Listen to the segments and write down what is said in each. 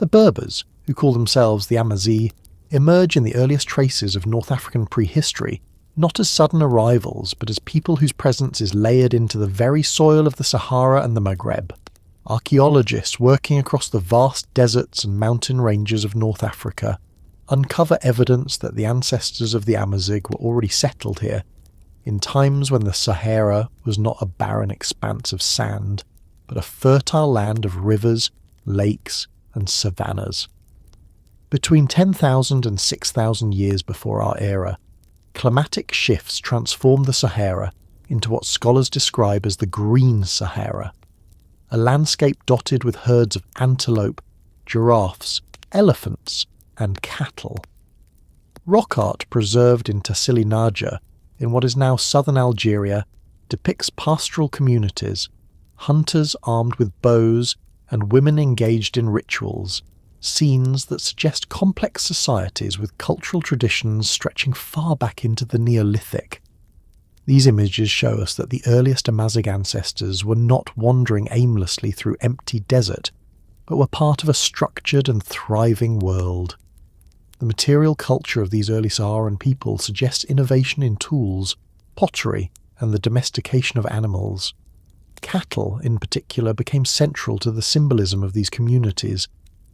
The Berbers, who call themselves the Amazigh, emerge in the earliest traces of North African prehistory, not as sudden arrivals, but as people whose presence is layered into the very soil of the Sahara and the Maghreb. Archaeologists working across the vast deserts and mountain ranges of North Africa uncover evidence that the ancestors of the Amazigh were already settled here, in times when the Sahara was not a barren expanse of sand, but a fertile land of rivers, lakes, and savannas. Between 10,000 and 6,000 years before our era, climatic shifts transformed the Sahara into what scholars describe as the Green Sahara, a landscape dotted with herds of antelope, giraffes, elephants, and cattle. Rock art preserved in Tassili Naja, in what is now southern Algeria, depicts pastoral communities, hunters armed with bows and women engaged in rituals, scenes that suggest complex societies with cultural traditions stretching far back into the Neolithic. These images show us that the earliest Amazigh ancestors were not wandering aimlessly through empty desert, but were part of a structured and thriving world. The material culture of these early Saharan people suggests innovation in tools, pottery, and the domestication of animals. Cattle, in particular, became central to the symbolism of these communities,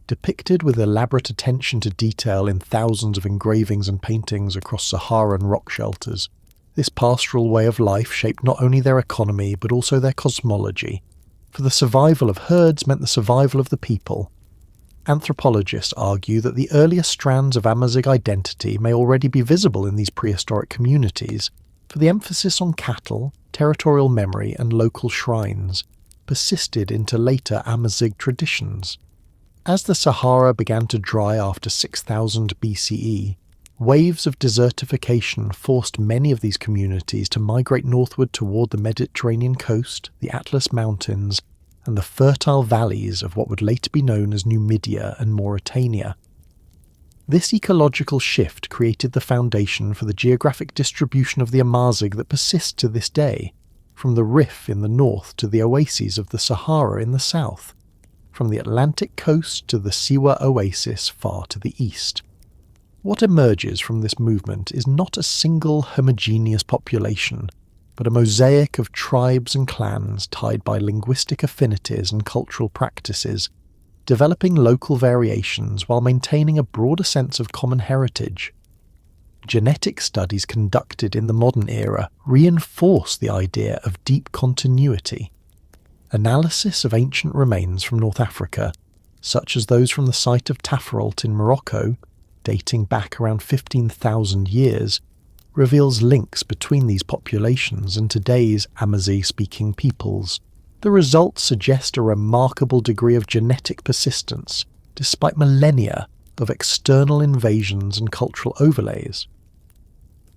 depicted with elaborate attention to detail in thousands of engravings and paintings across Saharan rock shelters. This pastoral way of life shaped not only their economy but also their cosmology, for the survival of herds meant the survival of the people. Anthropologists argue that the earliest strands of Amazigh identity may already be visible in these prehistoric communities, for the emphasis on cattle, territorial memory, and local shrines persisted into later Amazigh traditions. As the Sahara began to dry after 6000 BCE, waves of desertification forced many of these communities to migrate northward toward the Mediterranean coast, the Atlas Mountains, and the fertile valleys of what would later be known as Numidia and Mauretania. This ecological shift created the foundation for the geographic distribution of the Amazigh that persists to this day, from the Rif in the north to the oases of the Sahara in the south, from the Atlantic coast to the Siwa oasis far to the east. What emerges from this movement is not a single homogeneous population, but a mosaic of tribes and clans tied by linguistic affinities and cultural practices, developing local variations while maintaining a broader sense of common heritage. Genetic studies conducted in the modern era reinforce the idea of deep continuity. Analysis of ancient remains from North Africa, such as those from the site of Tafaralt in Morocco, dating back around 15,000 years, reveals links between these populations and today's Amazigh-speaking peoples. The results suggest a remarkable degree of genetic persistence, despite millennia of external invasions and cultural overlays.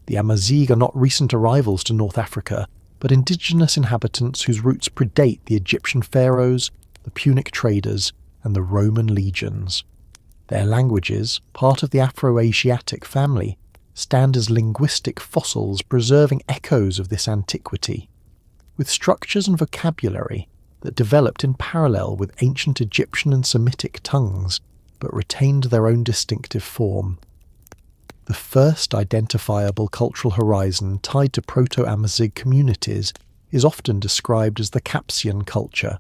The Amazigh are not recent arrivals to North Africa, but indigenous inhabitants whose roots predate the Egyptian pharaohs, the Punic traders, and the Roman legions. Their languages, part of the Afro-Asiatic family, stand as linguistic fossils preserving echoes of this antiquity, with structures and vocabulary that developed in parallel with ancient Egyptian and Semitic tongues, but retained their own distinctive form. The first identifiable cultural horizon tied to Proto-Amazigh communities is often described as the Capsian culture,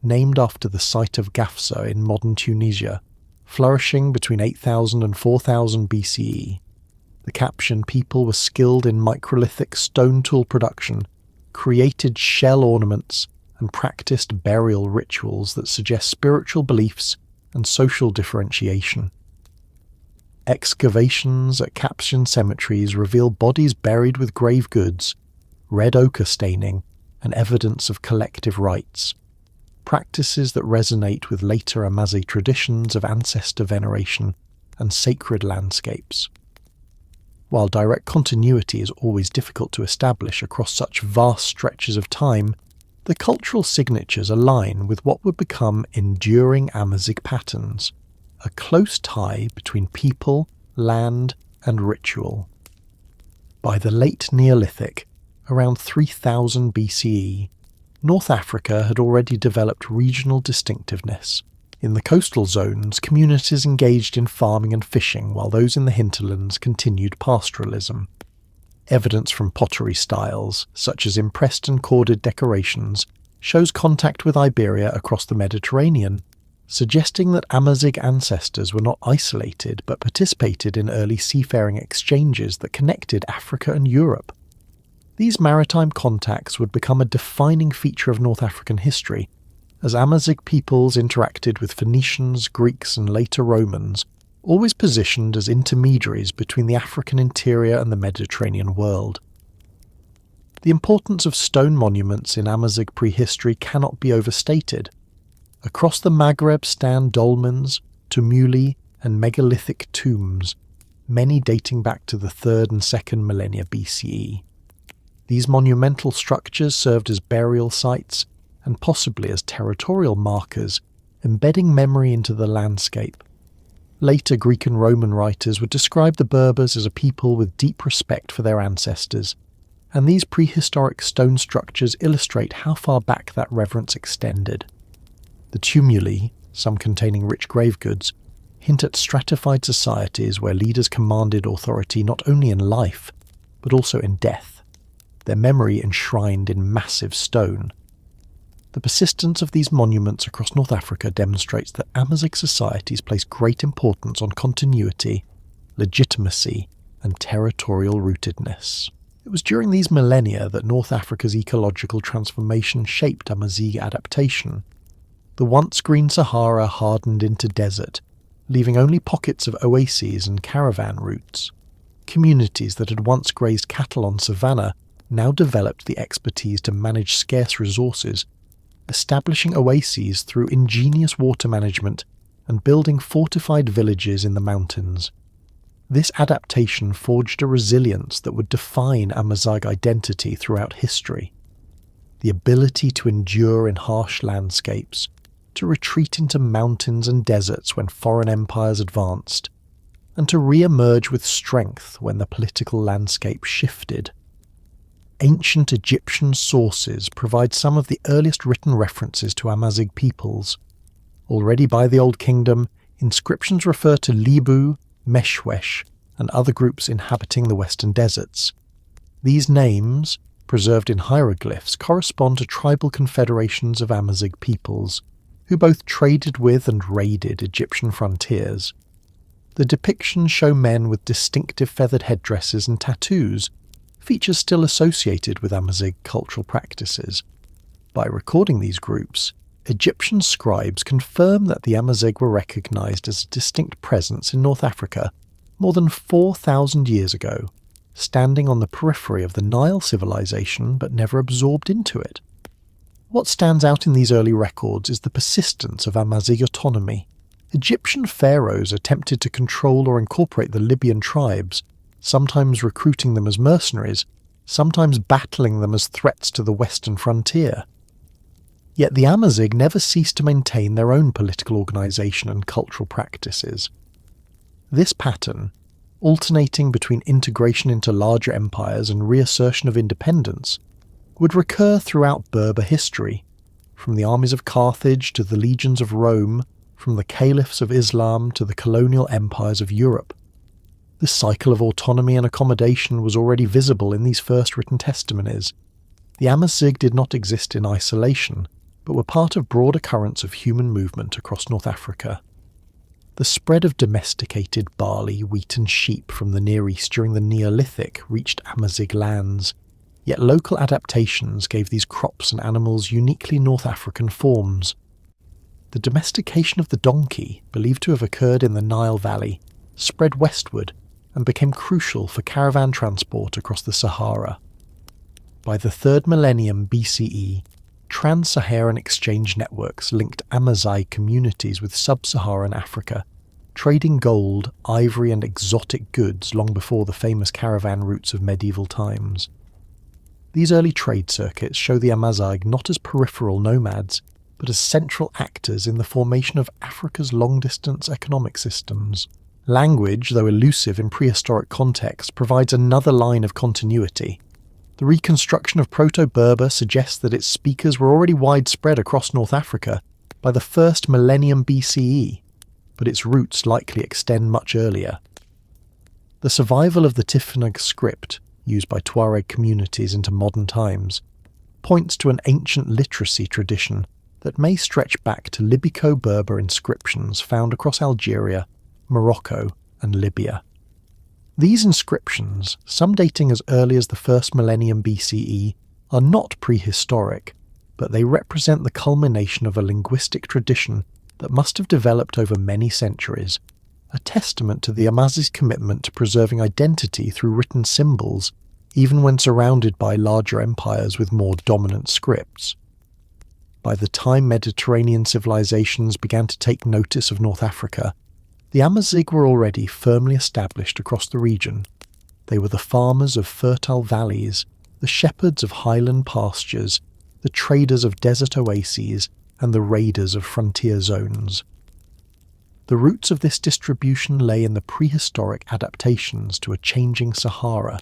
named after the site of Gafsa in modern Tunisia, flourishing between 8000 and 4000 BCE. The Capsian people were skilled in microlithic stone tool production, created shell ornaments, and practiced burial rituals that suggest spiritual beliefs and social differentiation. Excavations at Capsian cemeteries reveal bodies buried with grave goods, red ochre staining, and evidence of collective rites, practices that resonate with later Amazigh traditions of ancestor veneration and sacred landscapes. While direct continuity is always difficult to establish across such vast stretches of time, the cultural signatures align with what would become enduring Amazigh patterns, a close tie between people, land, and ritual. By the late Neolithic, around 3000 BCE, North Africa had already developed regional distinctiveness, In the coastal zones, communities engaged in farming and fishing, while those in the hinterlands continued pastoralism. Evidence from pottery styles, such as impressed and corded decorations, shows contact with Iberia across the Mediterranean, suggesting that Amazigh ancestors were not isolated but participated in early seafaring exchanges that connected Africa and Europe. These maritime contacts would become a defining feature of North African history, as Amazigh peoples interacted with Phoenicians, Greeks and later Romans, always positioned as intermediaries between the African interior and the Mediterranean world. The importance of stone monuments in Amazigh prehistory cannot be overstated. Across the Maghreb stand dolmens, tumuli, and megalithic tombs, many dating back to the 3rd and 2nd millennia BCE. These monumental structures served as burial sites and possibly as territorial markers, embedding memory into the landscape. Later Greek and Roman writers would describe the Berbers as a people with deep respect for their ancestors, and these prehistoric stone structures illustrate how far back that reverence extended. The tumuli, some containing rich grave goods, hint at stratified societies where leaders commanded authority not only in life, but also in death, their memory enshrined in massive stone. The persistence of these monuments across North Africa demonstrates that Amazigh societies place great importance on continuity, legitimacy, and territorial rootedness. It was during these millennia that North Africa's ecological transformation shaped Amazigh adaptation. The once green Sahara hardened into desert, leaving only pockets of oases and caravan routes. Communities that had once grazed cattle on savanna now developed the expertise to manage scarce resources, establishing oases through ingenious water management and building fortified villages in the mountains. This adaptation forged a resilience that would define Amazigh identity throughout history. The ability to endure in harsh landscapes, to retreat into mountains and deserts when foreign empires advanced, and to re-emerge with strength when the political landscape shifted. Ancient Egyptian sources provide some of the earliest written references to Amazigh peoples. Already by the Old Kingdom, inscriptions refer to Libu, Meshwesh, and other groups inhabiting the western deserts. These names, preserved in hieroglyphs, correspond to tribal confederations of Amazigh peoples, who both traded with and raided Egyptian frontiers. The depictions show men with distinctive feathered headdresses and tattoos, features still associated with Amazigh cultural practices. By recording these groups, Egyptian scribes confirm that the Amazigh were recognized as a distinct presence in North Africa more than 4,000 years ago, standing on the periphery of the Nile civilization but never absorbed into it. What stands out in these early records is the persistence of Amazigh autonomy. Egyptian pharaohs attempted to control or incorporate the Libyan tribes, sometimes recruiting them as mercenaries, sometimes battling them as threats to the western frontier. Yet the Amazigh never ceased to maintain their own political organisation and cultural practices. This pattern, alternating between integration into larger empires and reassertion of independence, would recur throughout Berber history, from the armies of Carthage to the legions of Rome, from the caliphs of Islam to the colonial empires of Europe. This cycle of autonomy and accommodation was already visible in these first written testimonies. The Amazigh did not exist in isolation, but were part of broader currents of human movement across North Africa. The spread of domesticated barley, wheat and sheep from the Near East during the Neolithic reached Amazigh lands, yet local adaptations gave these crops and animals uniquely North African forms. The domestication of the donkey, believed to have occurred in the Nile Valley, spread westward and became crucial for caravan transport across the Sahara. By the 3rd millennium BCE, trans-Saharan exchange networks linked Amazigh communities with sub-Saharan Africa, trading gold, ivory and exotic goods long before the famous caravan routes of medieval times. These early trade circuits show the Amazigh not as peripheral nomads, but as central actors in the formation of Africa's long-distance economic systems. Language, though elusive in prehistoric context, provides another line of continuity. The reconstruction of Proto-Berber suggests that its speakers were already widespread across North Africa, by the first millennium BCE, but its roots likely extend much earlier. The survival of the Tifinagh script, used by Tuareg communities into modern times, points to an ancient literacy tradition that may stretch back to Libyco-Berber inscriptions found across Algeria, Morocco, and Libya. These inscriptions, some dating as early as the first millennium BCE, are not prehistoric, but they represent the culmination of a linguistic tradition that must have developed over many centuries, a testament to the Amazigh's commitment to preserving identity through written symbols, even when surrounded by larger empires with more dominant scripts. By the time Mediterranean civilizations began to take notice of North Africa, the Amazigh were already firmly established across the region. They were the farmers of fertile valleys, the shepherds of highland pastures, the traders of desert oases, and the raiders of frontier zones. The roots of this distribution lay in the prehistoric adaptations to a changing Sahara,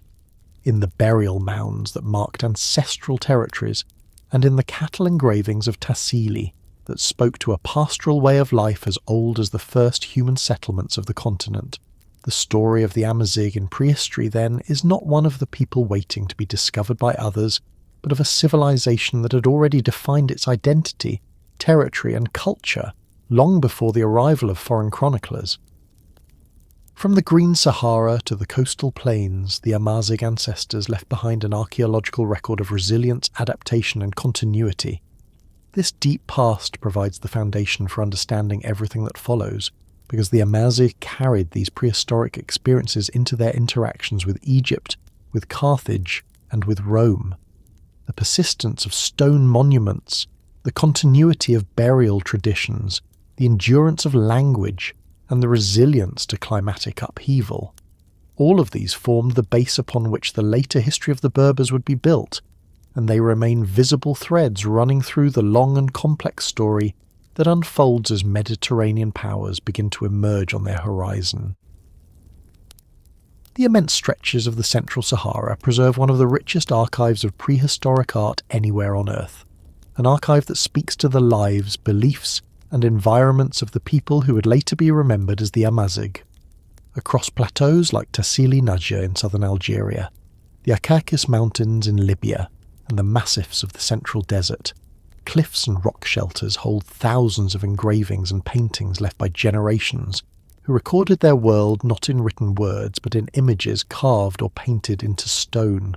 in the burial mounds that marked ancestral territories, and in the cattle engravings of Tassili that spoke to a pastoral way of life as old as the first human settlements of the continent. The story of the Amazigh in prehistory, then, is not one of the people waiting to be discovered by others, but of a civilization that had already defined its identity, territory, and culture long before the arrival of foreign chroniclers. From the Green Sahara to the coastal plains, the Amazigh ancestors left behind an archaeological record of resilience, adaptation, and continuity. This deep past provides the foundation for understanding everything that follows, because the Amazigh carried these prehistoric experiences into their interactions with Egypt, with Carthage, and with Rome. The persistence of stone monuments, the continuity of burial traditions, the endurance of language, and the resilience to climatic upheaval. All of these formed the base upon which the later history of the Berbers would be built, and they remain visible threads running through the long and complex story that unfolds as Mediterranean powers begin to emerge on their horizon. The immense stretches of the Central Sahara preserve one of the richest archives of prehistoric art anywhere on Earth, an archive that speaks to the lives, beliefs, and environments of the people who would later be remembered as the Amazigh. Across plateaus like Tassili Najah in southern Algeria, the Akakis Mountains in Libya, and the massifs of the Central Desert, cliffs and rock shelters hold thousands of engravings and paintings left by generations who recorded their world not in written words but in images carved or painted into stone.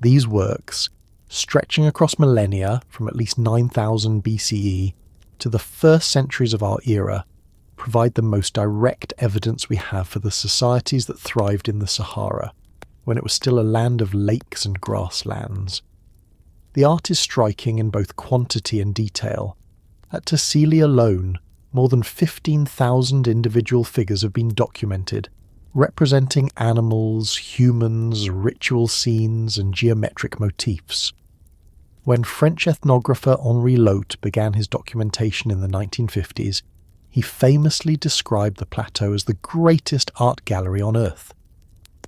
These works, stretching across millennia from at least 9000 BCE to the first centuries of our era, provide the most direct evidence we have for the societies that thrived in the Sahara, when it was still a land of lakes and grasslands. The art is striking in both quantity and detail. At Tassili alone, more than 15,000 individual figures have been documented, representing animals, humans, ritual scenes, and geometric motifs. When French ethnographer Henri Lotte began his documentation in the 1950s, he famously described the plateau as the greatest art gallery on Earth.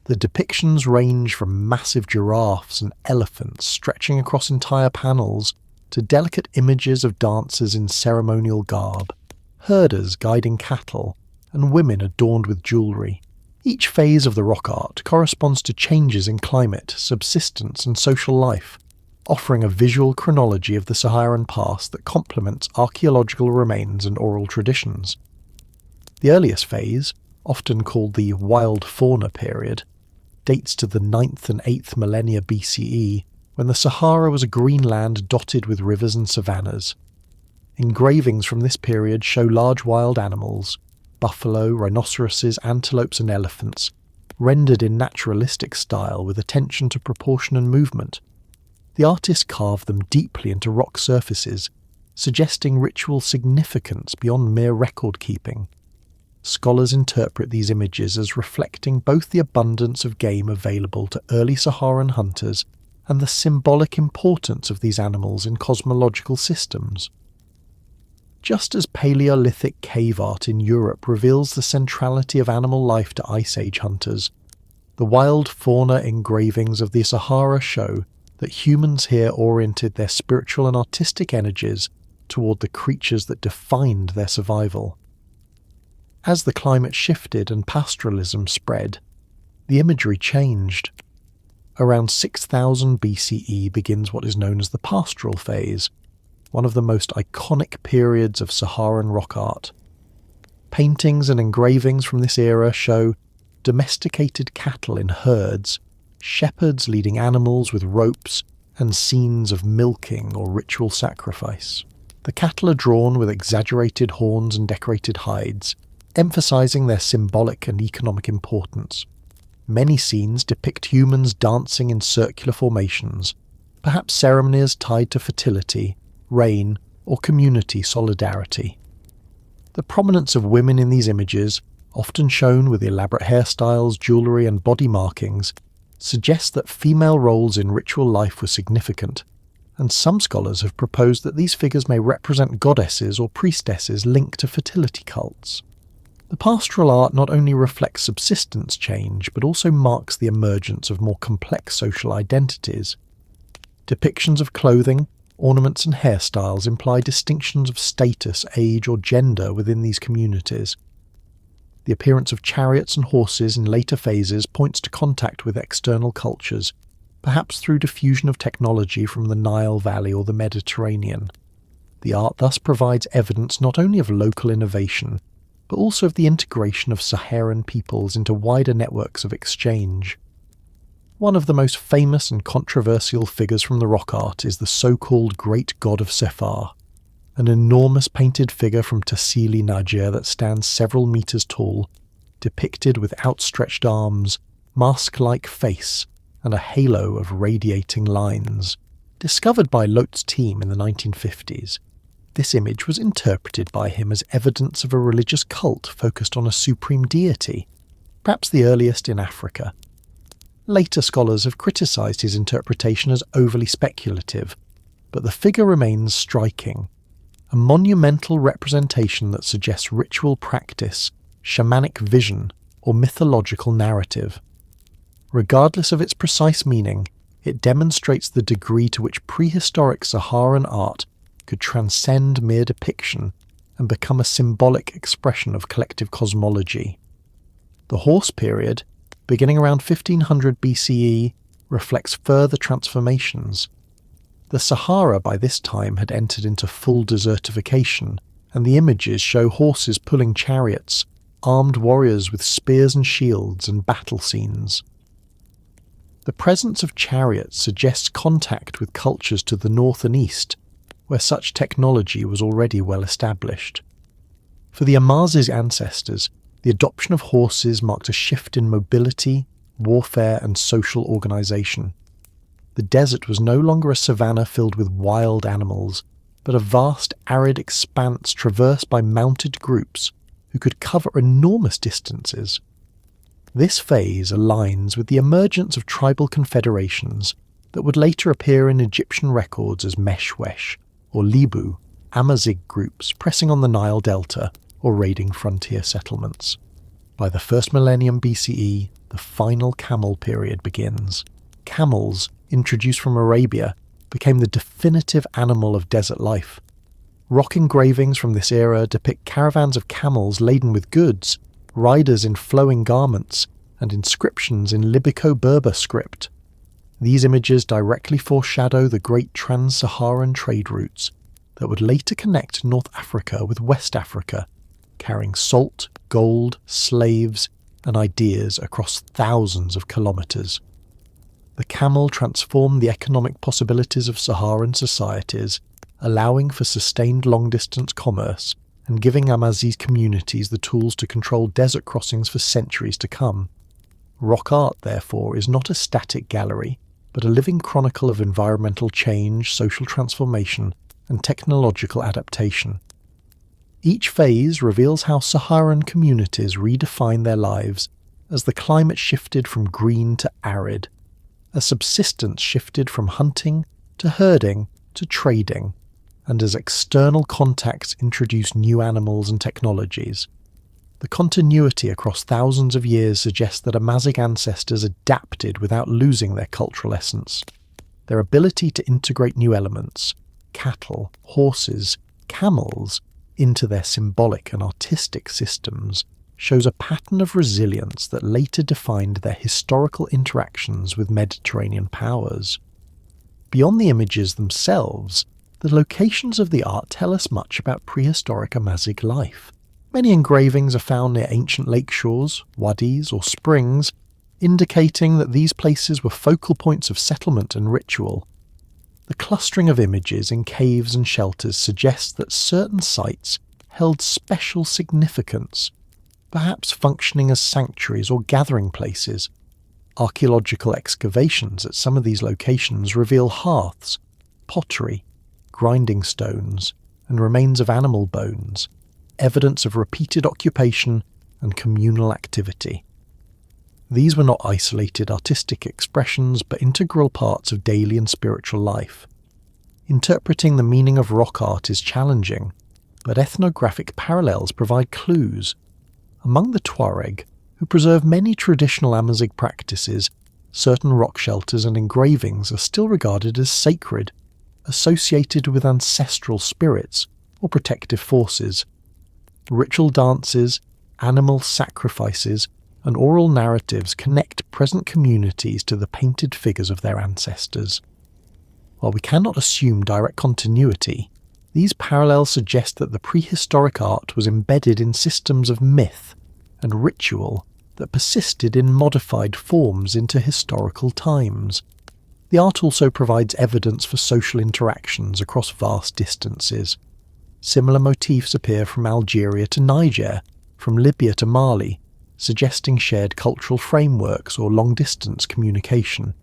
The depictions range from massive giraffes and elephants stretching across entire panels to delicate images of dancers in ceremonial garb, herders guiding cattle, and women adorned with jewellery. Each phase of the rock art corresponds to changes in climate, subsistence, and social life, offering a visual chronology of the Saharan past that complements archaeological remains and oral traditions. The earliest phase, often called the Wild Fauna period, dates to the 9th and 8th millennia BCE, when the Sahara was a green land dotted with rivers and savannas. Engravings from this period show large wild animals, buffalo, rhinoceroses, antelopes and elephants, rendered in naturalistic style with attention to proportion and movement. The artist carved them deeply into rock surfaces, suggesting ritual significance beyond mere record-keeping. Scholars interpret these images as reflecting both the abundance of game available to early Saharan hunters and the symbolic importance of these animals in cosmological systems. Just as Paleolithic cave art in Europe reveals the centrality of animal life to Ice Age hunters, the wild fauna engravings of the Sahara show that humans here oriented their spiritual and artistic energies toward the creatures that defined their survival. As the climate shifted and pastoralism spread, the imagery changed. Around 6000 BCE begins what is known as the Pastoral phase, one of the most iconic periods of Saharan rock art. Paintings and engravings from this era show domesticated cattle in herds, shepherds leading animals with ropes, and scenes of milking or ritual sacrifice. The cattle are drawn with exaggerated horns and decorated hides, emphasizing their symbolic and economic importance. Many scenes depict humans dancing in circular formations, perhaps ceremonies tied to fertility, rain, or community solidarity. The prominence of women in these images, often shown with elaborate hairstyles, jewellery and body markings, suggests that female roles in ritual life were significant, and some scholars have proposed that these figures may represent goddesses or priestesses linked to fertility cults. The pastoral art not only reflects subsistence change, but also marks the emergence of more complex social identities. Depictions of clothing, ornaments and hairstyles imply distinctions of status, age or gender within these communities. The appearance of chariots and horses in later phases points to contact with external cultures, perhaps through diffusion of technology from the Nile Valley or the Mediterranean. The art thus provides evidence not only of local innovation, but also of the integration of Saharan peoples into wider networks of exchange. One of the most famous and controversial figures from the rock art is the so-called Great God of Sephar, an enormous painted figure from Tassili, Niger that stands several meters tall, depicted with outstretched arms, mask-like face, and a halo of radiating lines. Discovered by Lot's team in the 1950s, this image was interpreted by him as evidence of a religious cult focused on a supreme deity, perhaps the earliest in Africa. Later scholars have criticised his interpretation as overly speculative, but the figure remains striking, a monumental representation that suggests ritual practice, shamanic vision, or mythological narrative. Regardless of its precise meaning, it demonstrates the degree to which prehistoric Saharan art could transcend mere depiction and become a symbolic expression of collective cosmology. The horse period, beginning around 1500 BCE, reflects further transformations. The Sahara by this time had entered into full desertification, and the images show horses pulling chariots, armed warriors with spears and shields, and battle scenes. The presence of chariots suggests contact with cultures to the north and east, where such technology was already well established. For the Amazigh's ancestors, the adoption of horses marked a shift in mobility, warfare and social organisation. The desert was no longer a savanna filled with wild animals, but a vast arid expanse traversed by mounted groups who could cover enormous distances. This phase aligns with the emergence of tribal confederations that would later appear in Egyptian records as Meshwesh or Libu, Amazigh groups pressing on the Nile Delta or raiding frontier settlements. By the 1st millennium BCE, the final camel period begins. Camels, introduced from Arabia, became the definitive animal of desert life. Rock engravings from this era depict caravans of camels laden with goods, riders in flowing garments, and inscriptions in Libico-Berber script. These images directly foreshadow the great trans-Saharan trade routes that would later connect North Africa with West Africa, carrying salt, gold, slaves, and ideas across thousands of kilometres. The camel transformed the economic possibilities of Saharan societies, allowing for sustained long-distance commerce and giving Amazigh communities the tools to control desert crossings for centuries to come. Rock art, therefore, is not a static gallery, but a living chronicle of environmental change, social transformation, and technological adaptation. Each phase reveals how Saharan communities redefined their lives as the climate shifted from green to arid, as subsistence shifted from hunting to herding to trading, and as external contacts introduced new animals and technologies. The continuity across thousands of years suggests that Amazigh ancestors adapted without losing their cultural essence. Their ability to integrate new elements, cattle, horses, camels into their symbolic and artistic systems shows a pattern of resilience that later defined their historical interactions with Mediterranean powers. Beyond the images themselves, the locations of the art tell us much about prehistoric Amazigh life. Many engravings are found near ancient lake shores, wadis or springs, indicating that these places were focal points of settlement and ritual. The clustering of images in caves and shelters suggests that certain sites held special significance, perhaps functioning as sanctuaries or gathering places. Archaeological excavations at some of these locations reveal hearths, pottery, grinding stones, and remains of animal bones, evidence of repeated occupation and communal activity. These were not isolated artistic expressions, but integral parts of daily and spiritual life. Interpreting the meaning of rock art is challenging, but ethnographic parallels provide clues. Among the Tuareg, who preserve many traditional Amazigh practices, certain rock shelters and engravings are still regarded as sacred, associated with ancestral spirits or protective forces. Ritual dances, animal sacrifices, and oral narratives connect present communities to the painted figures of their ancestors. While we cannot assume direct continuity, these parallels suggest that the prehistoric art was embedded in systems of myth and ritual that persisted in modified forms into historical times. The art also provides evidence for social interactions across vast distances. Similar motifs appear from Algeria to Niger, from Libya to Mali, suggesting shared cultural frameworks or long-distance communication.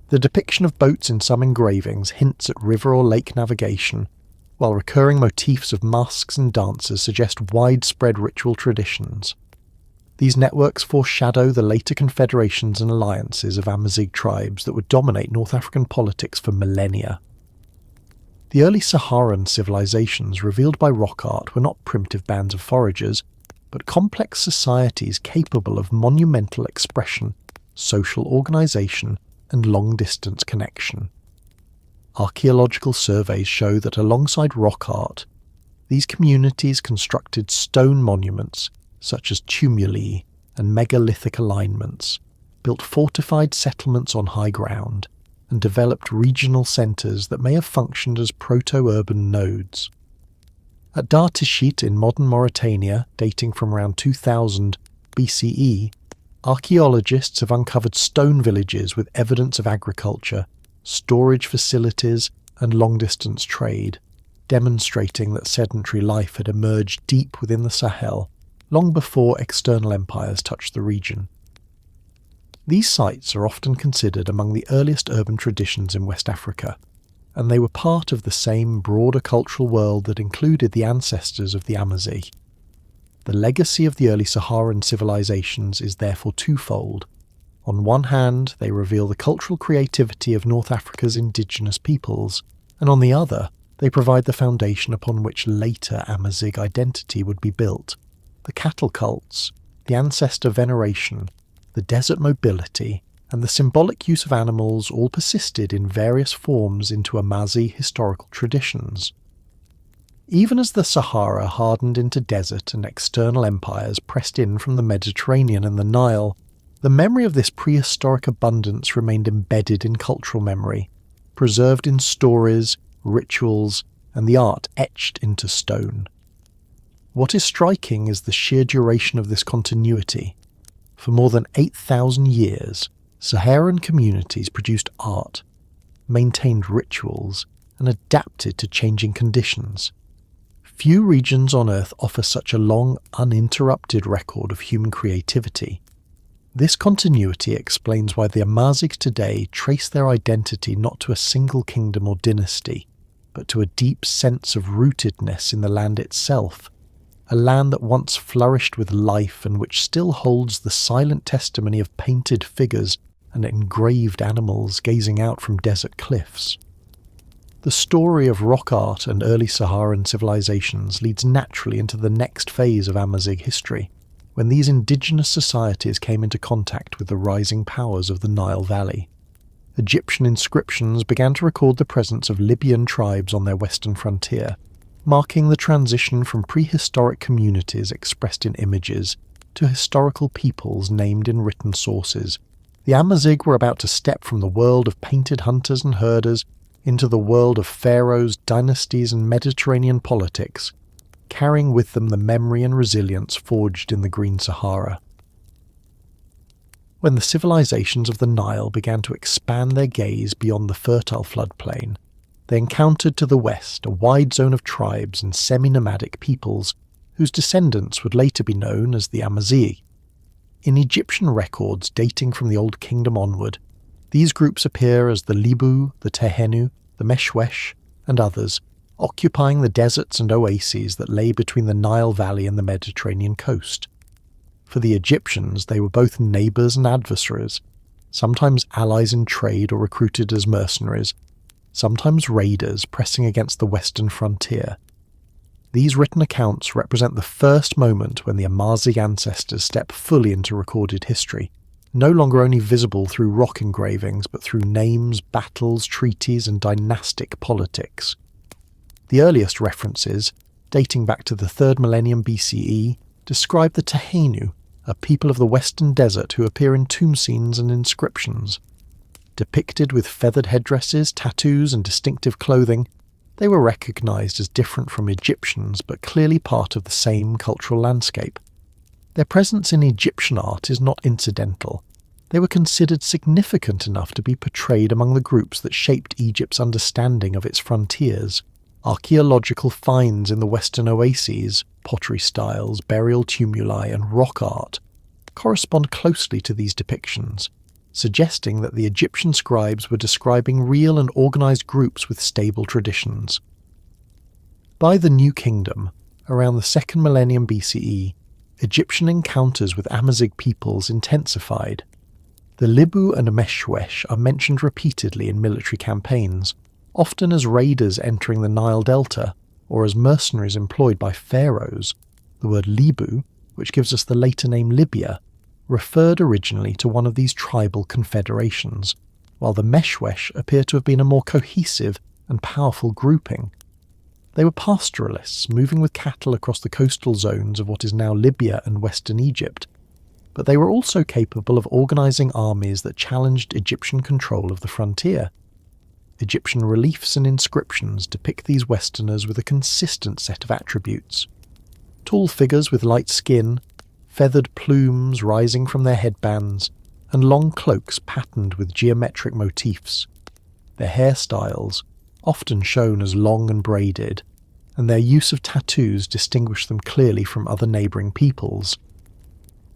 The depiction of boats in some engravings hints at river or lake navigation, while recurring motifs of masks and dances suggest widespread ritual traditions. These networks foreshadow the later confederations and alliances of Amazigh tribes that would dominate North African politics for millennia. The early Saharan civilizations revealed by rock art were not primitive bands of foragers, but complex societies capable of monumental expression, social organization, and long-distance connection. Archaeological surveys show that alongside rock art, these communities constructed stone monuments such as tumuli and megalithic alignments, built fortified settlements on high ground, and developed regional centres that may have functioned as proto-urban nodes. At Dar Tishit in modern Mauretania, dating from around 2000 BCE, archaeologists have uncovered stone villages with evidence of agriculture, storage facilities, and long-distance trade, demonstrating that sedentary life had emerged deep within the Sahel, long before external empires touched the region. These sites are often considered among the earliest urban traditions in West Africa, and they were part of the same broader cultural world that included the ancestors of the Amazigh. The legacy of the early Saharan civilizations is therefore twofold. On one hand, they reveal the cultural creativity of North Africa's indigenous peoples, and on the other, they provide the foundation upon which later Amazigh identity would be built. The cattle cults, the ancestor veneration, the desert mobility, and the symbolic use of animals all persisted in various forms into Amazigh historical traditions. Even as the Sahara hardened into desert and external empires pressed in from the Mediterranean and the Nile, the memory of this prehistoric abundance remained embedded in cultural memory, preserved in stories, rituals, and the art etched into stone. What is striking is the sheer duration of this continuity. For more than 8,000 years, Saharan communities produced art, maintained rituals, and adapted to changing conditions. Few regions on Earth offer such a long, uninterrupted record of human creativity. This continuity explains why the Amazigh today trace their identity not to a single kingdom or dynasty, but to a deep sense of rootedness in the land itself, a land that once flourished with life and which still holds the silent testimony of painted figures and engraved animals gazing out from desert cliffs. The story of rock art and early Saharan civilizations leads naturally into the next phase of Amazigh history, when these indigenous societies came into contact with the rising powers of the Nile Valley. Egyptian inscriptions began to record the presence of Libyan tribes on their western frontier, marking the transition from prehistoric communities expressed in images to historical peoples named in written sources. The Amazigh were about to step from the world of painted hunters and herders into the world of pharaohs, dynasties and Mediterranean politics, carrying with them the memory and resilience forged in the Green Sahara. When the civilizations of the Nile began to expand their gaze beyond the fertile floodplain, they encountered to the west a wide zone of tribes and semi-nomadic peoples whose descendants would later be known as the Amazigh. In Egyptian records dating from the Old Kingdom onward, these groups appear as the Libu, the Tehenu, the Meshwesh, and others, occupying the deserts and oases that lay between the Nile Valley and the Mediterranean coast. For the Egyptians, they were both neighbours and adversaries, sometimes allies in trade or recruited as mercenaries, sometimes raiders pressing against the western frontier. These written accounts represent the first moment when the Amazigh ancestors step fully into recorded history, no longer only visible through rock engravings but through names, battles, treaties and dynastic politics. The earliest references, dating back to the 3rd millennium BCE, describe the Tehenu, a people of the western desert who appear in tomb scenes and inscriptions. Depicted with feathered headdresses, tattoos and distinctive clothing, they were recognised as different from Egyptians but clearly part of the same cultural landscape. Their presence in Egyptian art is not incidental. They were considered significant enough to be portrayed among the groups that shaped Egypt's understanding of its frontiers. Archaeological finds in the western oases, pottery styles, burial tumuli and rock art correspond closely to these depictions, suggesting that the Egyptian scribes were describing real and organised groups with stable traditions. By the New Kingdom, around the 2nd millennium BCE, Egyptian encounters with Amazigh peoples intensified. The Libu and Meshwesh are mentioned repeatedly in military campaigns, often as raiders entering the Nile Delta, or as mercenaries employed by pharaohs. The word Libu, which gives us the later name Libya, referred originally to one of these tribal confederations, while the Meshwesh appear to have been a more cohesive and powerful grouping. They were pastoralists, moving with cattle across the coastal zones of what is now Libya and western Egypt, but they were also capable of organising armies that challenged Egyptian control of the frontier. Egyptian reliefs and inscriptions depict these Westerners with a consistent set of attributes. Tall figures with light skin, feathered plumes rising from their headbands, and long cloaks patterned with geometric motifs. Their hairstyles, often shown as long and braided, and their use of tattoos distinguish them clearly from other neighbouring peoples.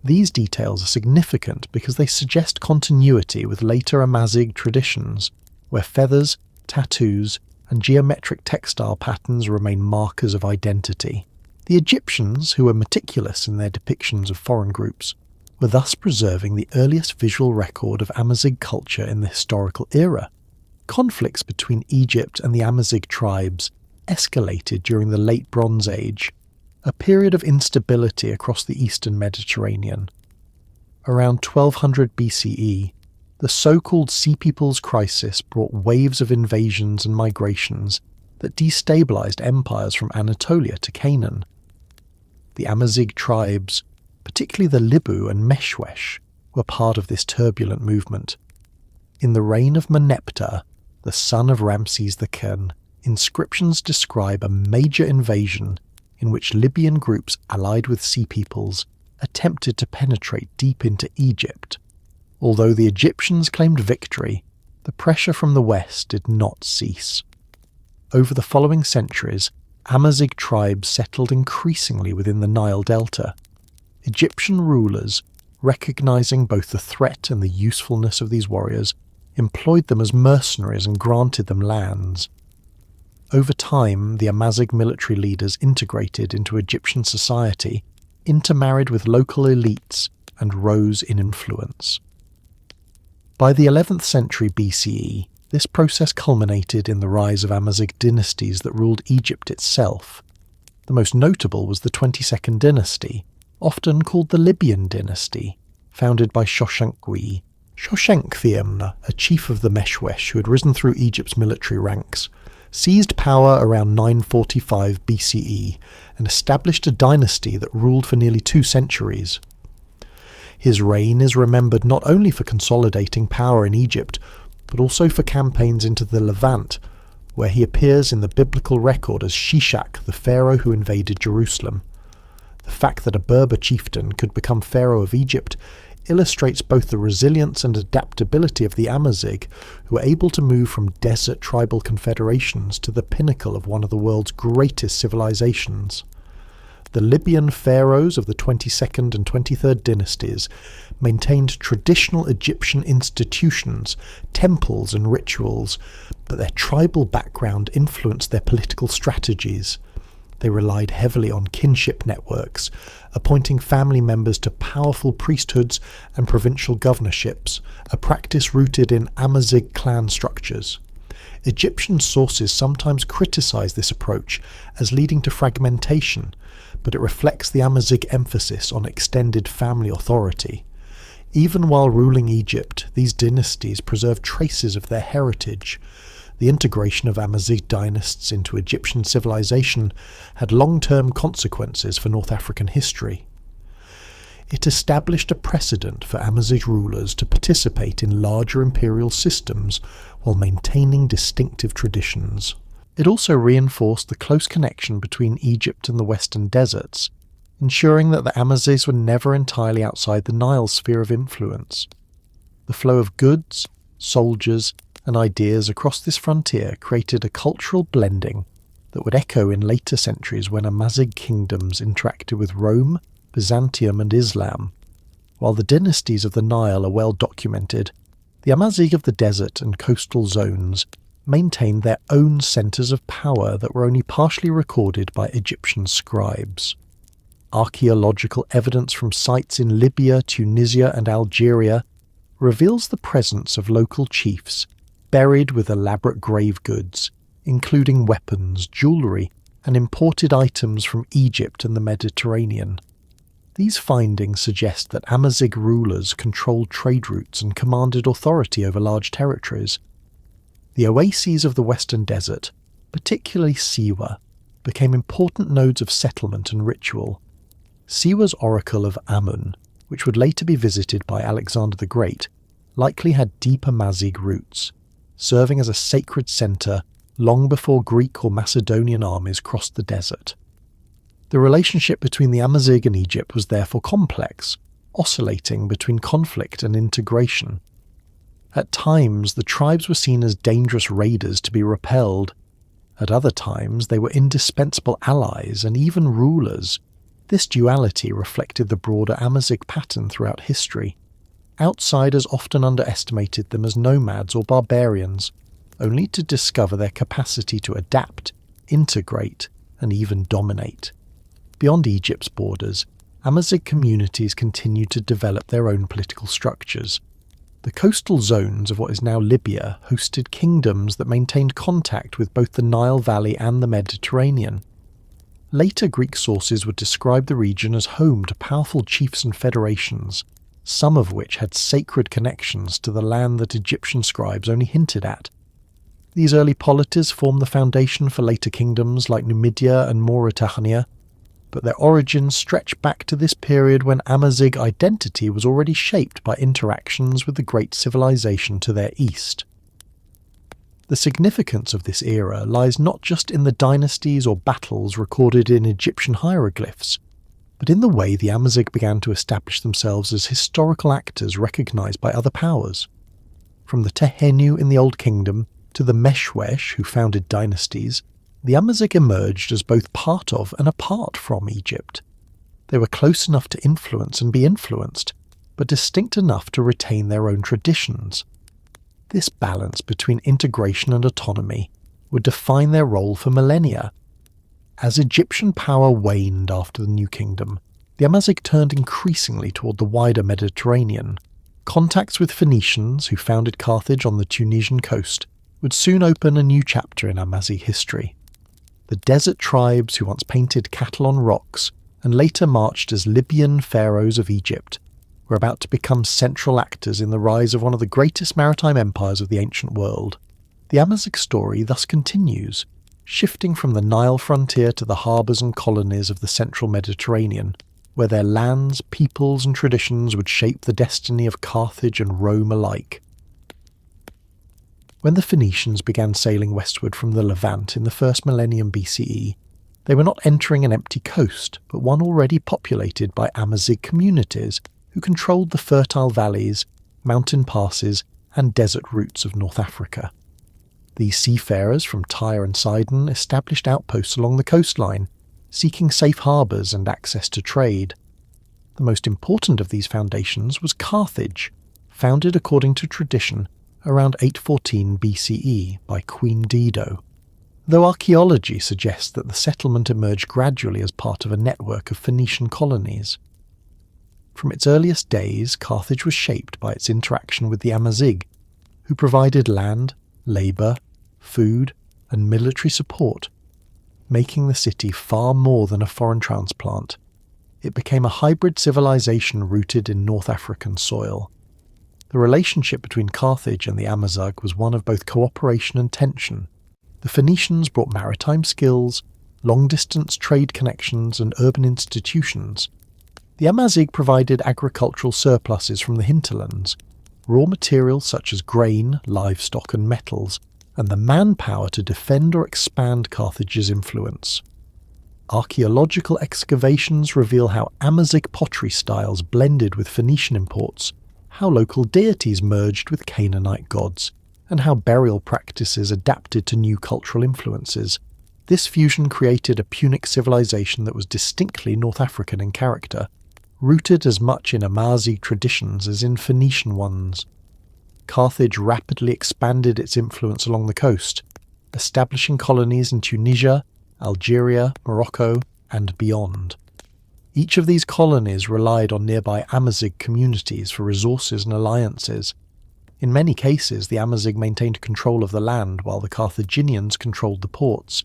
These details are significant because they suggest continuity with later Amazigh traditions, where feathers, tattoos, and geometric textile patterns remain markers of identity. The Egyptians, who were meticulous in their depictions of foreign groups, were thus preserving the earliest visual record of Amazigh culture in the historical era. Conflicts between Egypt and the Amazigh tribes escalated during the Late Bronze Age, a period of instability across the eastern Mediterranean. Around 1200 BCE, the so-called Sea Peoples Crisis brought waves of invasions and migrations that destabilized empires from Anatolia to Canaan. The Amazigh tribes, particularly the Libu and Meshwesh, were part of this turbulent movement. In the reign of Merneptah, the son of Ramses II, inscriptions describe a major invasion in which Libyan groups allied with Sea Peoples attempted to penetrate deep into Egypt. Although the Egyptians claimed victory, the pressure from the west did not cease. Over the following centuries, Amazigh tribes settled increasingly within the Nile Delta. Egyptian rulers, recognizing both the threat and the usefulness of these warriors, employed them as mercenaries and granted them lands. Over time, the Amazigh military leaders integrated into Egyptian society, intermarried with local elites, and rose in influence. By the 11th century BCE, this process culminated in the rise of Amazigh dynasties that ruled Egypt itself. The most notable was the 22nd dynasty, often called the Libyan dynasty, founded by Shoshenq, a chief of the Meshwesh who had risen through Egypt's military ranks, seized power around 945 BCE and established a dynasty that ruled for nearly 2 centuries. His reign is remembered not only for consolidating power in Egypt, but also for campaigns into the Levant, where he appears in the biblical record as Shishak, the pharaoh who invaded Jerusalem. The fact that a Berber chieftain could become pharaoh of Egypt illustrates both the resilience and adaptability of the Amazigh, who were able to move from desert tribal confederations to the pinnacle of one of the world's greatest civilizations. The Libyan pharaohs of the 22nd and 23rd dynasties maintained traditional Egyptian institutions, temples and rituals, but their tribal background influenced their political strategies. They relied heavily on kinship networks, appointing family members to powerful priesthoods and provincial governorships, a practice rooted in Amazigh clan structures. Egyptian sources sometimes criticize this approach as leading to fragmentation, but it reflects the Amazigh emphasis on extended family authority. Even while ruling Egypt, these dynasties preserved traces of their heritage. The integration of Amazigh dynasts into Egyptian civilization had long-term consequences for North African history. It established a precedent for Amazigh rulers to participate in larger imperial systems while maintaining distinctive traditions. It also reinforced the close connection between Egypt and the Western deserts, ensuring that the Amazighs were never entirely outside the Nile's sphere of influence. The flow of goods, soldiers, and ideas across this frontier created a cultural blending that would echo in later centuries when Amazigh kingdoms interacted with Rome, Byzantium and Islam. While the dynasties of the Nile are well documented, the Amazigh of the desert and coastal zones maintained their own centres of power that were only partially recorded by Egyptian scribes. Archaeological evidence from sites in Libya, Tunisia and Algeria reveals the presence of local chiefs buried with elaborate grave goods, including weapons, jewellery, and imported items from Egypt and the Mediterranean. These findings suggest that Amazigh rulers controlled trade routes and commanded authority over large territories. The oases of the Western Desert, particularly Siwa, became important nodes of settlement and ritual. Siwa's oracle of Amun, which would later be visited by Alexander the Great, likely had deep Amazigh roots, serving as a sacred centre long before Greek or Macedonian armies crossed the desert. The relationship between the Amazigh and Egypt was therefore complex, oscillating between conflict and integration. At times, the tribes were seen as dangerous raiders to be repelled. At other times, they were indispensable allies and even rulers. This duality reflected the broader Amazigh pattern throughout history. Outsiders often underestimated them as nomads or barbarians, only to discover their capacity to adapt, integrate, and even dominate. Beyond Egypt's borders, Amazigh communities continued to develop their own political structures. The coastal zones of what is now Libya hosted kingdoms that maintained contact with both the Nile Valley and the Mediterranean. Later Greek sources would describe the region as home to powerful chiefs and federations, some of which had sacred connections to the land that Egyptian scribes only hinted at. These early polities formed the foundation for later kingdoms like Numidia and Mauretania, but their origins stretch back to this period when Amazigh identity was already shaped by interactions with the great civilization to their east. The significance of this era lies not just in the dynasties or battles recorded in Egyptian hieroglyphs, but in the way the Amazigh began to establish themselves as historical actors recognized by other powers. From the Tehenu in the Old Kingdom to the Meshwesh who founded dynasties, the Amazigh emerged as both part of and apart from Egypt. They were close enough to influence and be influenced, but distinct enough to retain their own traditions. This balance between integration and autonomy would define their role for millennia. As Egyptian power waned after the New Kingdom, the Amazigh turned increasingly toward the wider Mediterranean. Contacts with Phoenicians, who founded Carthage on the Tunisian coast, would soon open a new chapter in Amazigh history. The desert tribes who once painted cattle on rocks and later marched as Libyan pharaohs of Egypt were about to become central actors in the rise of one of the greatest maritime empires of the ancient world. The Amazigh story thus continues, shifting from the Nile frontier to the harbours and colonies of the central Mediterranean, where their lands, peoples and traditions would shape the destiny of Carthage and Rome alike. When the Phoenicians began sailing westward from the Levant in the first millennium BCE, they were not entering an empty coast, but one already populated by Amazigh communities who controlled the fertile valleys, mountain passes and desert routes of North Africa. These seafarers from Tyre and Sidon established outposts along the coastline, seeking safe harbours and access to trade. The most important of these foundations was Carthage, founded according to tradition around 814 BCE by Queen Dido, though archaeology suggests that the settlement emerged gradually as part of a network of Phoenician colonies. From its earliest days, Carthage was shaped by its interaction with the Amazigh, who provided land, labour, food and military support, making the city far more than a foreign transplant. It became a hybrid civilization rooted in North African soil. The relationship between Carthage and the Amazigh was one of both cooperation and tension. The Phoenicians brought maritime skills, long-distance trade connections and urban institutions. The Amazigh provided agricultural surpluses from the hinterlands, raw materials such as grain, livestock and metals, and the manpower to defend or expand Carthage's influence. Archaeological excavations reveal how Amazigh pottery styles blended with Phoenician imports, how local deities merged with Canaanite gods, and how burial practices adapted to new cultural influences. This fusion created a Punic civilization that was distinctly North African in character, rooted as much in Amazigh traditions as in Phoenician ones. Carthage rapidly expanded its influence along the coast, establishing colonies in Tunisia, Algeria, Morocco, and beyond. Each of these colonies relied on nearby Amazigh communities for resources and alliances. In many cases, the Amazigh maintained control of the land while the Carthaginians controlled the ports,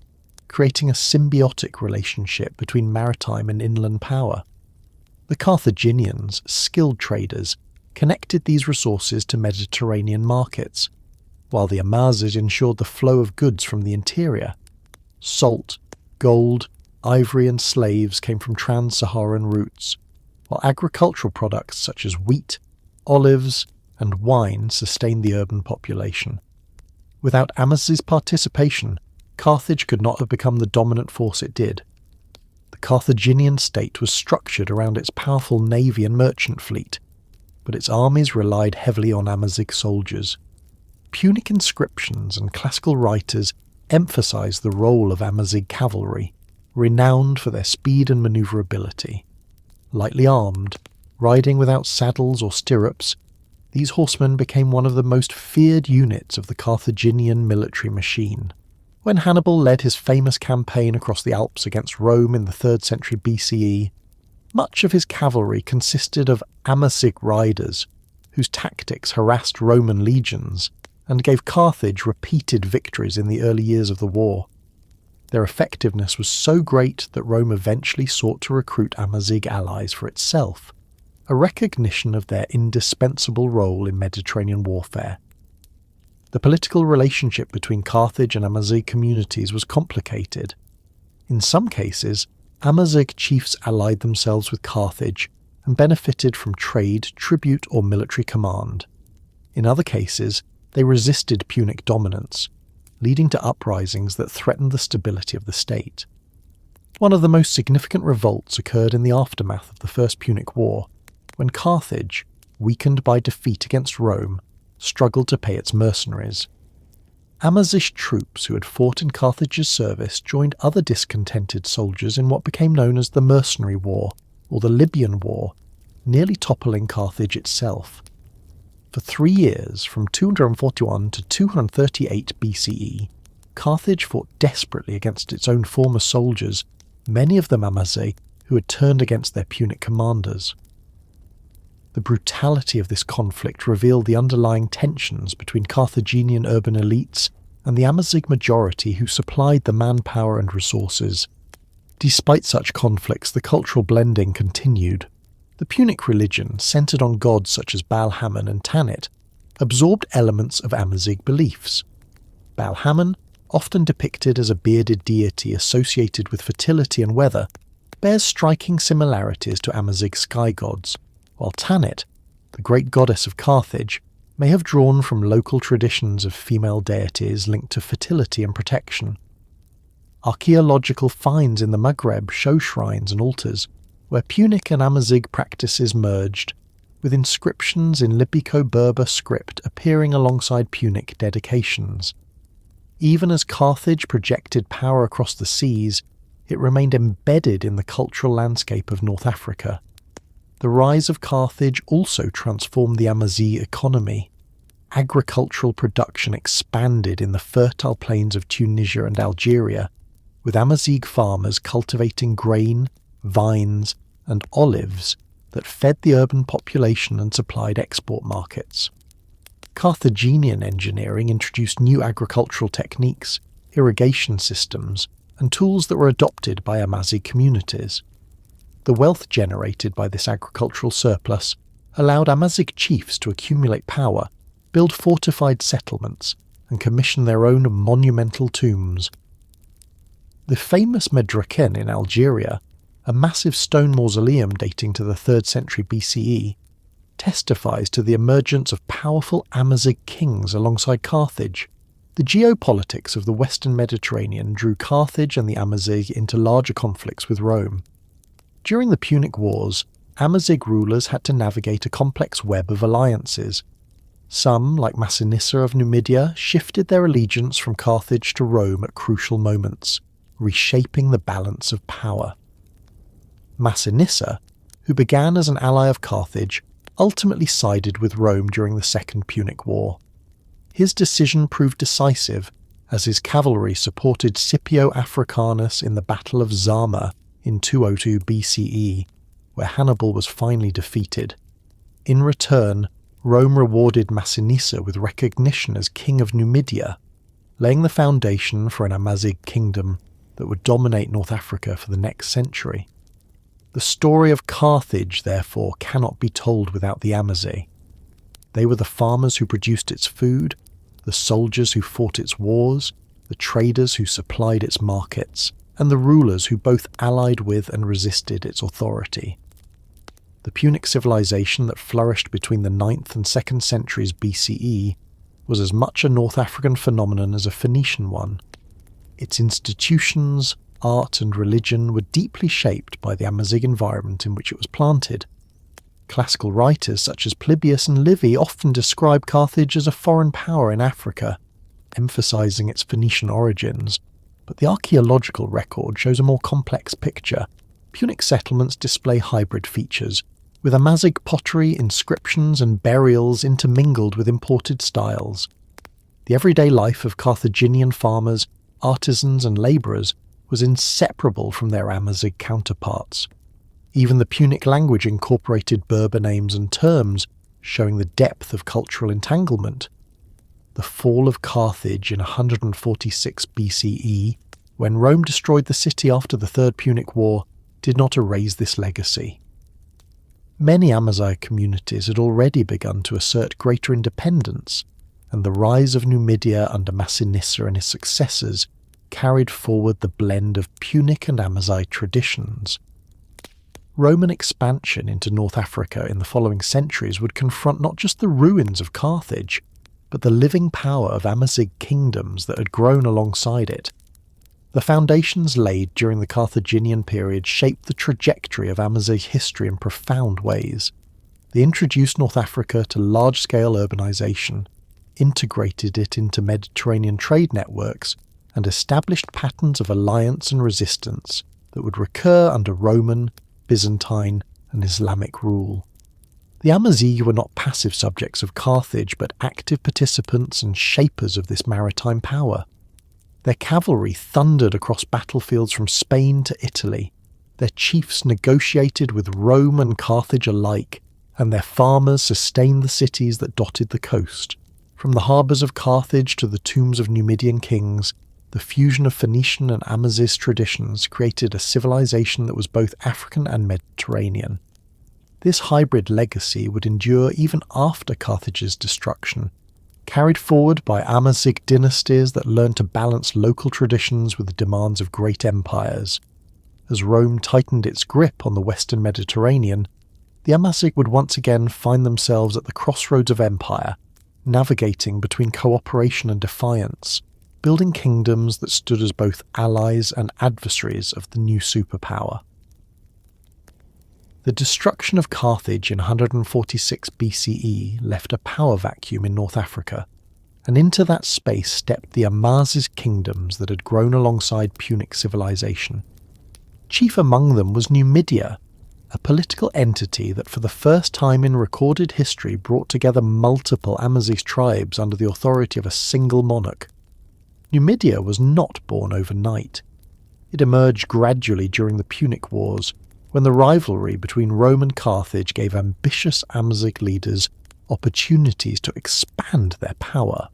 creating a symbiotic relationship between maritime and inland power. The Carthaginians, skilled traders, connected these resources to Mediterranean markets, while the Amazigh ensured the flow of goods from the interior. Salt, gold, ivory and slaves came from trans-Saharan routes, while agricultural products such as wheat, olives and wine sustained the urban population. Without Amazigh's participation, Carthage could not have become the dominant force it did. The Carthaginian state was structured around its powerful navy and merchant fleet, but its armies relied heavily on Amazigh soldiers. Punic inscriptions and classical writers emphasize the role of Amazigh cavalry, renowned for their speed and maneuverability. Lightly armed, riding without saddles or stirrups, these horsemen became one of the most feared units of the Carthaginian military machine. When Hannibal led his famous campaign across the Alps against Rome in the 3rd century BCE, much of his cavalry consisted of Amazigh riders, whose tactics harassed Roman legions and gave Carthage repeated victories in the early years of the war. Their effectiveness was so great that Rome eventually sought to recruit Amazigh allies for itself, a recognition of their indispensable role in Mediterranean warfare. The political relationship between Carthage and Amazigh communities was complicated. In some cases, Amazigh chiefs allied themselves with Carthage and benefited from trade, tribute or military command. In other cases, they resisted Punic dominance, leading to uprisings that threatened the stability of the state. One of the most significant revolts occurred in the aftermath of the First Punic War, when Carthage, weakened by defeat against Rome, struggled to pay its mercenaries. Amazigh troops who had fought in Carthage's service joined other discontented soldiers in what became known as the Mercenary War, or the Libyan War, nearly toppling Carthage itself. For 3 years, from 241 to 238 BCE, Carthage fought desperately against its own former soldiers, many of them Amazigh, who had turned against their Punic commanders. The brutality of this conflict revealed the underlying tensions between Carthaginian urban elites and the Amazigh majority who supplied the manpower and resources. Despite such conflicts, the cultural blending continued. The Punic religion, centered on gods such as Baal Hammon and Tanit, absorbed elements of Amazigh beliefs. Baal-Hamon, often depicted as a bearded deity associated with fertility and weather, bears striking similarities to Amazigh sky gods, while Tanit, the great goddess of Carthage, may have drawn from local traditions of female deities linked to fertility and protection. Archaeological finds in the Maghreb show shrines and altars where Punic and Amazigh practices merged, with inscriptions in Libyco-Berber script appearing alongside Punic dedications. Even as Carthage projected power across the seas, it remained embedded in the cultural landscape of North Africa. The rise of Carthage also transformed the Amazigh economy. Agricultural production expanded in the fertile plains of Tunisia and Algeria, with Amazigh farmers cultivating grain, vines, and olives that fed the urban population and supplied export markets. Carthaginian engineering introduced new agricultural techniques, irrigation systems, and tools that were adopted by Amazigh communities. The wealth generated by this agricultural surplus allowed Amazigh chiefs to accumulate power, build fortified settlements, and commission their own monumental tombs. The famous Medraken in Algeria, a massive stone mausoleum dating to the 3rd century BCE, testifies to the emergence of powerful Amazigh kings alongside Carthage. The geopolitics of the Western Mediterranean drew Carthage and the Amazigh into larger conflicts with Rome. During the Punic Wars, Amazigh rulers had to navigate a complex web of alliances. Some, like Masinissa of Numidia, shifted their allegiance from Carthage to Rome at crucial moments, reshaping the balance of power. Masinissa, who began as an ally of Carthage, ultimately sided with Rome during the Second Punic War. His decision proved decisive, as his cavalry supported Scipio Africanus in the Battle of Zama in 202 BCE, where Hannibal was finally defeated. In return, Rome rewarded Masinissa with recognition as King of Numidia, laying the foundation for an Amazigh kingdom that would dominate North Africa for the next century. The story of Carthage, therefore, cannot be told without the Amazigh. They were the farmers who produced its food, the soldiers who fought its wars, the traders who supplied its markets, and the rulers who both allied with and resisted its authority. The Punic civilization that flourished between the 9th and 2nd centuries BCE was as much a North African phenomenon as a Phoenician one. Its institutions, art and religion were deeply shaped by the Amazigh environment in which it was planted. Classical writers such as Polybius and Livy often describe Carthage as a foreign power in Africa, emphasizing its Phoenician origins, but the archaeological record shows a more complex picture. Punic settlements display hybrid features, with Amazigh pottery, inscriptions and burials intermingled with imported styles. The everyday life of Carthaginian farmers, artisans and labourers was inseparable from their Amazigh counterparts. Even the Punic language incorporated Berber names and terms, showing the depth of cultural entanglement. The fall of Carthage in 146 BCE, when Rome destroyed the city after the Third Punic War, did not erase this legacy. Many Amazigh communities had already begun to assert greater independence, and the rise of Numidia under Masinissa and his successors carried forward the blend of Punic and Amazigh traditions. Roman expansion into North Africa in the following centuries would confront not just the ruins of Carthage, but the living power of Amazigh kingdoms that had grown alongside it. The foundations laid during the Carthaginian period shaped the trajectory of Amazigh history in profound ways. They introduced North Africa to large-scale urbanization, integrated it into Mediterranean trade networks, and established patterns of alliance and resistance that would recur under Roman, Byzantine, and Islamic rule. The Amazigh were not passive subjects of Carthage, but active participants and shapers of this maritime power. Their cavalry thundered across battlefields from Spain to Italy. Their chiefs negotiated with Rome and Carthage alike, and their farmers sustained the cities that dotted the coast. From the harbours of Carthage to the tombs of Numidian kings, the fusion of Phoenician and Amazigh traditions created a civilization that was both African and Mediterranean. This hybrid legacy would endure even after Carthage's destruction. carried forward by Amazigh dynasties that learned to balance local traditions with the demands of great empires. As Rome tightened its grip on the Western Mediterranean, the Amazigh would once again find themselves at the crossroads of empire, navigating between cooperation and defiance, building kingdoms that stood as both allies and adversaries of the new superpower. The destruction of Carthage in 146 BCE left a power vacuum in North Africa, and into that space stepped the Amazigh kingdoms that had grown alongside Punic civilization. Chief among them was Numidia, a political entity that for the first time in recorded history brought together multiple Amazigh tribes under the authority of a single monarch. Numidia was not born overnight. It emerged gradually during the Punic Wars, when the rivalry between Rome and Carthage gave ambitious Amazigh leaders opportunities to expand their power.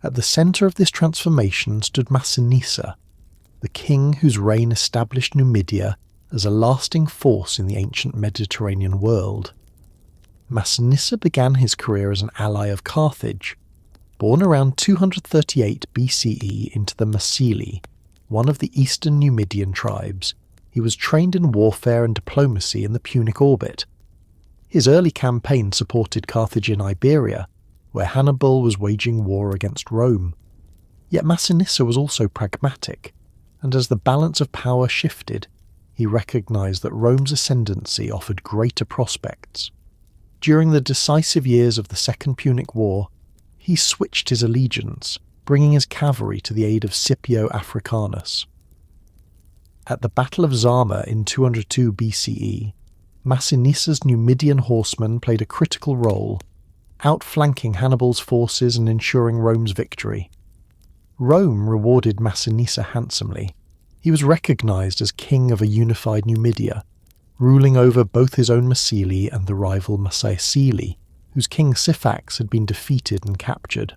At the centre of this transformation stood Masinissa, the king whose reign established Numidia as a lasting force in the ancient Mediterranean world. Masinissa began his career as an ally of Carthage. Born around 238 BCE into the Masinissa, one of the eastern Numidian tribes, he was trained in warfare and diplomacy in the Punic orbit. His early campaign supported Carthage in Iberia, where Hannibal was waging war against Rome. Yet Masinissa was also pragmatic, and as the balance of power shifted, he recognised that Rome's ascendancy offered greater prospects. During the decisive years of the Second Punic War, he switched his allegiance, bringing his cavalry to the aid of Scipio Africanus. At the Battle of Zama in 202 BCE, Masinissa's Numidian horsemen played a critical role, outflanking Hannibal's forces and ensuring Rome's victory. Rome rewarded Masinissa handsomely. He was recognised as king of a unified Numidia, ruling over both his own Massili and the rival Massaicili, whose king Syphax had been defeated and captured.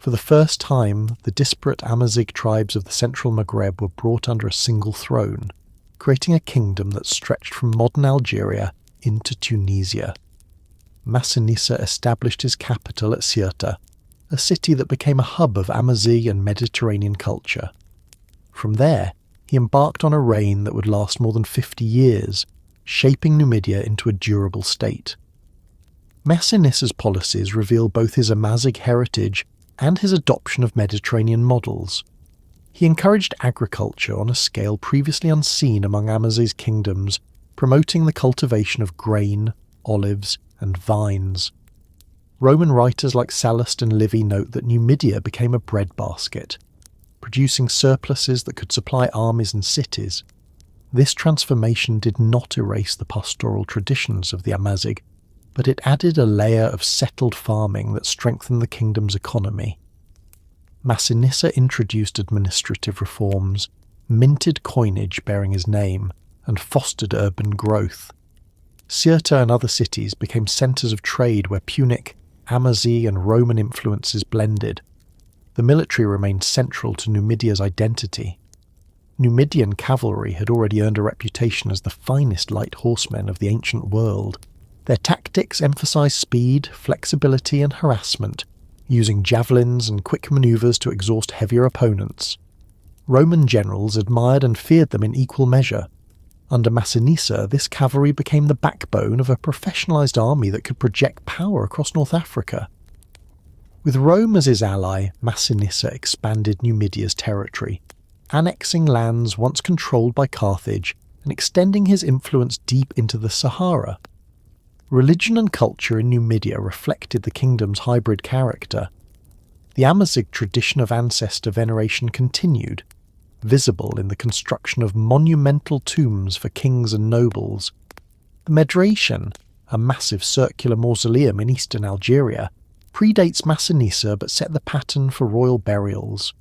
For the first time, the disparate Amazigh tribes of the central Maghreb were brought under a single throne, creating a kingdom that stretched from modern Algeria into Tunisia. Masinissa established his capital at Ceuta, a city that became a hub of Amazigh and Mediterranean culture. From there, he embarked on a reign that would last more than 50 years, shaping Numidia into a durable state. Masinissa's policies reveal both his Amazigh heritage and his adoption of Mediterranean models. He encouraged agriculture on a scale previously unseen among Amazigh's kingdoms, promoting the cultivation of grain, olives, and vines. Roman writers like Sallust and Livy note that Numidia became a breadbasket, producing surpluses that could supply armies and cities. This transformation did not erase the pastoral traditions of the Amazigh, but it added a layer of settled farming that strengthened the kingdom's economy. Masinissa introduced administrative reforms, minted coinage bearing his name, and fostered urban growth. Ceuta and other cities became centres of trade where Punic, Amazigh and Roman influences blended. The military remained central to Numidia's identity. Numidian cavalry had already earned a reputation as the finest light horsemen of the ancient world. Their tactics emphasized speed, flexibility and harassment, using javelins and quick maneuvers to exhaust heavier opponents. Roman generals admired and feared them in equal measure. Under Masinissa, this cavalry became the backbone of a professionalized army that could project power across North Africa. With Rome as his ally, Masinissa expanded Numidia's territory, annexing lands once controlled by Carthage and extending his influence deep into the Sahara. Religion and culture in Numidia reflected the kingdom's hybrid character. The Amazigh tradition of ancestor veneration continued, visible in the construction of monumental tombs for kings and nobles. The Medration, a massive circular mausoleum in eastern Algeria, predates Masinissa but set the pattern for royal burials.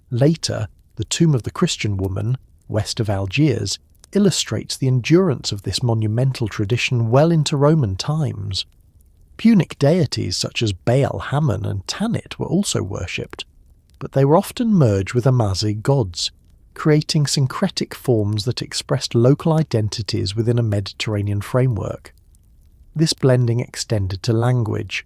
Later, the tomb of the Christian woman, west of Algiers, illustrates the endurance of this monumental tradition well into Roman times. Punic deities such as Baal, Hammon and Tanit were also worshipped, but they were often merged with Amazigh gods, creating syncretic forms that expressed local identities within a Mediterranean framework. This blending extended to language.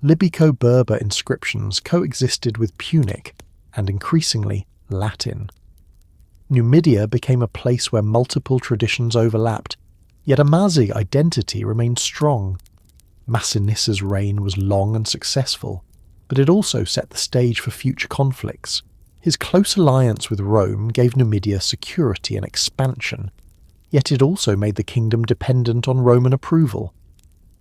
Libyco-Berber inscriptions coexisted with Punic and increasingly Latin. Numidia became a place where multiple traditions overlapped, yet Amazigh identity remained strong. Masinissa's reign was long and successful, but it also set the stage for future conflicts. His close alliance with Rome gave Numidia security and expansion, yet it also made the kingdom dependent on Roman approval.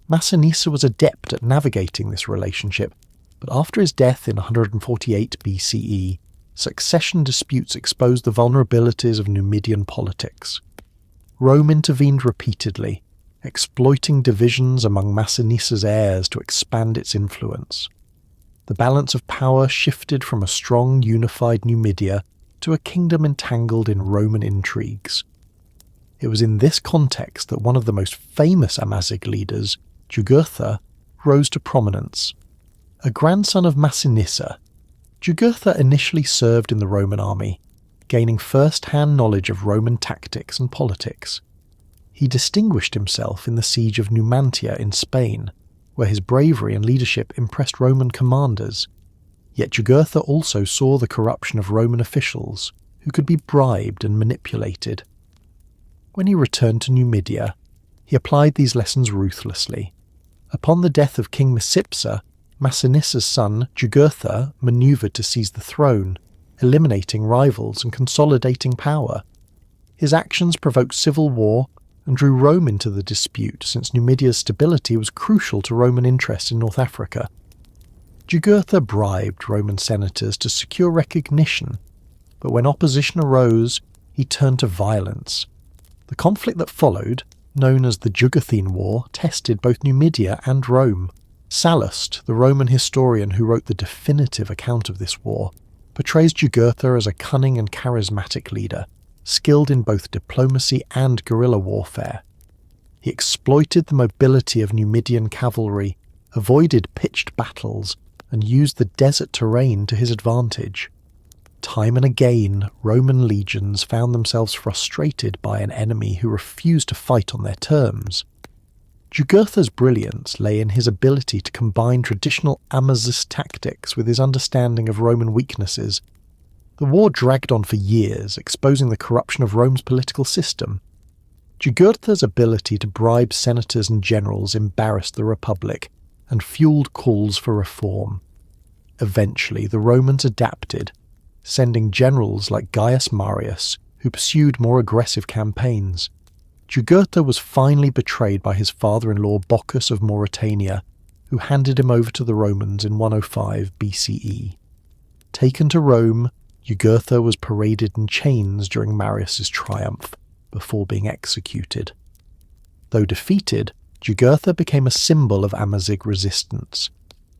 Masinissa was adept at navigating this relationship, but after his death in 148 BCE, succession disputes exposed the vulnerabilities of Numidian politics. Rome intervened repeatedly, exploiting divisions among Masinissa's heirs to expand its influence. The balance of power shifted from a strong, unified Numidia to a kingdom entangled in Roman intrigues. It was in this context that one of the most famous Amazigh leaders, Jugurtha, rose to prominence. A grandson of Masinissa, Jugurtha initially served in the Roman army, gaining first-hand knowledge of Roman tactics and politics. He distinguished himself in the siege of Numantia in Spain, where his bravery and leadership impressed Roman commanders. Yet Jugurtha also saw the corruption of Roman officials, who could be bribed and manipulated. When he returned to Numidia, he applied these lessons ruthlessly. Upon the death of King Micipsa, Masinissa's son Jugurtha manoeuvred to seize the throne, eliminating rivals and consolidating power. His actions provoked civil war and drew Rome into the dispute, since Numidia's stability was crucial to Roman interests in North Africa. Jugurtha bribed Roman senators to secure recognition, but when opposition arose, he turned to violence. The conflict that followed, known as the Jugurthine War, tested both Numidia and Rome. Sallust, the Roman historian who wrote the definitive account of this war, portrays Jugurtha as a cunning and charismatic leader, skilled in both diplomacy and guerrilla warfare. He exploited the mobility of Numidian cavalry, avoided pitched battles, and used the desert terrain to his advantage. Time and again, Roman legions found themselves frustrated by an enemy who refused to fight on their terms. Jugurtha's brilliance lay in his ability to combine traditional Amazigh tactics with his understanding of Roman weaknesses. The war dragged on for years, exposing the corruption of Rome's political system. Jugurtha's ability to bribe senators and generals embarrassed the Republic and fueled calls for reform. Eventually, the Romans adapted, sending generals like Gaius Marius, who pursued more aggressive campaigns. Jugurtha was finally betrayed by his father-in-law Bocchus of Mauretania, who handed him over to the Romans in 105 BCE. Taken to Rome, Jugurtha was paraded in chains during Marius's triumph, before being executed. Though defeated, Jugurtha became a symbol of Amazigh resistance.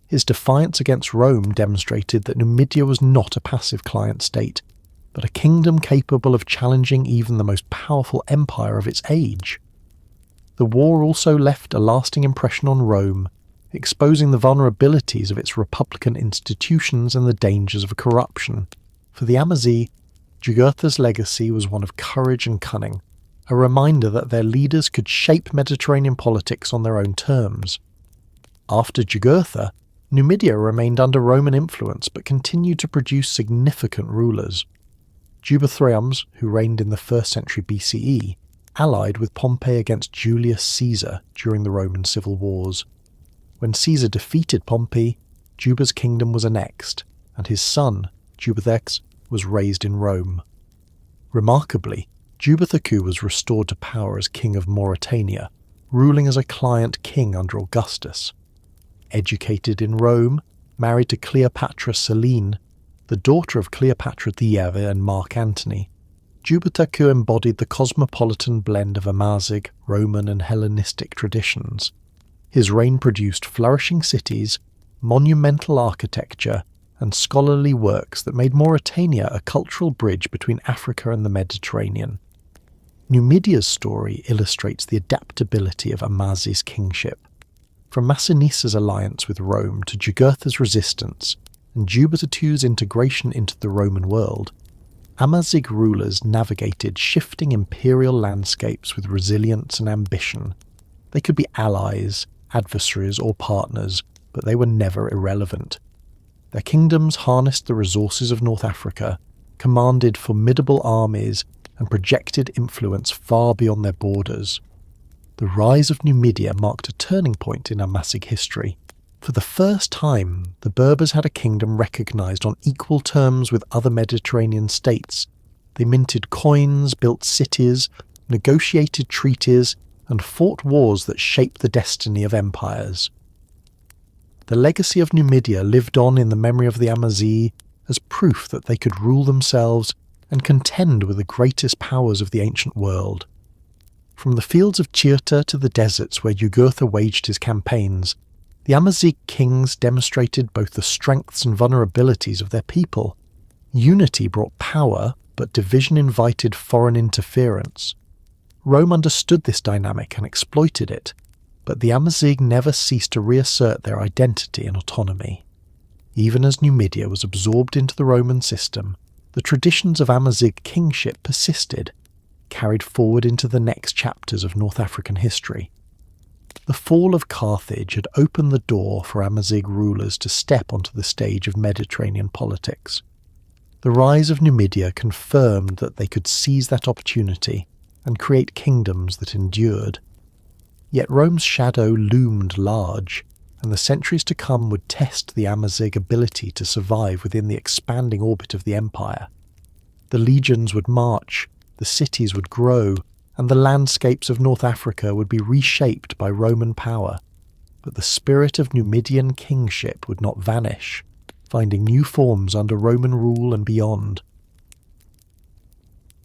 His defiance against Rome demonstrated that Numidia was not a passive client state, but a kingdom capable of challenging even the most powerful empire of its age. The war also left a lasting impression on Rome, exposing the vulnerabilities of its republican institutions and the dangers of corruption. For the Amazigh, Jugurtha's legacy was one of courage and cunning, a reminder that their leaders could shape Mediterranean politics on their own terms. After Jugurtha, Numidia remained under Roman influence but continued to produce significant rulers. Juba II, who reigned in the 1st century BCE, allied with Pompey against Julius Caesar during the Roman civil wars. When Caesar defeated Pompey, Juba's kingdom was annexed, and his son, Juba II, was raised in Rome. Remarkably, Juba II was restored to power as king of Mauretania, ruling as a client king under Augustus. Educated in Rome, married to Cleopatra Selene, the daughter of Cleopatra Thyave and Mark Antony, Juba II embodied the cosmopolitan blend of Amazigh, Roman and Hellenistic traditions. His reign produced flourishing cities, monumental architecture, and scholarly works that made Mauretania a cultural bridge between Africa and the Mediterranean. Numidia's story illustrates the adaptability of Amazigh's kingship. From Masinissa's alliance with Rome to Jugurtha's resistance and Juba II's integration into the Roman world, Amazigh rulers navigated shifting imperial landscapes with resilience and ambition. They could be allies, adversaries, or partners, but they were never irrelevant. Their kingdoms harnessed the resources of North Africa, commanded formidable armies, and projected influence far beyond their borders. The rise of Numidia marked a turning point in Amazigh history. For the first time, the Berbers had a kingdom recognised on equal terms with other Mediterranean states. They minted coins, built cities, negotiated treaties, and fought wars that shaped the destiny of empires. The legacy of Numidia lived on in the memory of the Amazigh as proof that they could rule themselves and contend with the greatest powers of the ancient world. From the fields of Jugurtha to the deserts where Jugurtha waged his campaigns, the Amazigh kings demonstrated both the strengths and vulnerabilities of their people. Unity brought power, but division invited foreign interference. Rome understood this dynamic and exploited it, but the Amazigh never ceased to reassert their identity and autonomy. Even as Numidia was absorbed into the Roman system, the traditions of Amazigh kingship persisted, carried forward into the next chapters of North African history. The fall of Carthage had opened the door for Amazigh rulers to step onto the stage of Mediterranean politics. The rise of Numidia confirmed that they could seize that opportunity and create kingdoms that endured. Yet Rome's shadow loomed large, and the centuries to come would test the Amazigh ability to survive within the expanding orbit of the empire. The legions would march, the cities would grow, and the landscapes of North Africa would be reshaped by Roman power. But the spirit of Numidian kingship would not vanish, finding new forms under Roman rule and beyond.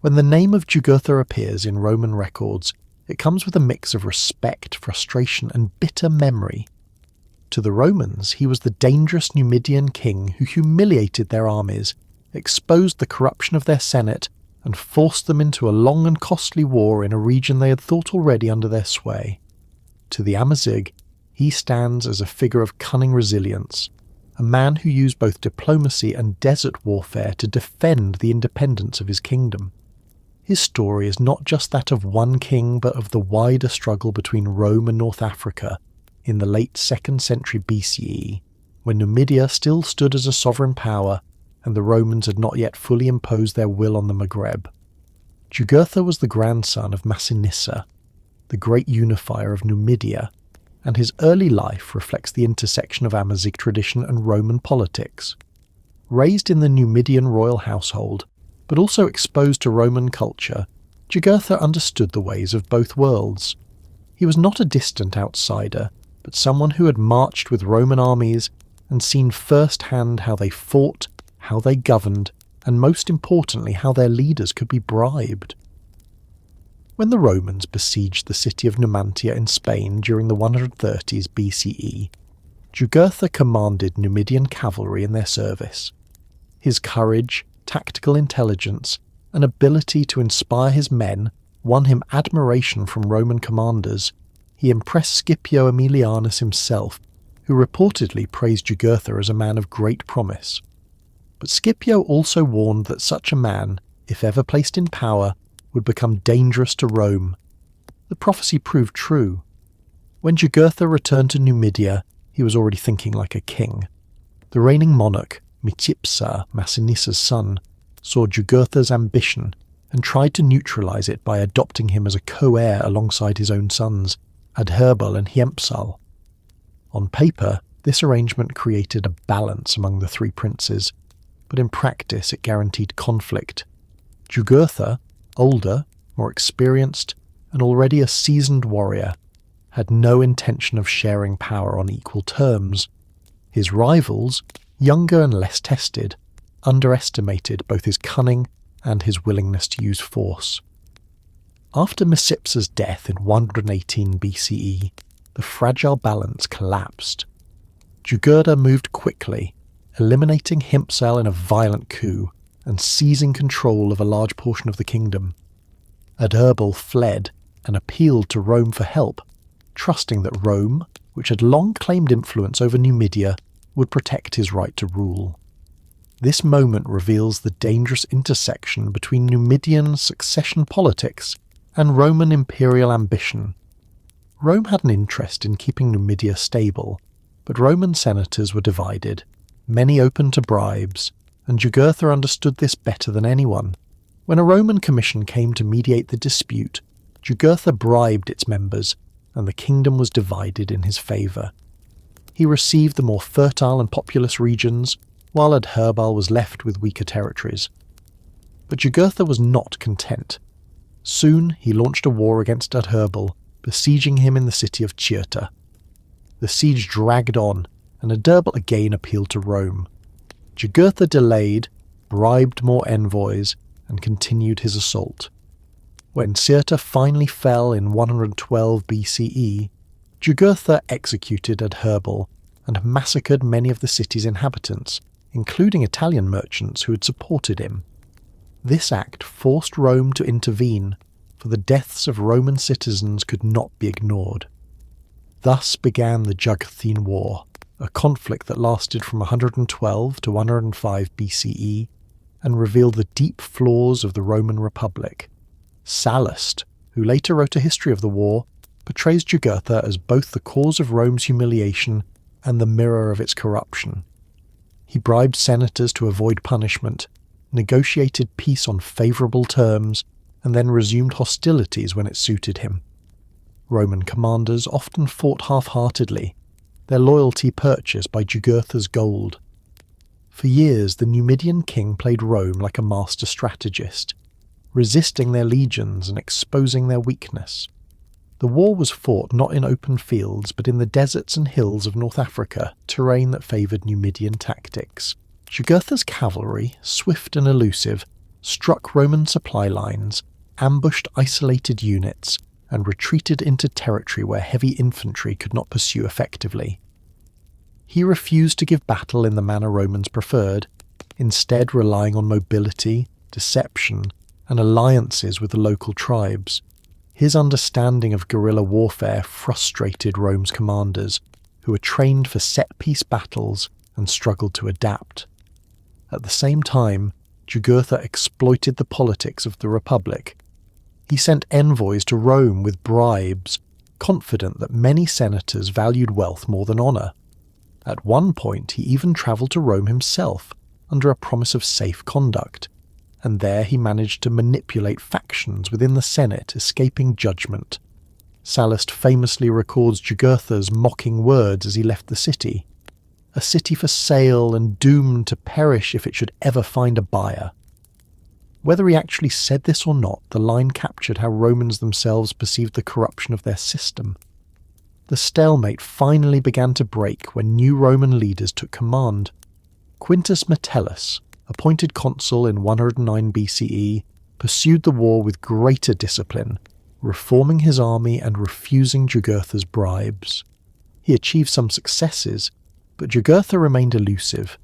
When the name of Jugurtha appears in Roman records, it comes with a mix of respect, frustration, and bitter memory. To the Romans, he was the dangerous Numidian king who humiliated their armies, exposed the corruption of their senate, and forced them into a long and costly war in a region they had thought already under their sway. To the Amazigh, he stands as a figure of cunning resilience, a man who used both diplomacy and desert warfare to defend the independence of his kingdom. His story is not just that of one king, but of the wider struggle between Rome and North Africa in the late 2nd century BCE, when Numidia still stood as a sovereign power and the Romans had not yet fully imposed their will on the Maghreb. Jugurtha was the grandson of Masinissa, the great unifier of Numidia, and his early life reflects the intersection of Amazigh tradition and Roman politics. Raised in the Numidian royal household, but also exposed to Roman culture, Jugurtha understood the ways of both worlds. He was not a distant outsider, but someone who had marched with Roman armies and seen firsthand how they fought, how they governed, and most importantly how their leaders could be bribed. When the Romans besieged the city of Numantia in Spain during the 130s BCE, Jugurtha commanded Numidian cavalry in their service. His courage, tactical intelligence, and ability to inspire his men won him admiration from Roman commanders. He impressed Scipio Aemilianus himself, who reportedly praised Jugurtha as a man of great promise. But Scipio also warned that such a man, if ever placed in power, would become dangerous to Rome. The prophecy proved true. When Jugurtha returned to Numidia, he was already thinking like a king. The reigning monarch, Micipsa, Masinissa's son, saw Jugurtha's ambition and tried to neutralize it by adopting him as a co-heir alongside his own sons, Adherbal and Hiempsal. On paper, this arrangement created a balance among the three princes, but in practice it guaranteed conflict. Jugurtha, older, more experienced, and already a seasoned warrior, had no intention of sharing power on equal terms. His rivals, younger and less tested, underestimated both his cunning and his willingness to use force. After Micipsa's death in 118 BCE, the fragile balance collapsed. Jugurtha moved quickly, eliminating Hiempsal in a violent coup and seizing control of a large portion of the kingdom. Adherbal fled and appealed to Rome for help, trusting that Rome, which had long claimed influence over Numidia, would protect his right to rule. This moment reveals the dangerous intersection between Numidian succession politics and Roman imperial ambition. Rome had an interest in keeping Numidia stable, But Roman senators were divided, many open to bribes, and Jugurtha understood this better than anyone. When a Roman commission came to mediate the dispute, Jugurtha bribed its members, and the kingdom was divided in his favour. He received the more fertile and populous regions, while Adherbal was left with weaker territories. But Jugurtha was not content. Soon he launched a war against Adherbal, besieging him in the city of Cirta. The siege dragged on, and Adherbal again appealed to Rome. Jugurtha delayed, bribed more envoys, and continued his assault. When Cirta finally fell in 112 BCE, Jugurtha executed Adherbal and massacred many of the city's inhabitants, including Italian merchants who had supported him. This act forced Rome to intervene, for the deaths of Roman citizens could not be ignored. Thus began the Jugurthine War, a conflict that lasted from 112 to 105 BCE and revealed the deep flaws of the Roman Republic. Sallust, who later wrote a history of the war, portrays Jugurtha as both the cause of Rome's humiliation and the mirror of its corruption. He bribed senators to avoid punishment, negotiated peace on favourable terms, and then resumed hostilities when it suited him. Roman commanders often fought half-heartedly, their loyalty purchased by Jugurtha's gold. For years, the Numidian king played Rome like a master strategist, resisting their legions and exposing their weakness. The war was fought not in open fields but in the deserts and hills of North Africa, terrain that favoured Numidian tactics. Jugurtha's cavalry, swift and elusive, struck Roman supply lines, ambushed isolated units, and retreated into territory where heavy infantry could not pursue effectively. He refused to give battle in the manner Romans preferred, instead relying on mobility, deception, and alliances with the local tribes. His understanding of guerrilla warfare frustrated Rome's commanders, who were trained for set-piece battles and struggled to adapt. At the same time, Jugurtha exploited the politics of the Republic. He sent envoys to Rome with bribes, confident that many senators valued wealth more than honour. At one point he even travelled to Rome himself, under a promise of safe conduct, and there he managed to manipulate factions within the Senate, escaping judgment. Sallust famously records Jugurtha's mocking words as he left the city: "A city for sale and doomed to perish if it should ever find a buyer." Whether he actually said this or not, the line captured how Romans themselves perceived the corruption of their system. The stalemate finally began to break when new Roman leaders took command. Quintus Metellus, appointed consul in 109 BCE, pursued the war with greater discipline, reforming his army and refusing Jugurtha's bribes. He achieved some successes, but Jugurtha remained elusive.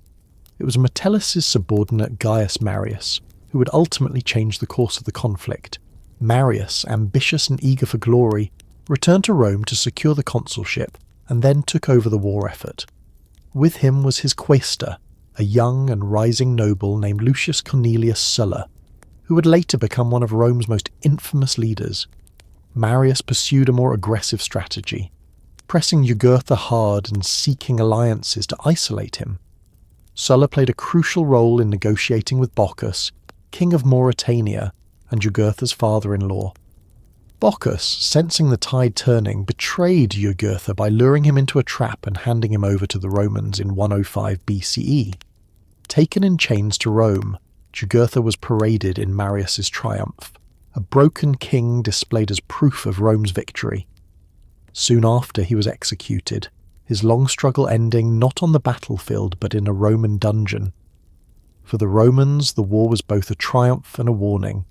It was Metellus' subordinate Gaius Marius who would ultimately change the course of the conflict. Marius, ambitious and eager for glory, returned to Rome to secure the consulship and then took over the war effort. With him was his quaestor, a young and rising noble named Lucius Cornelius Sulla, who would later become one of Rome's most infamous leaders. Marius pursued a more aggressive strategy, pressing Jugurtha hard and seeking alliances to isolate him. Sulla played a crucial role in negotiating with Bocchus, king of Mauretania and Jugurtha's father-in-law. Bocchus, sensing the tide turning, betrayed Jugurtha by luring him into a trap and handing him over to the Romans in 105 BCE. Taken in chains to Rome, Jugurtha was paraded in Marius' triumph, a broken king displayed as proof of Rome's victory. Soon after he was executed, his long struggle ending not on the battlefield but in a Roman dungeon. For the Romans, the war was both a triumph and a warning.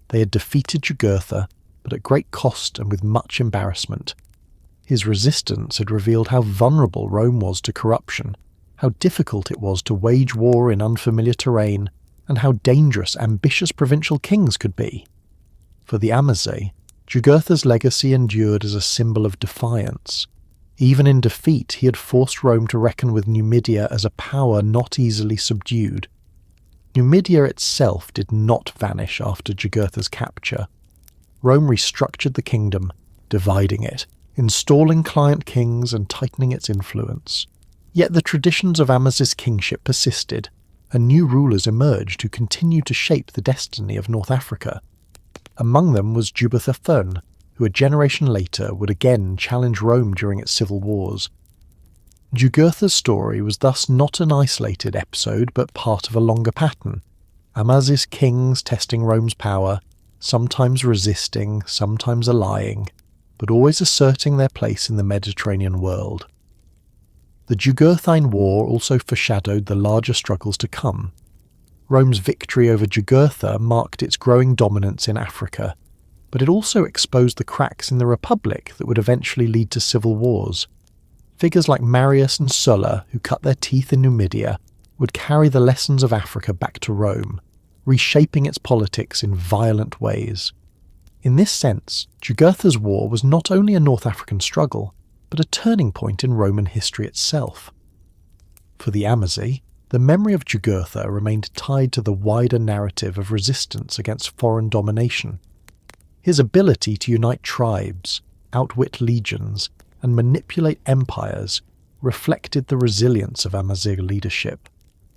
They had defeated Jugurtha, but at great cost and with much embarrassment. His resistance had revealed how vulnerable Rome was to corruption, how difficult it was to wage war in unfamiliar terrain, and how dangerous ambitious provincial kings could be. For the Amazigh, Jugurtha's legacy endured as a symbol of defiance. Even in defeat, he had forced Rome to reckon with Numidia as a power not easily subdued. Numidia itself did not vanish after Jugurtha's capture. Rome restructured the kingdom, dividing it, installing client kings and tightening its influence. Yet the traditions of Amazigh's kingship persisted, and new rulers emerged who continued to shape the destiny of North Africa. Among them was Jugurtha I, who a generation later would again challenge Rome during its civil wars. Jugurtha's story was thus not an isolated episode but part of a longer pattern. Amazigh's kings testing Rome's power, sometimes resisting, sometimes allying, but always asserting their place in the Mediterranean world. The Jugurthine War also foreshadowed the larger struggles to come. Rome's victory over Jugurtha marked its growing dominance in Africa, but it also exposed the cracks in the Republic that would eventually lead to civil wars. Figures like Marius and Sulla, who cut their teeth in Numidia, would carry the lessons of Africa back to Rome, reshaping its politics in violent ways. In this sense, Jugurtha's war was not only a North African struggle, but a turning point in Roman history itself. For the Amazigh, the memory of Jugurtha remained tied to the wider narrative of resistance against foreign domination. His ability to unite tribes, outwit legions, and manipulate empires reflected the resilience of Amazigh leadership.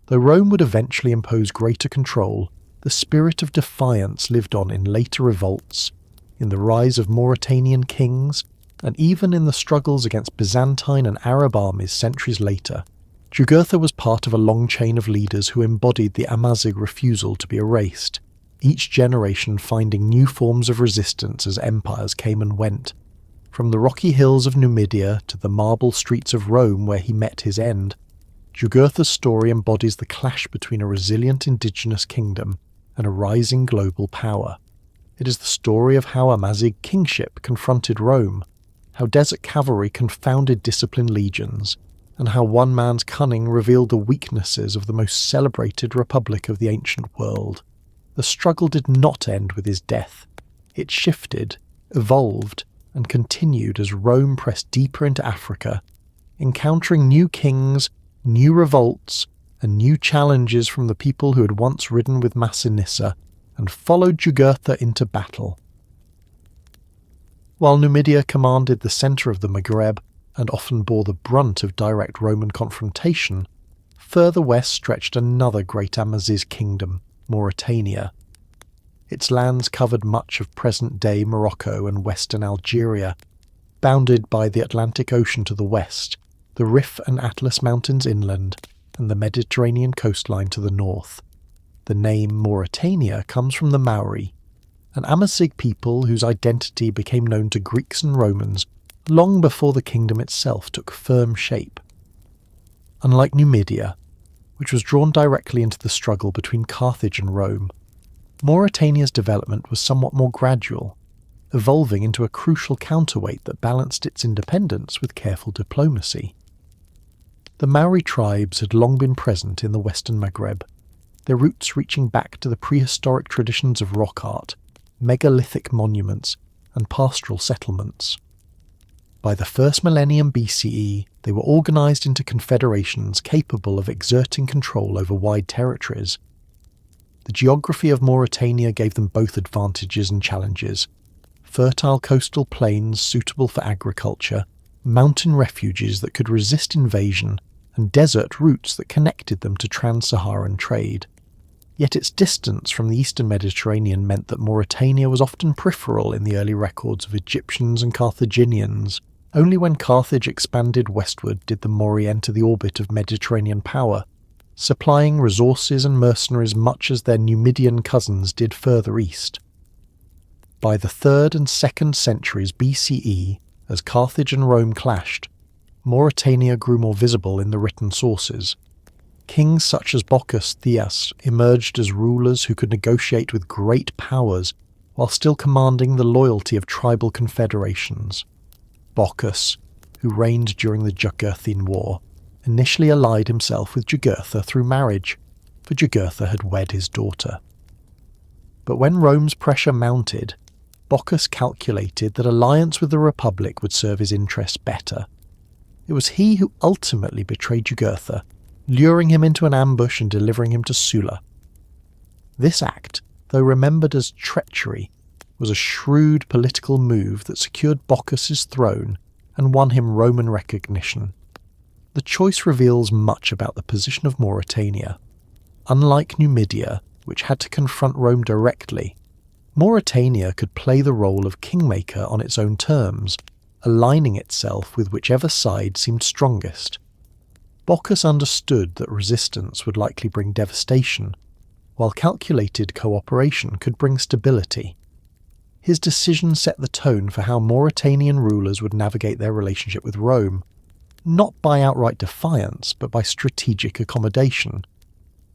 Though Rome would eventually impose greater control, the spirit of defiance lived on in later revolts, in the rise of Mauretanian kings, and even in the struggles against Byzantine and Arab armies centuries later. Jugurtha was part of a long chain of leaders who embodied the Amazigh refusal to be erased, each generation finding new forms of resistance as empires came and went. From the rocky hills of Numidia to the marble streets of Rome where he met his end, Jugurtha's story embodies the clash between a resilient indigenous kingdom and a rising global power. It is the story of how Amazigh kingship confronted Rome, how desert cavalry confounded disciplined legions, and how one man's cunning revealed the weaknesses of the most celebrated republic of the ancient world. The struggle did not end with his death. It shifted, evolved, and continued as Rome pressed deeper into Africa, encountering new kings, new revolts, and new challenges from the people who had once ridden with Masinissa and followed Jugurtha into battle. While Numidia commanded the centre of the Maghreb and often bore the brunt of direct Roman confrontation, further west stretched another great Amazigh kingdom, Mauretania. Its lands covered much of present-day Morocco and western Algeria, bounded by the Atlantic Ocean to the west, the Rif and Atlas Mountains inland, and the Mediterranean coastline to the north. The name Mauretania comes from the Maori, an Amazigh people whose identity became known to Greeks and Romans long before the kingdom itself took firm shape. Unlike Numidia, which was drawn directly into the struggle between Carthage and Rome, Mauretania's development was somewhat more gradual, evolving into a crucial counterweight that balanced its independence with careful diplomacy. The Maori tribes had long been present in the western Maghreb, their roots reaching back to the prehistoric traditions of rock art, megalithic monuments, and pastoral settlements. By the first millennium BCE, they were organised into confederations capable of exerting control over wide territories. The geography of Mauretania gave them both advantages and challenges: fertile coastal plains suitable for agriculture, mountain refuges that could resist invasion, and desert routes that connected them to trans-Saharan trade. Yet its distance from the eastern Mediterranean meant that Mauretania was often peripheral in the early records of Egyptians and Carthaginians. Only when Carthage expanded westward did the Maori enter the orbit of Mediterranean power, supplying resources and mercenaries much as their Numidian cousins did further east. By the 3rd and 2nd centuries BCE, as Carthage and Rome clashed, Mauretania grew more visible in the written sources. Kings such as Bocchus Thias emerged as rulers who could negotiate with great powers while still commanding the loyalty of tribal confederations. Bocchus, who reigned during the Jugurthine War, initially allied himself with Jugurtha through marriage, for Jugurtha had wed his daughter. But when Rome's pressure mounted, Bocchus calculated that alliance with the Republic would serve his interests better. It was he who ultimately betrayed Jugurtha, luring him into an ambush and delivering him to Sulla. This act, though remembered as treachery, was a shrewd political move that secured Bocchus's throne and won him Roman recognition. The choice reveals much about the position of Mauretania. Unlike Numidia, which had to confront Rome directly, Mauretania could play the role of kingmaker on its own terms, aligning itself with whichever side seemed strongest. Bocchus understood that resistance would likely bring devastation, while calculated cooperation could bring stability. His decision set the tone for how Mauretanian rulers would navigate their relationship with Rome, not by outright defiance, but by strategic accommodation.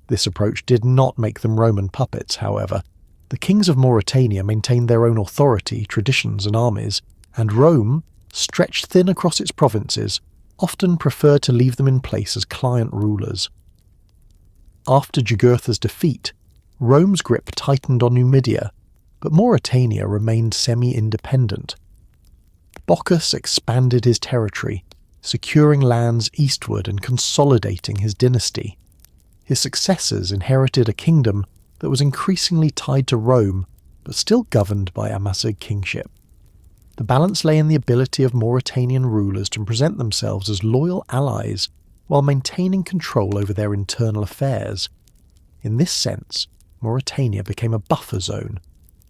This approach did not make them Roman puppets, however. The kings of Mauretania maintained their own authority, traditions and armies, and Rome, stretched thin across its provinces, often preferred to leave them in place as client rulers. After Jugurtha's defeat, Rome's grip tightened on Numidia, but Mauretania remained semi-independent. Bocchus expanded his territory, securing lands eastward and consolidating his dynasty. His successors inherited a kingdom that was increasingly tied to Rome, but still governed by Amazigh kingship. The balance lay in the ability of Mauretanian rulers to present themselves as loyal allies while maintaining control over their internal affairs. In this sense, Mauretania became a buffer zone,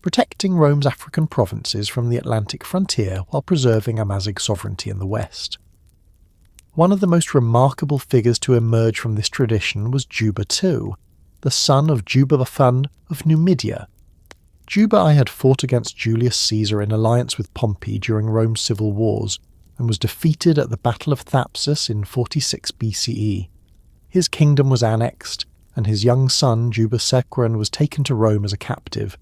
protecting Rome's African provinces from the Atlantic frontier while preserving Amazigh sovereignty in the west. One of the most remarkable figures to emerge from this tradition was Juba II, the son of Juba I of Numidia. Juba I had fought against Julius Caesar in alliance with Pompey during Rome's civil wars, and was defeated at the Battle of Thapsus in 46 BCE. His kingdom was annexed, and his young son Juba II was taken to Rome as a captive.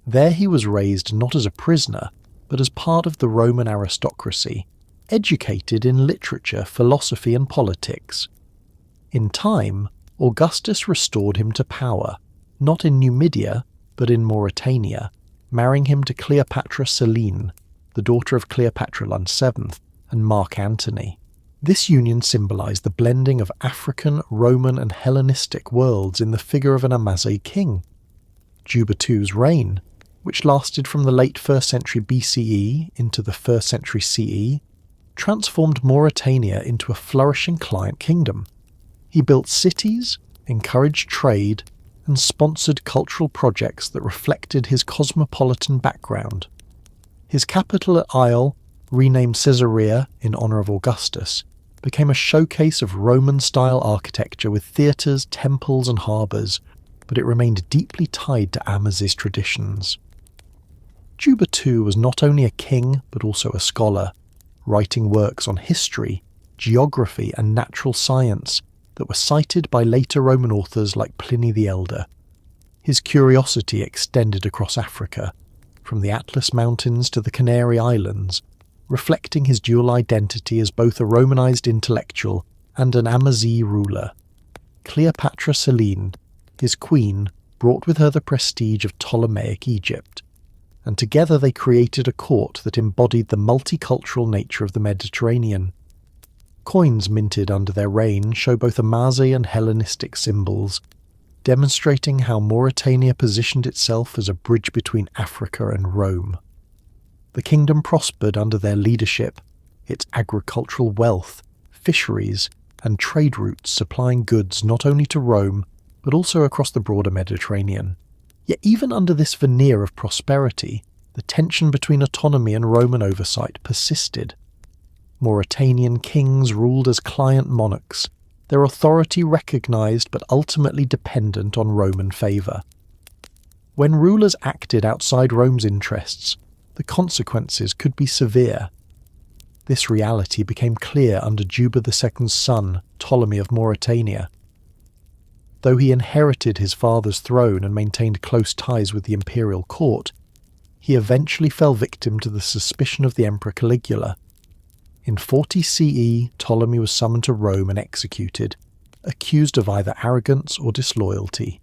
There he was raised not as a prisoner, but as part of the Roman aristocracy, educated in literature, philosophy and politics. In time, Augustus restored him to power, not in Numidia, but in Mauretania, marrying him to Cleopatra Selene, the daughter of Cleopatra VII and Mark Antony. This union symbolized the blending of African, Roman and Hellenistic worlds in the figure of an Amazigh king. Juba II's reign, which lasted from the late 1st century BCE into the 1st century CE, transformed Mauretania into a flourishing client kingdom. He built cities, encouraged trade, and sponsored cultural projects that reflected his cosmopolitan background. His capital at Isle, renamed Caesarea in honour of Augustus, became a showcase of Roman-style architecture with theatres, temples and harbours, but it remained deeply tied to Amazigh's traditions. Juba II was not only a king, but also a scholar, writing works on history, geography and natural science that were cited by later Roman authors like Pliny the Elder. His curiosity extended across Africa, from the Atlas Mountains to the Canary Islands, reflecting his dual identity as both a Romanized intellectual and an Amazigh ruler. Cleopatra Selene, his queen, brought with her the prestige of Ptolemaic Egypt, and together they created a court that embodied the multicultural nature of the Mediterranean. Coins minted under their reign show both Amazigh and Hellenistic symbols, demonstrating how Mauretania positioned itself as a bridge between Africa and Rome. The kingdom prospered under their leadership, its agricultural wealth, fisheries, and trade routes supplying goods not only to Rome, but also across the broader Mediterranean. Yet even under this veneer of prosperity, the tension between autonomy and Roman oversight persisted. Mauretanian kings ruled as client monarchs, their authority recognized but ultimately dependent on Roman favour. When rulers acted outside Rome's interests, the consequences could be severe. This reality became clear under Juba II's son, Ptolemy of Mauretania. Though he inherited his father's throne and maintained close ties with the imperial court, he eventually fell victim to the suspicion of the Emperor Caligula. In 40 CE, Ptolemy was summoned to Rome and executed, accused of either arrogance or disloyalty.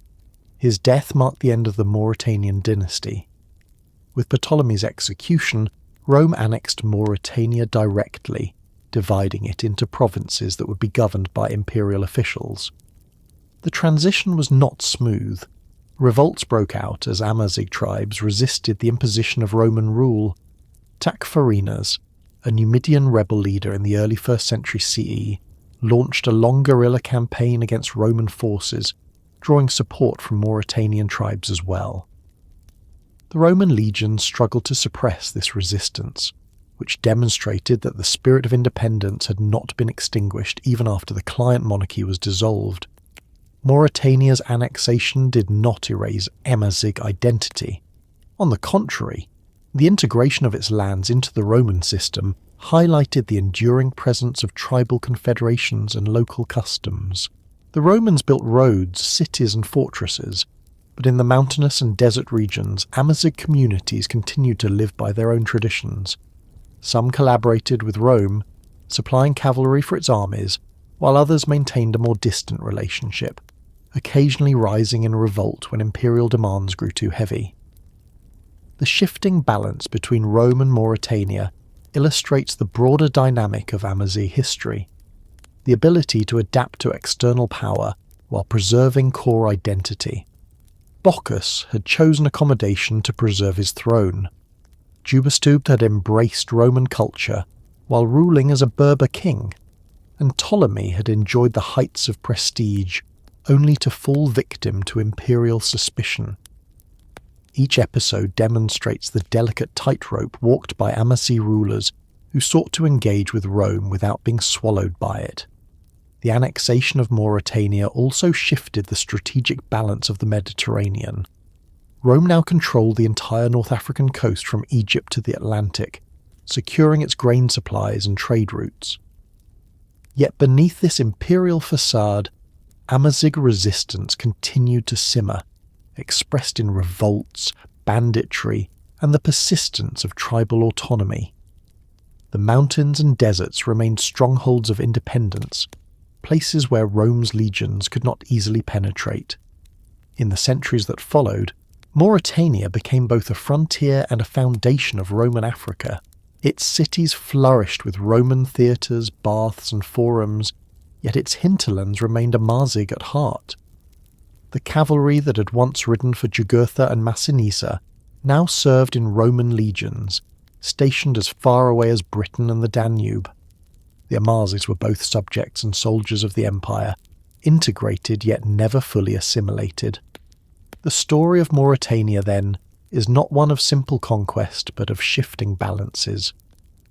His death marked the end of the Mauretanian dynasty. With Ptolemy's execution, Rome annexed Mauretania directly, dividing it into provinces that would be governed by imperial officials. The transition was not smooth. Revolts broke out as Amazigh tribes resisted the imposition of Roman rule. Tacfarinas, a Numidian rebel leader in the early 1st century CE, launched a long guerrilla campaign against Roman forces, drawing support from Mauretanian tribes as well. The Roman legions struggled to suppress this resistance, which demonstrated that the spirit of independence had not been extinguished even after the client monarchy was dissolved. Mauretania's annexation did not erase Amazigh identity. On the contrary, the integration of its lands into the Roman system highlighted the enduring presence of tribal confederations and local customs. The Romans built roads, cities and fortresses, but in the mountainous and desert regions, Amazigh communities continued to live by their own traditions. Some collaborated with Rome, supplying cavalry for its armies, while others maintained a more distant relationship, occasionally rising in revolt when imperial demands grew too heavy. The shifting balance between Rome and Mauretania illustrates the broader dynamic of Amazigh history, the ability to adapt to external power while preserving core identity. Bocchus had chosen accommodation to preserve his throne. Juba II had embraced Roman culture while ruling as a Berber king, and Ptolemy had enjoyed the heights of prestige only to fall victim to imperial suspicion. Each episode demonstrates the delicate tightrope walked by Amazigh rulers who sought to engage with Rome without being swallowed by it. The annexation of Mauretania also shifted the strategic balance of the Mediterranean. Rome now controlled the entire North African coast from Egypt to the Atlantic, securing its grain supplies and trade routes. Yet beneath this imperial facade, Amazigh resistance continued to simmer, expressed in revolts, banditry, and the persistence of tribal autonomy. The mountains and deserts remained strongholds of independence, places where Rome's legions could not easily penetrate. In the centuries that followed, Mauretania became both a frontier and a foundation of Roman Africa. Its cities flourished with Roman theatres, baths and forums, yet its hinterlands remained Amazigh at heart. The cavalry that had once ridden for Jugurtha and Masinissa now served in Roman legions, stationed as far away as Britain and the Danube. The Amazighs were both subjects and soldiers of the empire, integrated yet never fully assimilated. The story of Mauretania, then, is not one of simple conquest, but of shifting balances.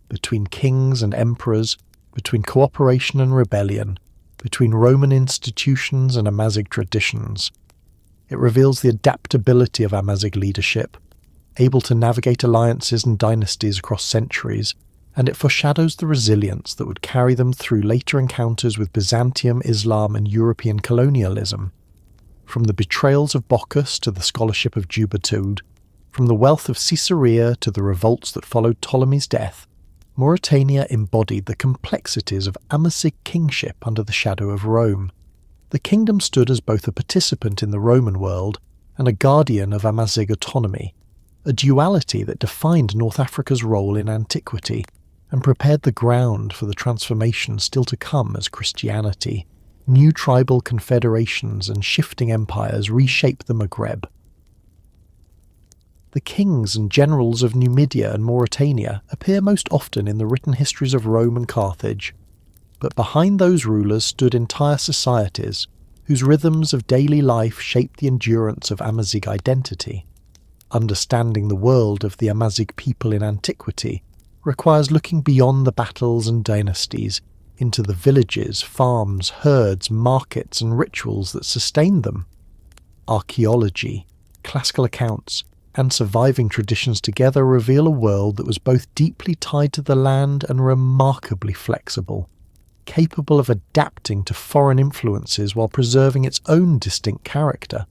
Between kings and emperors, between cooperation and rebellion, between Roman institutions and Amazigh traditions. It reveals the adaptability of Amazigh leadership, able to navigate alliances and dynasties across centuries, and it foreshadows the resilience that would carry them through later encounters with Byzantium, Islam and European colonialism. From the betrayals of Bocchus to the scholarship of Juba II, from the wealth of Caesarea to the revolts that followed Ptolemy's death, Mauretania embodied the complexities of Amazigh kingship under the shadow of Rome. The kingdom stood as both a participant in the Roman world and a guardian of Amazigh autonomy, a duality that defined North Africa's role in antiquity and prepared the ground for the transformation still to come as Christianity, new tribal confederations and shifting empires reshape the Maghreb. The kings and generals of Numidia and Mauretania appear most often in the written histories of Rome and Carthage, but behind those rulers stood entire societies whose rhythms of daily life shaped the endurance of Amazigh identity. Understanding the world of the Amazigh people in antiquity requires looking beyond the battles and dynasties into the villages, farms, herds, markets and rituals that sustained them. Archaeology, classical accounts, and surviving traditions together reveal a world that was both deeply tied to the land and remarkably flexible, capable of adapting to foreign influences while preserving its own distinct character.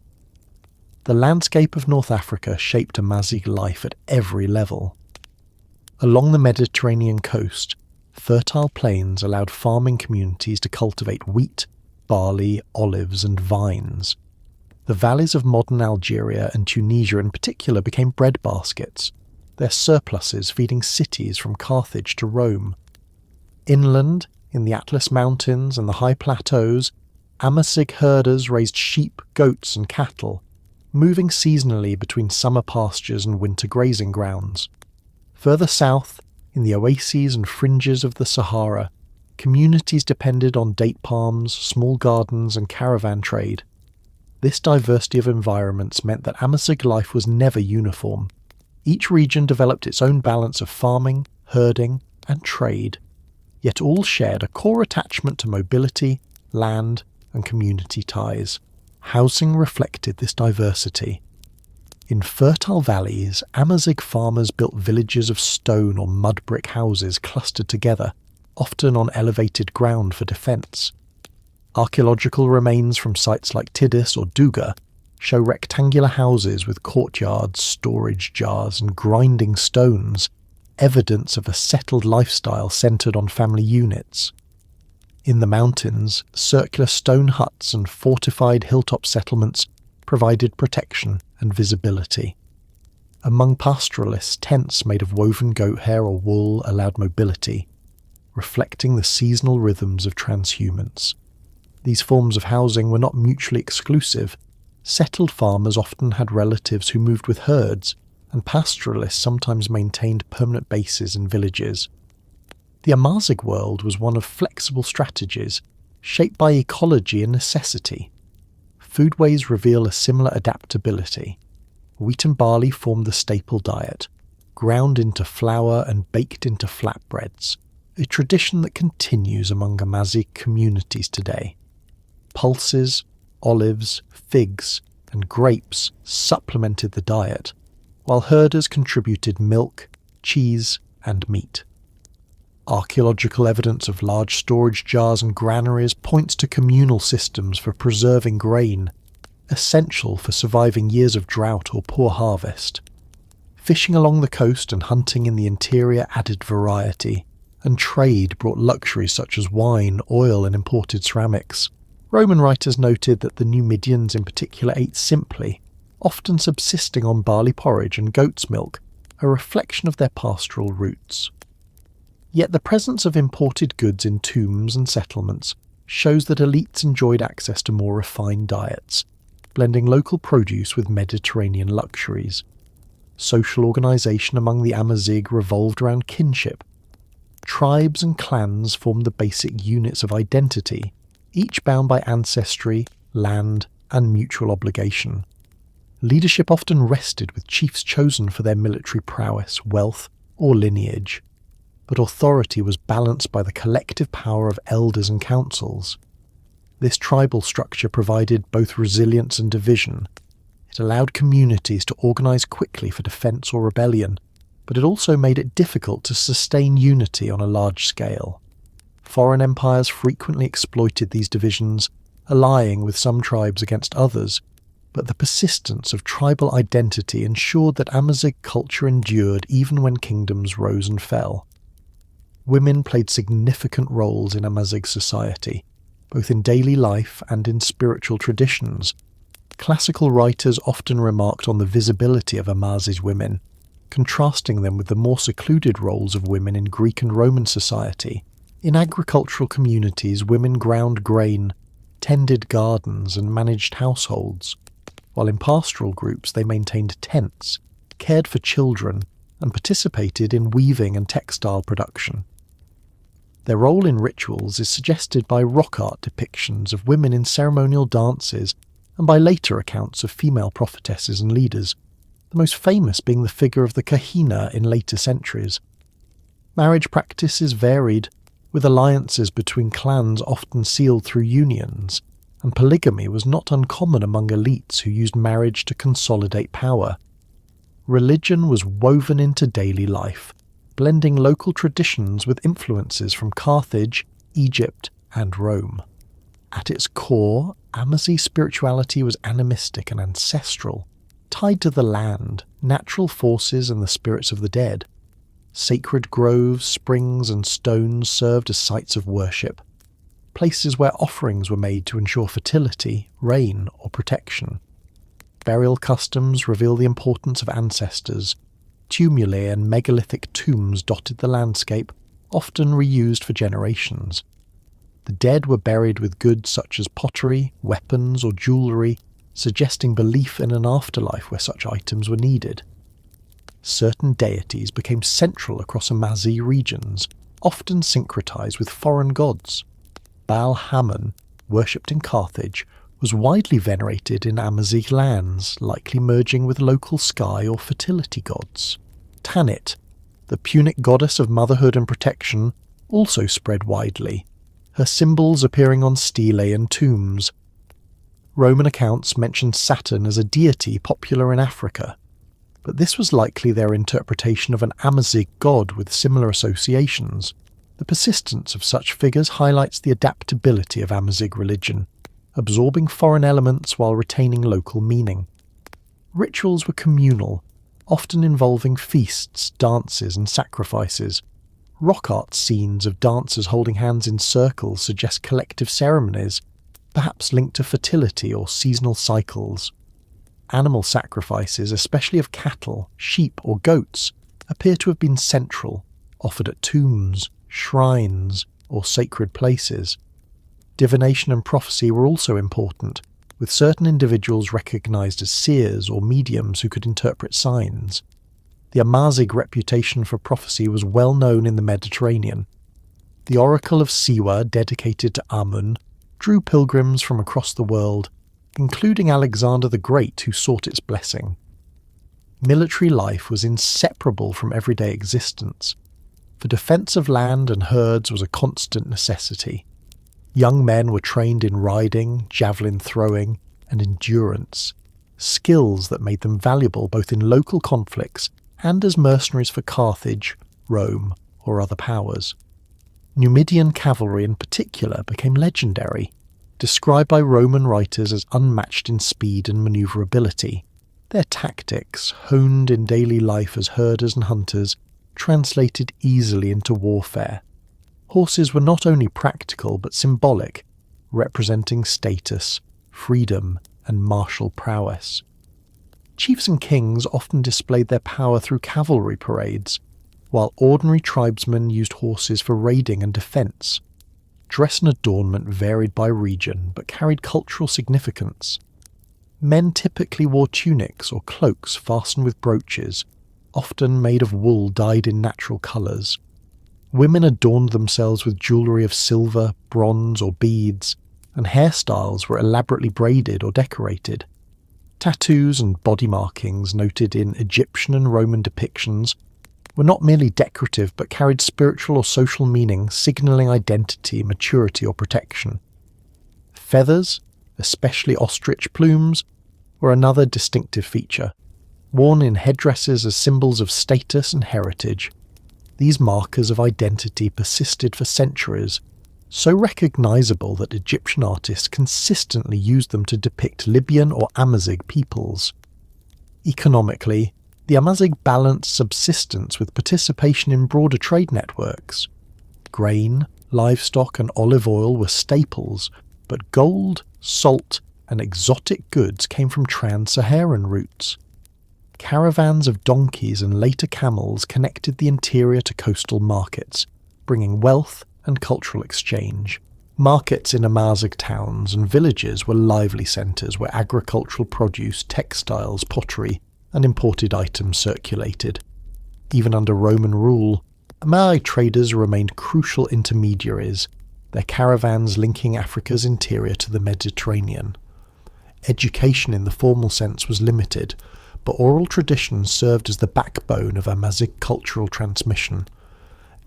The landscape of North Africa shaped Amazigh life at every level. Along the Mediterranean coast, fertile plains allowed farming communities to cultivate wheat, barley, olives and vines. The valleys of modern Algeria and Tunisia in particular became breadbaskets, their surpluses feeding cities from Carthage to Rome. Inland, in the Atlas Mountains and the high plateaus, Amazigh herders raised sheep, goats and cattle, moving seasonally between summer pastures and winter grazing grounds. Further south, In the oases and fringes of the Sahara, communities depended on date palms, small gardens, and caravan trade. This diversity of environments meant that Amazigh life was never uniform. Each region developed its own balance of farming, herding, and trade, yet all shared a core attachment to mobility, land, and community ties. Housing reflected this diversity. In fertile valleys, Amazigh farmers built villages of stone or mud brick houses clustered together, often on elevated ground for defence. Archaeological remains from sites like Tidus or Duga show rectangular houses with courtyards, storage jars, and grinding stones, evidence of a settled lifestyle centred on family units. In the mountains, circular stone huts and fortified hilltop settlements provided protection and visibility. Among pastoralists, tents made of woven goat hair or wool allowed mobility, reflecting the seasonal rhythms of transhumance. These forms of housing were not mutually exclusive. Settled farmers often had relatives who moved with herds, and pastoralists sometimes maintained permanent bases in villages. The Amazigh world was one of flexible strategies, shaped by ecology and necessity. Foodways reveal a similar adaptability. Wheat and barley formed the staple diet, ground into flour and baked into flatbreads, a tradition that continues among Amazigh communities today. Pulses, olives, figs, and grapes supplemented the diet, while herders contributed milk, cheese, and meat. Archaeological evidence of large storage jars and granaries points to communal systems for preserving grain, essential for surviving years of drought or poor harvest. Fishing along the coast and hunting in the interior added variety, and trade brought luxuries such as wine, oil, and imported ceramics. Roman writers noted that the Numidians in particular ate simply, often subsisting on barley porridge and goat's milk, a reflection of their pastoral roots. Yet the presence of imported goods in tombs and settlements shows that elites enjoyed access to more refined diets, blending local produce with Mediterranean luxuries. Social organisation among the Amazigh revolved around kinship. Tribes and clans formed the basic units of identity, each bound by ancestry, land, and mutual obligation. Leadership often rested with chiefs chosen for their military prowess, wealth, or lineage, but authority was balanced by the collective power of elders and councils. This tribal structure provided both resilience and division. It allowed communities to organise quickly for defence or rebellion, but it also made it difficult to sustain unity on a large scale. Foreign empires frequently exploited these divisions, allying with some tribes against others, but the persistence of tribal identity ensured that Amazigh culture endured even when kingdoms rose and fell. Women played significant roles in Amazigh society, both in daily life and in spiritual traditions. Classical writers often remarked on the visibility of Amazigh women, contrasting them with the more secluded roles of women in Greek and Roman society. In agricultural communities, women ground grain, tended gardens, and managed households, while in pastoral groups they maintained tents, cared for children, and participated in weaving and textile production. Their role in rituals is suggested by rock art depictions of women in ceremonial dances and by later accounts of female prophetesses and leaders, the most famous being the figure of the kahina in later centuries. Marriage practices varied, with alliances between clans often sealed through unions, and polygamy was not uncommon among elites who used marriage to consolidate power. Religion was woven into daily life, blending local traditions with influences from Carthage, Egypt, and Rome. At its core, Amazigh spirituality was animistic and ancestral, tied to the land, natural forces, and the spirits of the dead. Sacred groves, springs, and stones served as sites of worship, places where offerings were made to ensure fertility, rain, or protection. Burial customs reveal the importance of ancestors. Tumuli and megalithic tombs dotted the landscape, often reused for generations. The dead were buried with goods such as pottery, weapons, or jewellery, suggesting belief in an afterlife where such items were needed. certain deities became central across Amazigh regions, often syncretized with foreign gods. Baal Hammon, worshipped in Carthage, was widely venerated in Amazigh lands, likely merging with local sky or fertility gods. Tanit, the Punic goddess of motherhood and protection, also spread widely, her symbols appearing on stelae and tombs. Roman accounts mention Saturn as a deity popular in Africa, but this was likely their interpretation of an Amazigh god with similar associations. The persistence of such figures highlights the adaptability of Amazigh religion, absorbing foreign elements while retaining local meaning. Rituals were communal, often involving feasts, dances and sacrifices. Rock art scenes of dancers holding hands in circles suggest collective ceremonies, perhaps linked to fertility or seasonal cycles. Animal sacrifices, especially of cattle, sheep or goats, appear to have been central, offered at tombs, shrines, or sacred places. Divination and prophecy were also important, with certain individuals recognized as seers or mediums who could interpret signs. The Amazigh reputation for prophecy was well known in the Mediterranean. The Oracle of Siwa, dedicated to Amun, drew pilgrims from across the world, including Alexander the Great, who sought its blessing. Military life was inseparable from everyday existence. The defence of land and herds was a constant necessity. Young men were trained in riding, javelin throwing, and endurance, skills that made them valuable both in local conflicts and as mercenaries for Carthage, Rome, or other powers. Numidian cavalry in particular became legendary, described by Roman writers as unmatched in speed and manoeuvrability. Their tactics, honed in daily life as herders and hunters, translated easily into warfare. Horses were not only practical but symbolic, representing status, freedom, and martial prowess. Chiefs and kings often displayed their power through cavalry parades, while ordinary tribesmen used horses for raiding and defence. Dress and adornment varied by region but carried cultural significance. Men typically wore tunics or cloaks fastened with brooches, often made of wool dyed in natural colours. Women adorned themselves with jewellery of silver, bronze or beads, and hairstyles were elaborately braided or decorated. Tattoos and body markings noted in Egyptian and Roman depictions were not merely decorative but carried spiritual or social meaning, signalling identity, maturity or protection. Feathers, especially ostrich plumes, were another distinctive feature, worn in headdresses as symbols of status and heritage. These markers of identity persisted for centuries, so recognisable that Egyptian artists consistently used them to depict Libyan or Amazigh peoples. Economically, the Amazigh balanced subsistence with participation in broader trade networks. Grain, livestock and olive oil were staples, but gold, salt and exotic goods came from trans-Saharan routes. Caravans of donkeys and later camels connected the interior to coastal markets, bringing wealth and cultural exchange. Markets in Amazigh towns and villages were lively centres where agricultural produce, textiles, pottery and imported items circulated. Even under Roman rule, Amazigh traders remained crucial intermediaries, their caravans linking Africa's interior to the Mediterranean. Education in the formal sense was limited, but oral traditions served as the backbone of Amazigh cultural transmission.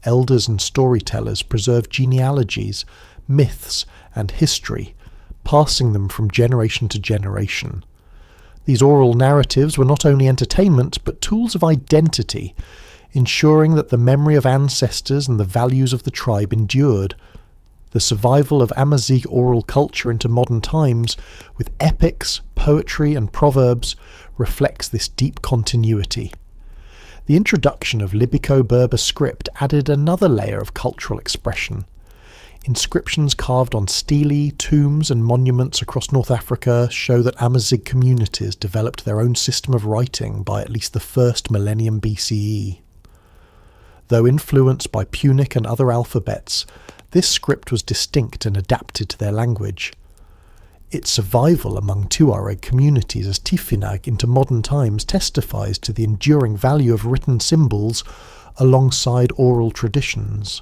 Elders and storytellers preserved genealogies, myths, and history, passing them from generation to generation. These oral narratives were not only entertainment, but tools of identity, ensuring that the memory of ancestors and the values of the tribe endured. The survival of Amazigh oral culture into modern times, with epics, poetry and proverbs, reflects this deep continuity. The introduction of Libico-Berber script added another layer of cultural expression. Inscriptions carved on stelae, tombs and monuments across North Africa show that Amazigh communities developed their own system of writing by at least the 1st millennium BCE. Though influenced by Punic and other alphabets, this script was distinct and adapted to their language. Its survival among Tuareg communities as Tifinagh into modern times testifies to the enduring value of written symbols alongside oral traditions.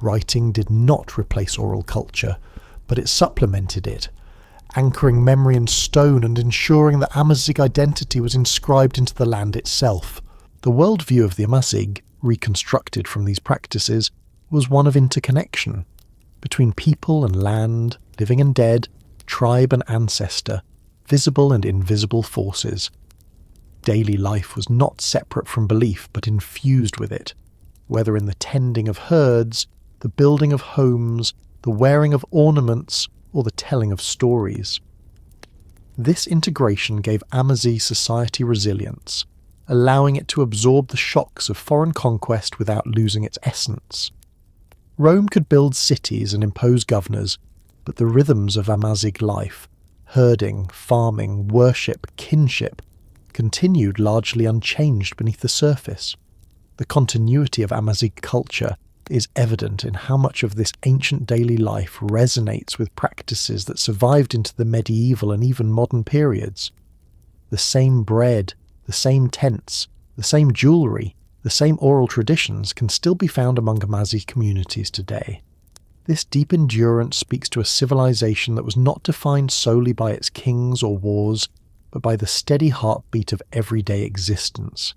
Writing did not replace oral culture, but it supplemented it, anchoring memory in stone and ensuring that Amazigh identity was inscribed into the land itself. The worldview of the Amazigh, reconstructed from these practices, was one of interconnection between people and land, living and dead, tribe and ancestor, visible and invisible forces. Daily life was not separate from belief but infused with it, whether in the tending of herds, the building of homes, the wearing of ornaments, or the telling of stories. This integration gave Amazigh society resilience, allowing it to absorb the shocks of foreign conquest without losing its essence. Rome could build cities and impose governors, but the rhythms of Amazigh life, herding, farming, worship, kinship, continued largely unchanged beneath the surface. The continuity of Amazigh culture is evident in how much of this ancient daily life resonates with practices that survived into the medieval and even modern periods. The same bread, the same tents, the same jewellery, the same oral traditions can still be found among Amazigh communities today. This deep endurance speaks to a civilization that was not defined solely by its kings or wars, but by the steady heartbeat of everyday existence.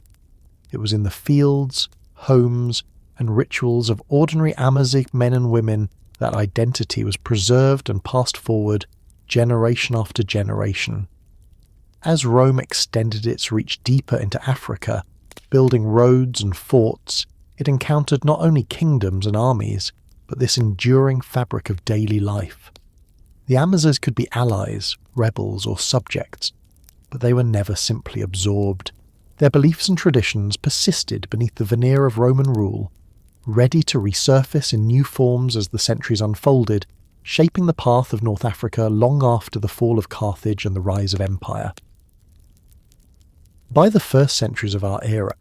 It was in the fields, homes, and rituals of ordinary Amazigh men and women that identity was preserved and passed forward generation after generation. As Rome extended its reach deeper into Africa, building roads and forts, it encountered not only kingdoms and armies, but this enduring fabric of daily life. The Amazighs could be allies, rebels, or subjects, but they were never simply absorbed. Their beliefs and traditions persisted beneath the veneer of Roman rule, ready to resurface in new forms as the centuries unfolded, shaping the path of North Africa long after the fall of Carthage and the rise of empire. By the first centuries of our era,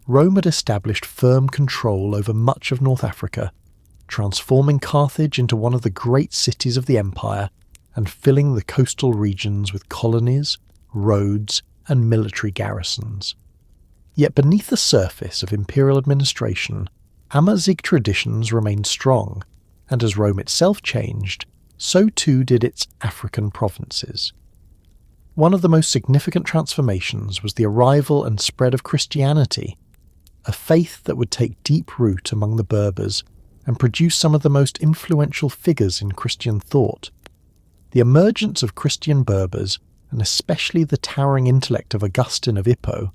Rome had established firm control over much of North Africa, transforming Carthage into one of the great cities of the empire and filling the coastal regions with colonies, roads, and military garrisons. Yet beneath the surface of imperial administration, Amazigh traditions remained strong, and as Rome itself changed, so too did its African provinces. One of the most significant transformations was the arrival and spread of Christianity, a faith that would take deep root among the Berbers and produce some of the most influential figures in Christian thought. The emergence of Christian Berbers, and especially the towering intellect of Augustine of Hippo,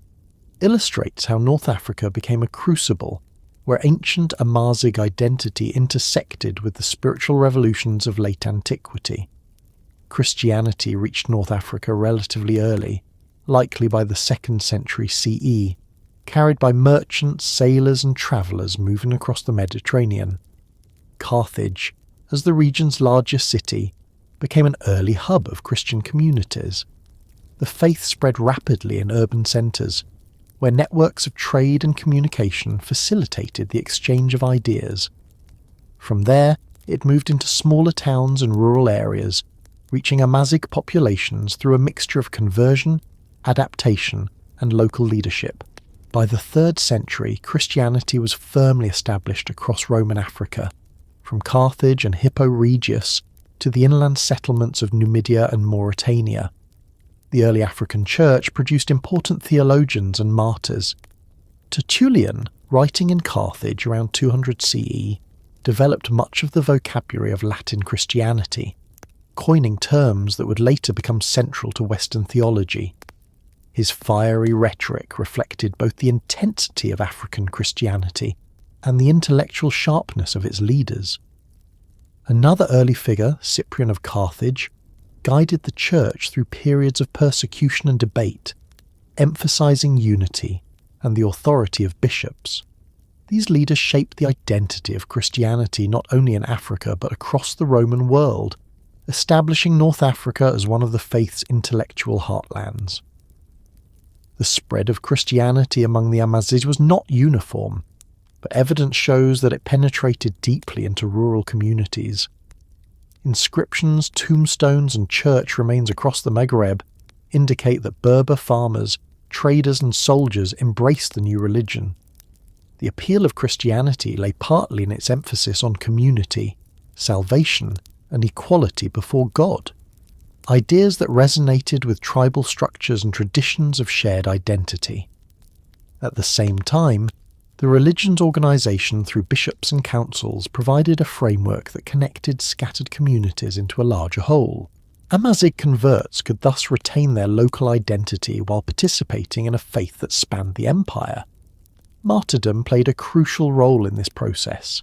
illustrates how North Africa became a crucible where ancient Amazigh identity intersected with the spiritual revolutions of late antiquity. Christianity reached North Africa relatively early, likely by the 2nd century CE, carried by merchants, sailors and travellers moving across the Mediterranean. Carthage, as the region's largest city, became an early hub of Christian communities. The faith spread rapidly in urban centres, where networks of trade and communication facilitated the exchange of ideas. From there, it moved into smaller towns and rural areas, reaching Amazigh populations through a mixture of conversion, adaptation, and local leadership. By the 3rd century, Christianity was firmly established across Roman Africa, from Carthage and Hippo Regius to the inland settlements of Numidia and Mauretania. The early African church produced important theologians and martyrs. Tertullian, writing in Carthage around 200 CE, developed much of the vocabulary of Latin Christianity, coining terms that would later become central to Western theology. His fiery rhetoric reflected both the intensity of African Christianity and the intellectual sharpness of its leaders. Another early figure, Cyprian of Carthage, guided the church through periods of persecution and debate, emphasizing unity and the authority of bishops. These leaders shaped the identity of Christianity not only in Africa but across the Roman world, establishing North Africa as one of the faith's intellectual heartlands. The spread of Christianity among the Amazighs was not uniform, but evidence shows that it penetrated deeply into rural communities. inscriptions, tombstones and church remains across the Maghreb indicate that Berber farmers, traders and soldiers embraced the new religion. The appeal of Christianity lay partly in its emphasis on community, salvation and equality before God, ideas that resonated with tribal structures and traditions of shared identity. At the same time, the religion's organisation through bishops and councils provided a framework that connected scattered communities into a larger whole. Amazigh converts could thus retain their local identity while participating in a faith that spanned the empire. Martyrdom played a crucial role in this process.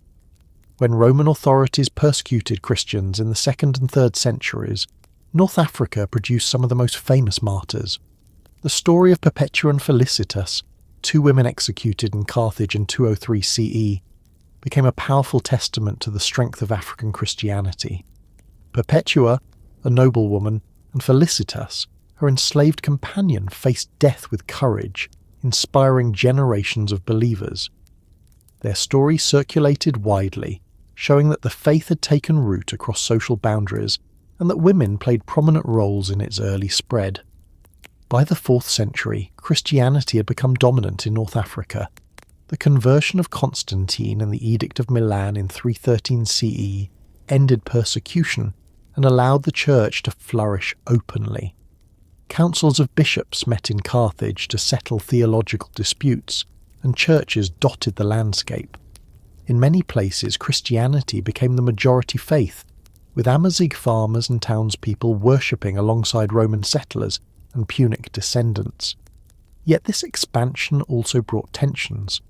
When Roman authorities persecuted Christians in the 2nd and 3rd centuries, North Africa produced some of the most famous martyrs. The story of Perpetua and Felicitas, 2 women executed in Carthage in 203 CE, became a powerful testament to the strength of African Christianity. Perpetua, a noblewoman, and Felicitas, her enslaved companion, faced death with courage, inspiring generations of believers. Their story circulated widely, showing that the faith had taken root across social boundaries and that women played prominent roles in its early spread. By the 4th century, Christianity had become dominant in North Africa. The conversion of Constantine and the Edict of Milan in 313 CE ended persecution and allowed the church to flourish openly. Councils of bishops met in Carthage to settle theological disputes, and churches dotted the landscape. In many places, Christianity became the majority faith, with Amazigh farmers and townspeople worshipping alongside Roman settlers and Punic descendants. Yet this expansion also brought tensions,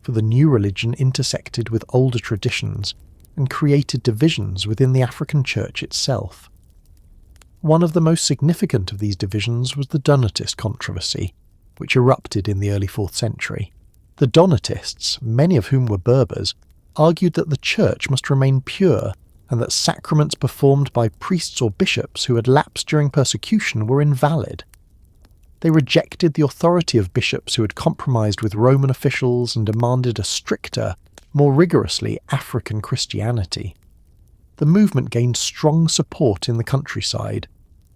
for the new religion intersected with older traditions and created divisions within the African church itself. One of the most significant of these divisions was the Donatist controversy, which erupted in the early 4th century. The Donatists, many of whom were Berbers, argued that the church must remain pure and that sacraments performed by priests or bishops who had lapsed during persecution were invalid. They rejected the authority of bishops who had compromised with Roman officials and demanded a stricter, more rigorously African Christianity. The movement gained strong support in the countryside,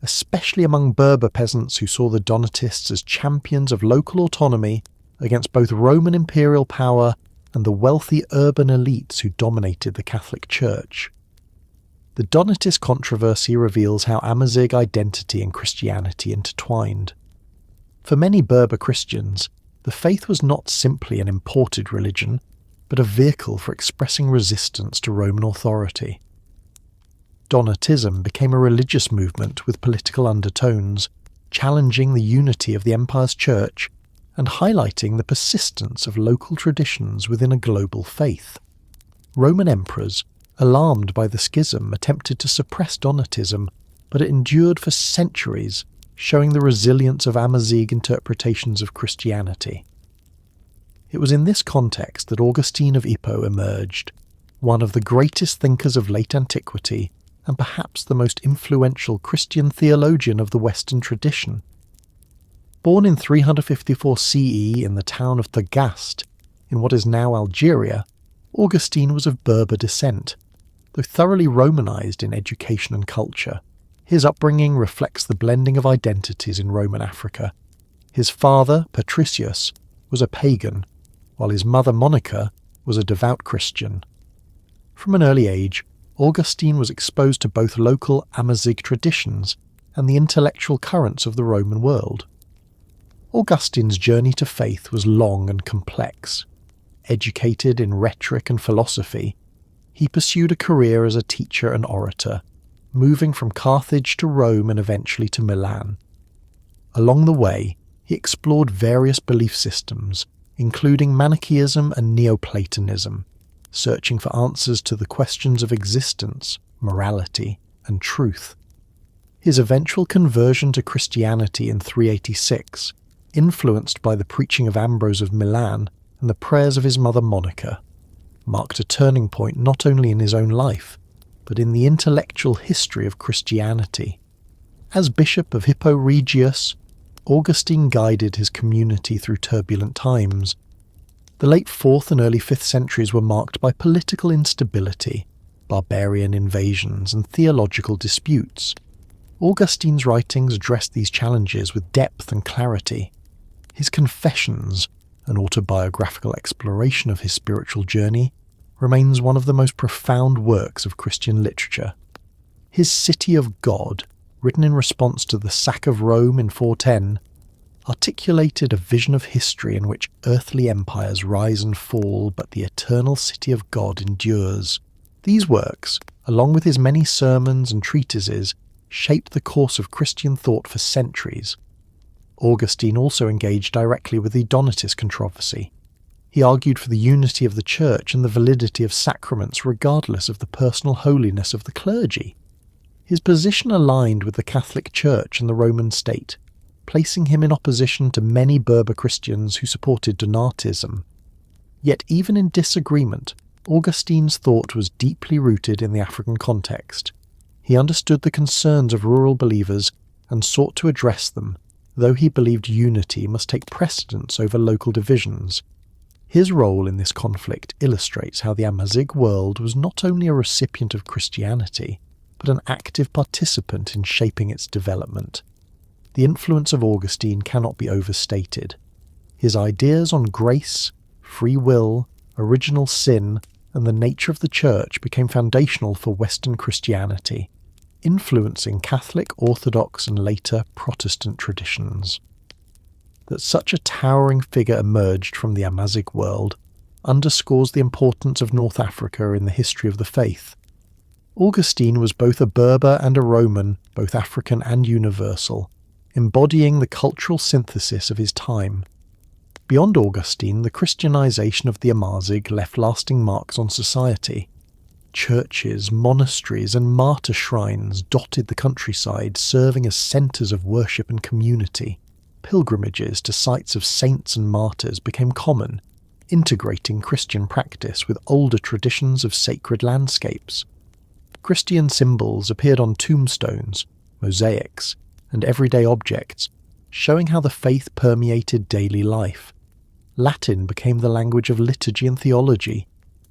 especially among Berber peasants who saw the Donatists as champions of local autonomy against both Roman imperial power and the wealthy urban elites who dominated the Catholic Church. The Donatist controversy reveals how Amazigh identity and Christianity intertwined. For many Berber Christians, the faith was not simply an imported religion, but a vehicle for expressing resistance to Roman authority. Donatism became a religious movement with political undertones, challenging the unity of the empire's church and highlighting the persistence of local traditions within a global faith. Roman emperors, alarmed by the schism, attempted to suppress Donatism, but it endured for centuries, showing the resilience of Amazigh interpretations of Christianity. It was in this context that Augustine of Hippo emerged, one of the greatest thinkers of late antiquity and perhaps the most influential Christian theologian of the Western tradition. Born in 354 CE in the town of Thagast, in what is now Algeria, Augustine was of Berber descent, though thoroughly Romanized in education and culture. His upbringing reflects the blending of identities in Roman Africa. His father, Patricius, was a pagan, while his mother, Monica, was a devout Christian. From an early age, Augustine was exposed to both local Amazigh traditions and the intellectual currents of the Roman world. Augustine's journey to faith was long and complex. Educated in rhetoric and philosophy, he pursued a career as a teacher and orator, moving from Carthage to Rome and eventually to Milan. Along the way, he explored various belief systems, including Manichaeism and Neoplatonism, searching for answers to the questions of existence, morality, and truth. His eventual conversion to Christianity in 386, influenced by the preaching of Ambrose of Milan and the prayers of his mother Monica, marked a turning point not only in his own life, but in the intellectual history of Christianity. As Bishop of Hippo Regius, Augustine guided his community through turbulent times. The late 4th and early 5th centuries were marked by political instability, barbarian invasions, and theological disputes. Augustine's writings addressed these challenges with depth and clarity. His Confessions, an autobiographical exploration of his spiritual journey, remains one of the most profound works of Christian literature. His City of God, written in response to the sack of Rome in 410, articulated a vision of history in which earthly empires rise and fall, but the eternal city of God endures. These works, along with his many sermons and treatises, shaped the course of Christian thought for centuries. Augustine also engaged directly with the Donatist controversy. He argued for the unity of the Church and the validity of sacraments regardless of the personal holiness of the clergy. His position aligned with the Catholic Church and the Roman state, placing him in opposition to many Berber Christians who supported Donatism. Yet even in disagreement, Augustine's thought was deeply rooted in the African context. He understood the concerns of rural believers and sought to address them, though he believed unity must take precedence over local divisions. His role in this conflict illustrates how the Amazigh world was not only a recipient of Christianity, but an active participant in shaping its development. The influence of Augustine cannot be overstated. His ideas on grace, free will, original sin, and the nature of the Church became foundational for Western Christianity, influencing Catholic, Orthodox, and later Protestant traditions. That such a towering figure emerged from the Amazigh world underscores the importance of North Africa in the history of the faith. Augustine was both a Berber and a Roman, both African and universal, embodying the cultural synthesis of his time. Beyond Augustine, the Christianization of the Amazigh left lasting marks on society. Churches, monasteries, and martyr shrines dotted the countryside, serving as centres of worship and community. Pilgrimages to sites of saints and martyrs became common, integrating Christian practice with older traditions of sacred landscapes. Christian symbols appeared on tombstones, mosaics, and everyday objects, showing how the faith permeated daily life. Latin became the language of liturgy and theology,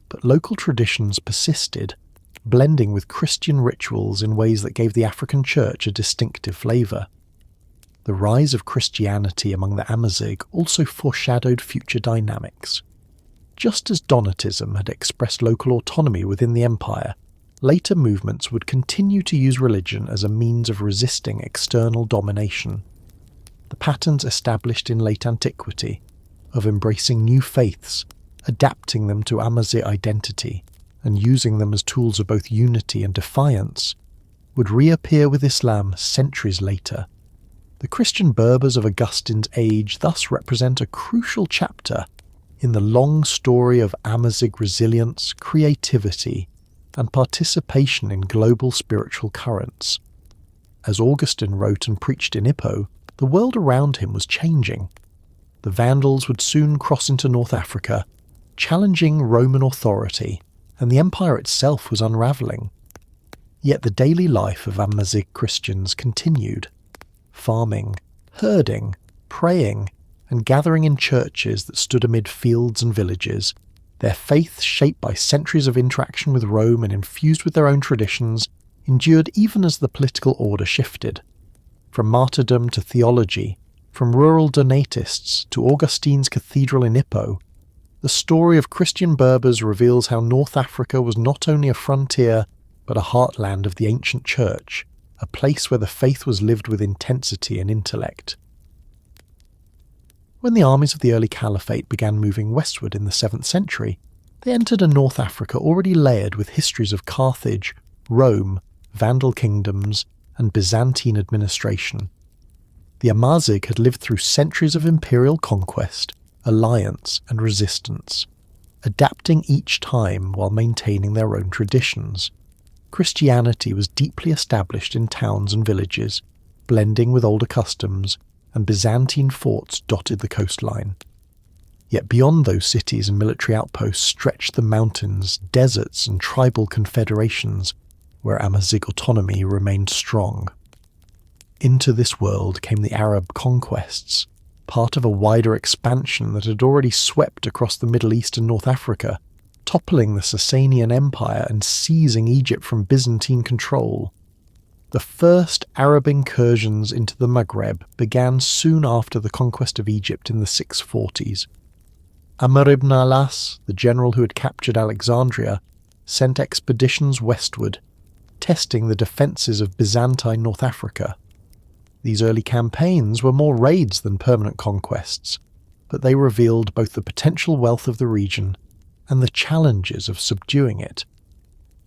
but local traditions persisted, blending with Christian rituals in ways that gave the African church a distinctive flavour. The rise of Christianity among the Amazigh also foreshadowed future dynamics. Just as Donatism had expressed local autonomy within the empire, later movements would continue to use religion as a means of resisting external domination. The patterns established in late antiquity, of embracing new faiths, adapting them to Amazigh identity, and using them as tools of both unity and defiance, would reappear with Islam centuries later. The Christian Berbers of Augustine's age thus represent a crucial chapter in the long story of Amazigh resilience, creativity, and participation in global spiritual currents. As Augustine wrote and preached in Hippo, the world around him was changing. The Vandals would soon cross into North Africa, challenging Roman authority, and the empire itself was unravelling. Yet the daily life of Amazigh Christians continued. Farming, herding, praying, and gathering in churches that stood amid fields and villages, their faith, shaped by centuries of interaction with Rome and infused with their own traditions, endured even as the political order shifted. From martyrdom to theology, from rural Donatists to Augustine's cathedral in Hippo, the story of Christian Berbers reveals how North Africa was not only a frontier, but a heartland of the ancient church, a place where the faith was lived with intensity and intellect. When the armies of the early caliphate began moving westward in the 7th century, they entered a North Africa already layered with histories of Carthage, Rome, Vandal kingdoms, and Byzantine administration. The Amazigh had lived through centuries of imperial conquest, alliance, and resistance, adapting each time while maintaining their own traditions. Christianity was deeply established in towns and villages, blending with older customs, and Byzantine forts dotted the coastline. Yet beyond those cities and military outposts stretched the mountains, deserts, and tribal confederations, where Amazigh autonomy remained strong. Into this world came the Arab conquests, part of a wider expansion that had already swept across the Middle East and North Africa, toppling the Sasanian Empire and seizing Egypt from Byzantine control. The first Arab incursions into the Maghreb began soon after the conquest of Egypt in the 640s. Amr ibn al-As, the general who had captured Alexandria, sent expeditions westward, testing the defences of Byzantine North Africa. These early campaigns were more raids than permanent conquests, but they revealed both the potential wealth of the region and the challenges of subduing it.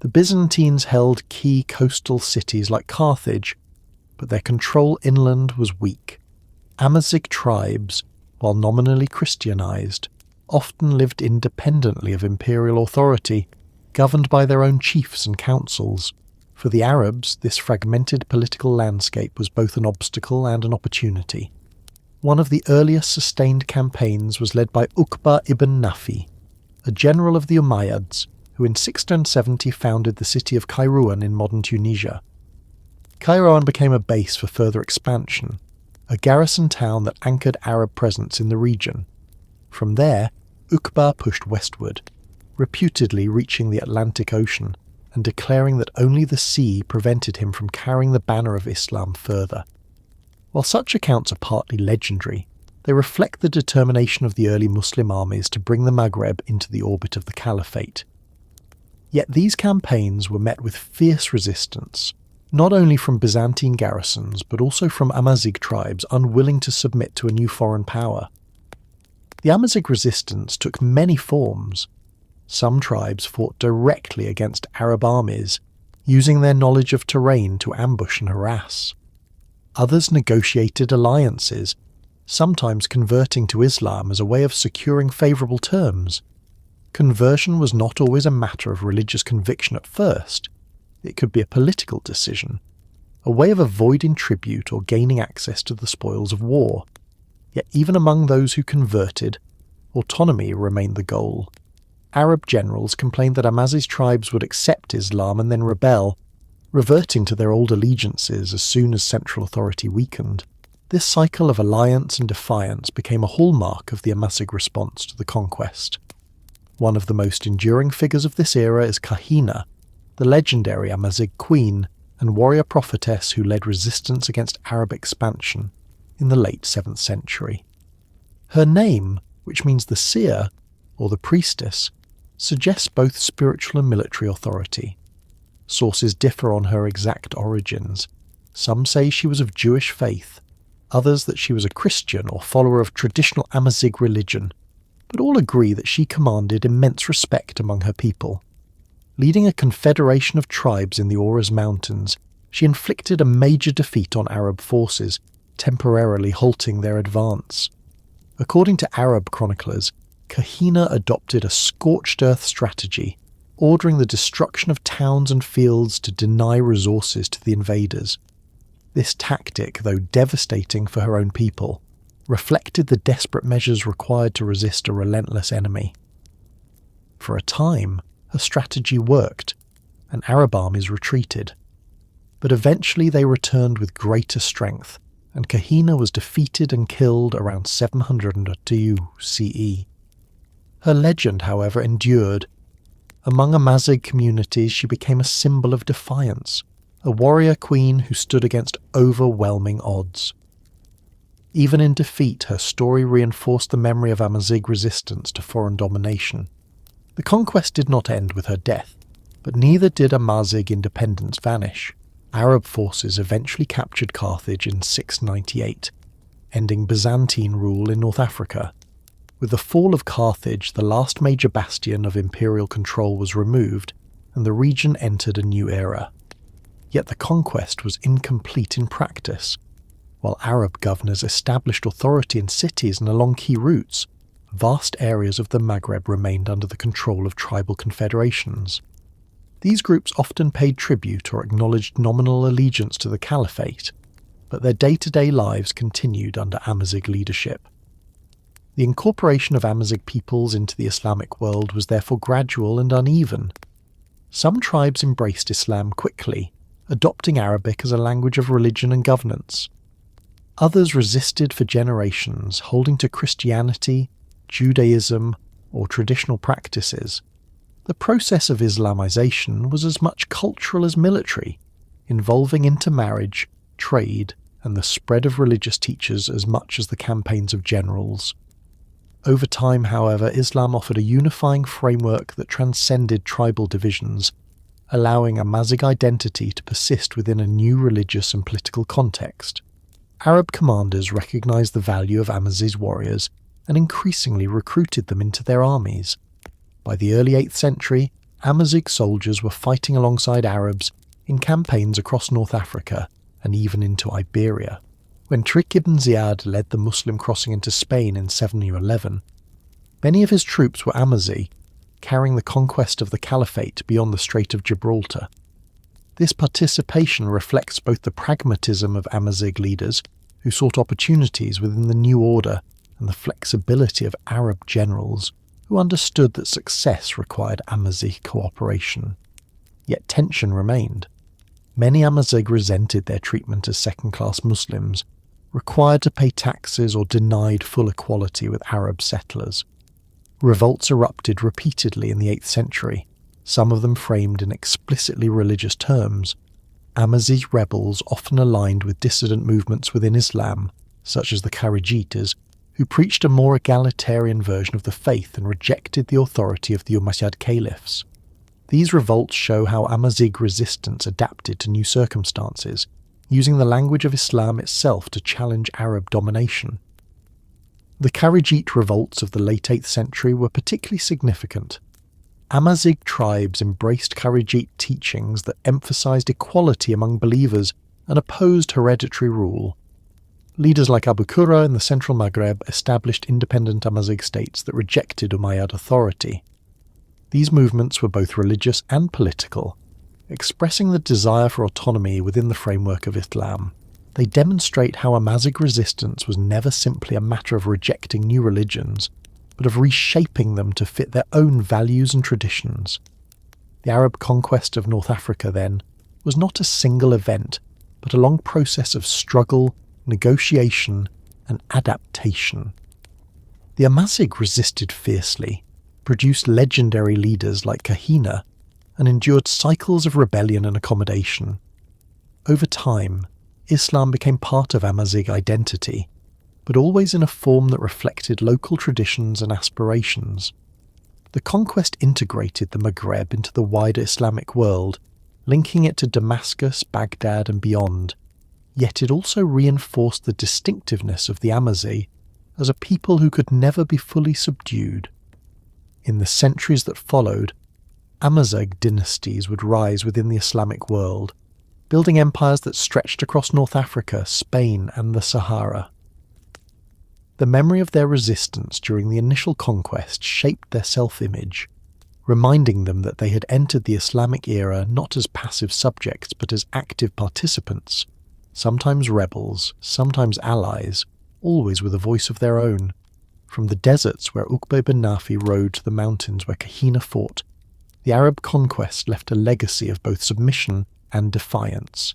The Byzantines held key coastal cities like Carthage, but their control inland was weak. Amazigh tribes, while nominally Christianized, often lived independently of imperial authority, governed by their own chiefs and councils. For the Arabs, this fragmented political landscape was both an obstacle and an opportunity. One of the earliest sustained campaigns was led by Uqba ibn Nafi, a general of the Umayyads, who in 670 founded the city of Kairouan in modern Tunisia. Kairouan became a base for further expansion, a garrison town that anchored Arab presence in the region. From there, Uqba pushed westward, reputedly reaching the Atlantic Ocean and declaring that only the sea prevented him from carrying the banner of Islam further. While such accounts are partly legendary, they reflect the determination of the early Muslim armies to bring the Maghreb into the orbit of the Caliphate. Yet these campaigns were met with fierce resistance, not only from Byzantine garrisons but also from Amazigh tribes unwilling to submit to a new foreign power. The Amazigh resistance took many forms. Some tribes fought directly against Arab armies, using their knowledge of terrain to ambush and harass. Others negotiated alliances, sometimes converting to Islam as a way of securing favourable terms. Conversion was not always a matter of religious conviction at first. It could be a political decision, a way of avoiding tribute or gaining access to the spoils of war. Yet even among those who converted, autonomy remained the goal. Arab generals complained that Amazigh tribes would accept Islam and then rebel, reverting to their old allegiances as soon as central authority weakened. This cycle of alliance and defiance became a hallmark of the Amazigh response to the conquest. One of the most enduring figures of this era is Kahina, the legendary Amazigh queen and warrior prophetess who led resistance against Arab expansion in the late 7th century. Her name, which means the seer, or the priestess, suggests both spiritual and military authority. Sources differ on her exact origins. Some say she was of Jewish faith, others that she was a Christian or follower of traditional Amazigh religion, but all agree that she commanded immense respect among her people. Leading a confederation of tribes in the Ouras Mountains, she inflicted a major defeat on Arab forces, temporarily halting their advance. According to Arab chroniclers, Kahina adopted a scorched earth strategy, ordering the destruction of towns and fields to deny resources to the invaders. This tactic, though devastating for her own people, reflected the desperate measures required to resist a relentless enemy. For a time, her strategy worked, and Arab armies retreated. But eventually they returned with greater strength, and Kahina was defeated and killed around 702 CE. Her legend, however, endured. Among Amazigh communities she became a symbol of defiance, a warrior queen who stood against overwhelming odds. Even in defeat, her story reinforced the memory of Amazigh resistance to foreign domination. The conquest did not end with her death, but neither did Amazigh independence vanish. Arab forces eventually captured Carthage in 698, ending Byzantine rule in North Africa. With the fall of Carthage, the last major bastion of imperial control was removed, and the region entered a new era. Yet the conquest was incomplete in practice. While Arab governors established authority in cities and along key routes, vast areas of the Maghreb remained under the control of tribal confederations. These groups often paid tribute or acknowledged nominal allegiance to the Caliphate, but their day-to-day lives continued under Amazigh leadership. The incorporation of Amazigh peoples into the Islamic world was therefore gradual and uneven. Some tribes embraced Islam quickly, adopting Arabic as a language of religion and governance. Others resisted for generations, holding to Christianity, Judaism, or traditional practices. The process of Islamization was as much cultural as military, involving intermarriage, trade, and the spread of religious teachers as much as the campaigns of generals. Over time, however, Islam offered a unifying framework that transcended tribal divisions, allowing Amazigh identity to persist within a new religious and political context. Arab commanders recognized the value of Amazigh's warriors and increasingly recruited them into their armies. By the early 8th century, Amazigh soldiers were fighting alongside Arabs in campaigns across North Africa and even into Iberia. When Tariq ibn Ziyad led the Muslim crossing into Spain in 711, many of his troops were Amazigh, carrying the conquest of the Caliphate beyond the Strait of Gibraltar. This participation reflects both the pragmatism of Amazigh leaders, who sought opportunities within the new order, and the flexibility of Arab generals, who understood that success required Amazigh cooperation. Yet tension remained. Many Amazigh resented their treatment as second-class Muslims, required to pay taxes or denied full equality with Arab settlers. Revolts erupted repeatedly in the 8th century, some of them framed in explicitly religious terms. Amazigh rebels often aligned with dissident movements within Islam, such as the Kharijites, who preached a more egalitarian version of the faith and rejected the authority of the Umayyad caliphs. These revolts show how Amazigh resistance adapted to new circumstances, using the language of Islam itself to challenge Arab domination. The Kharijite revolts of the late 8th century were particularly significant. Amazigh tribes embraced Kharijite teachings that emphasized equality among believers and opposed hereditary rule. Leaders like Abu Qurra in the central Maghreb established independent Amazigh states that rejected Umayyad authority. These movements were both religious and political, expressing the desire for autonomy within the framework of Islam. They demonstrate how Amazigh resistance was never simply a matter of rejecting new religions, but of reshaping them to fit their own values and traditions. The Arab conquest of North Africa, then, was not a single event, but a long process of struggle, negotiation, and adaptation. The Amazigh resisted fiercely, produced legendary leaders like Kahina, and endured cycles of rebellion and accommodation. Over time, Islam became part of Amazigh identity, but always in a form that reflected local traditions and aspirations. The conquest integrated the Maghreb into the wider Islamic world, linking it to Damascus, Baghdad, and beyond, yet it also reinforced the distinctiveness of the Amazigh as a people who could never be fully subdued. In the centuries that followed, Amazigh dynasties would rise within the Islamic world, building empires that stretched across North Africa, Spain, and the Sahara. The memory of their resistance during the initial conquest shaped their self-image, reminding them that they had entered the Islamic era not as passive subjects but as active participants, sometimes rebels, sometimes allies, always with a voice of their own. From the deserts where Uqba ibn Nafi rode to the mountains where Kahina fought, the Arab conquest left a legacy of both submission and defiance,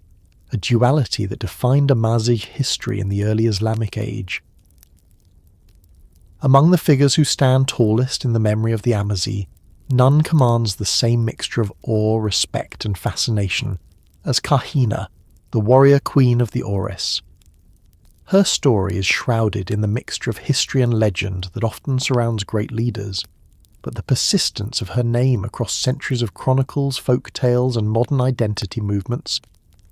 a duality that defined Amazigh history in the early Islamic age. Among the figures who stand tallest in the memory of the Amazigh, none commands the same mixture of awe, respect, and fascination as Kahina, the warrior queen of the Oris. Her story is shrouded in the mixture of history and legend that often surrounds great leaders, but the persistence of her name across centuries of chronicles, folk tales, and modern identity movements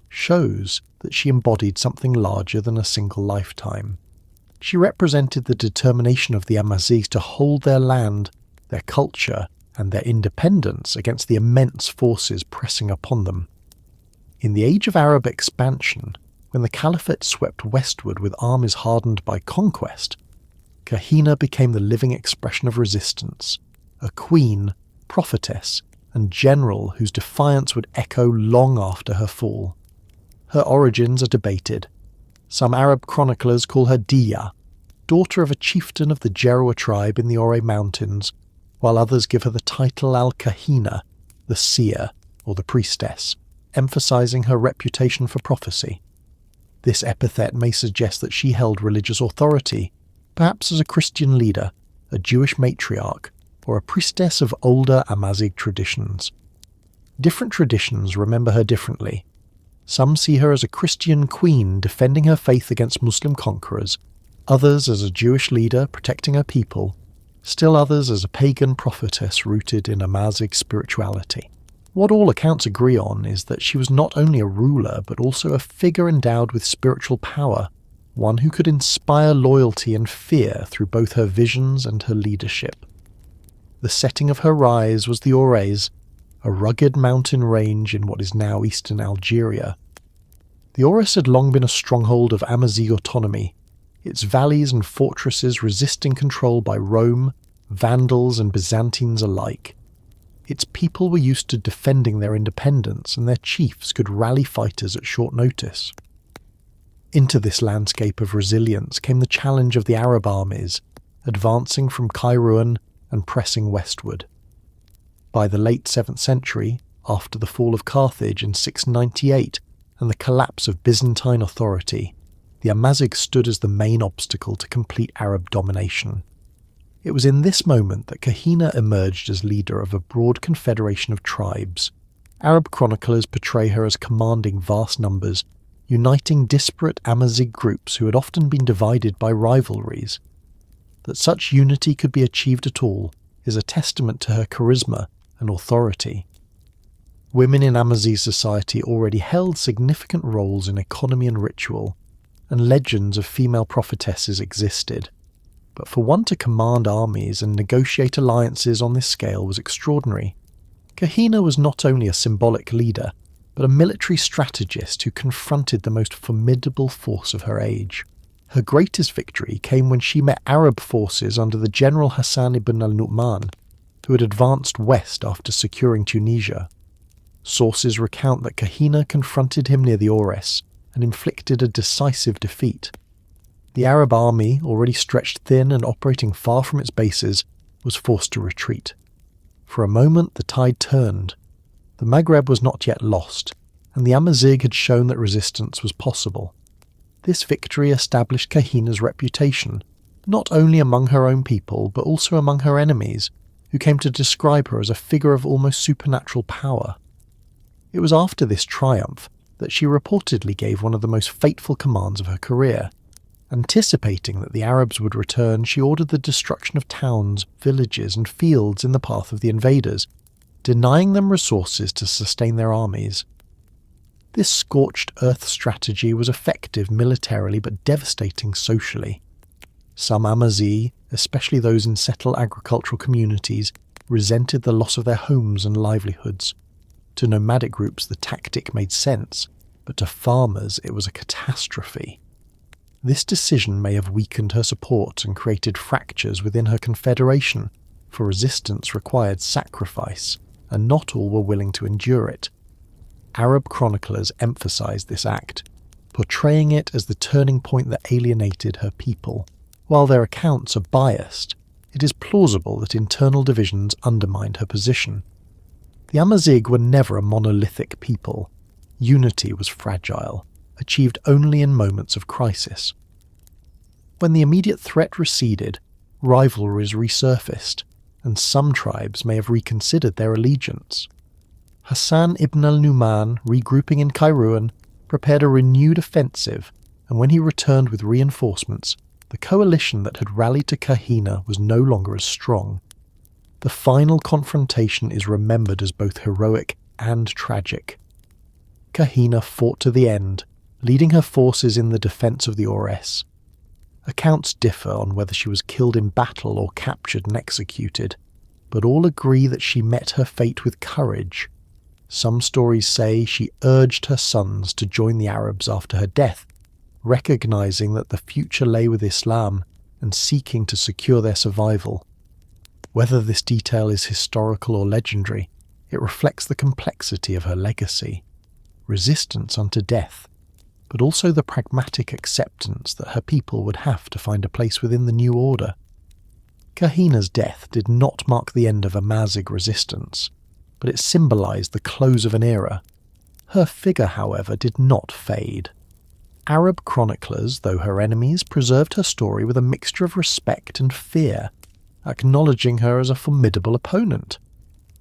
shows that she embodied something larger than a single lifetime. She represented the determination of the Amazigh to hold their land, their culture, and their independence against the immense forces pressing upon them. In the age of Arab expansion, when the Caliphate swept westward with armies hardened by conquest, Kahina became the living expression of resistance, a queen, prophetess, and general whose defiance would echo long after her fall. Her origins are debated. Some Arab chroniclers call her Diya, daughter of a chieftain of the Jeroa tribe in the Ore Mountains, while others give her the title Al-Kahina, the seer, or the priestess, emphasizing her reputation for prophecy. This epithet may suggest that she held religious authority, perhaps as a Christian leader, a Jewish matriarch, or a priestess of older Amazigh traditions. Different traditions remember her differently. Some see her as a Christian queen defending her faith against Muslim conquerors, others as a Jewish leader protecting her people, still others as a pagan prophetess rooted in Amazigh spirituality. What all accounts agree on is that she was not only a ruler but also a figure endowed with spiritual power, one who could inspire loyalty and fear through both her visions and her leadership. The setting of her rise was the Aures, a rugged mountain range in what is now eastern Algeria. The Aures had long been a stronghold of Amazigh autonomy, its valleys and fortresses resisting control by Rome, Vandals and Byzantines alike. Its people were used to defending their independence, and their chiefs could rally fighters at short notice. Into this landscape of resilience came the challenge of the Arab armies, advancing from Kairouan and pressing westward. By the late 7th century, after the fall of Carthage in 698 and the collapse of Byzantine authority, the Amazigh stood as the main obstacle to complete Arab domination. It was in this moment that Kahina emerged as leader of a broad confederation of tribes. Arab chroniclers portray her as commanding vast numbers, uniting disparate Amazigh groups who had often been divided by rivalries. That such unity could be achieved at all is a testament to her charisma and authority. Women in Amazigh society already held significant roles in economy and ritual, and legends of female prophetesses existed. But for one to command armies and negotiate alliances on this scale was extraordinary. Kahina was not only a symbolic leader, but a military strategist who confronted the most formidable force of her age. Her greatest victory came when she met Arab forces under the general Hassan ibn al-Nu'man, who had advanced west after securing Tunisia. Sources recount that Kahina confronted him near the Aures and inflicted a decisive defeat. The Arab army, already stretched thin and operating far from its bases, was forced to retreat. For a moment the tide turned. The Maghreb was not yet lost, and the Amazigh had shown that resistance was possible. This victory established Kahina's reputation, not only among her own people but also among her enemies, who came to describe her as a figure of almost supernatural power. It was after this triumph that she reportedly gave one of the most fateful commands of her career. Anticipating that the Arabs would return, she ordered the destruction of towns, villages and fields in the path of the invaders, denying them resources to sustain their armies. This scorched earth strategy was effective militarily but devastating socially. Some Amazigh, especially those in settled agricultural communities, resented the loss of their homes and livelihoods. To nomadic groups the tactic made sense, but to farmers it was a catastrophe. This decision may have weakened her support and created fractures within her confederation, for resistance required sacrifice, and not all were willing to endure it. Arab chroniclers emphasized this act, portraying it as the turning point that alienated her people. While their accounts are biased, it is plausible that internal divisions undermined her position. The Amazigh were never a monolithic people. Unity was fragile, achieved only in moments of crisis. When the immediate threat receded, rivalries resurfaced, and some tribes may have reconsidered their allegiance. Hassan ibn al-Nu'man, regrouping in Kairouan, prepared a renewed offensive, and when he returned with reinforcements, the coalition that had rallied to Kahina was no longer as strong. The final confrontation is remembered as both heroic and tragic. Kahina fought to the end, leading her forces in the defence of the Aures. Accounts differ on whether she was killed in battle or captured and executed, but all agree that she met her fate with courage. Some stories say she urged her sons to join the Arabs after her death, recognizing that the future lay with Islam and seeking to secure their survival. Whether this detail is historical or legendary, it reflects the complexity of her legacy, resistance unto death, but also the pragmatic acceptance that her people would have to find a place within the new order. Kahina's death did not mark the end of Amazigh resistance, but it symbolized the close of an era. Her figure, however, did not fade. Arab chroniclers, though her enemies, preserved her story with a mixture of respect and fear. acknowledging her as a formidable opponent.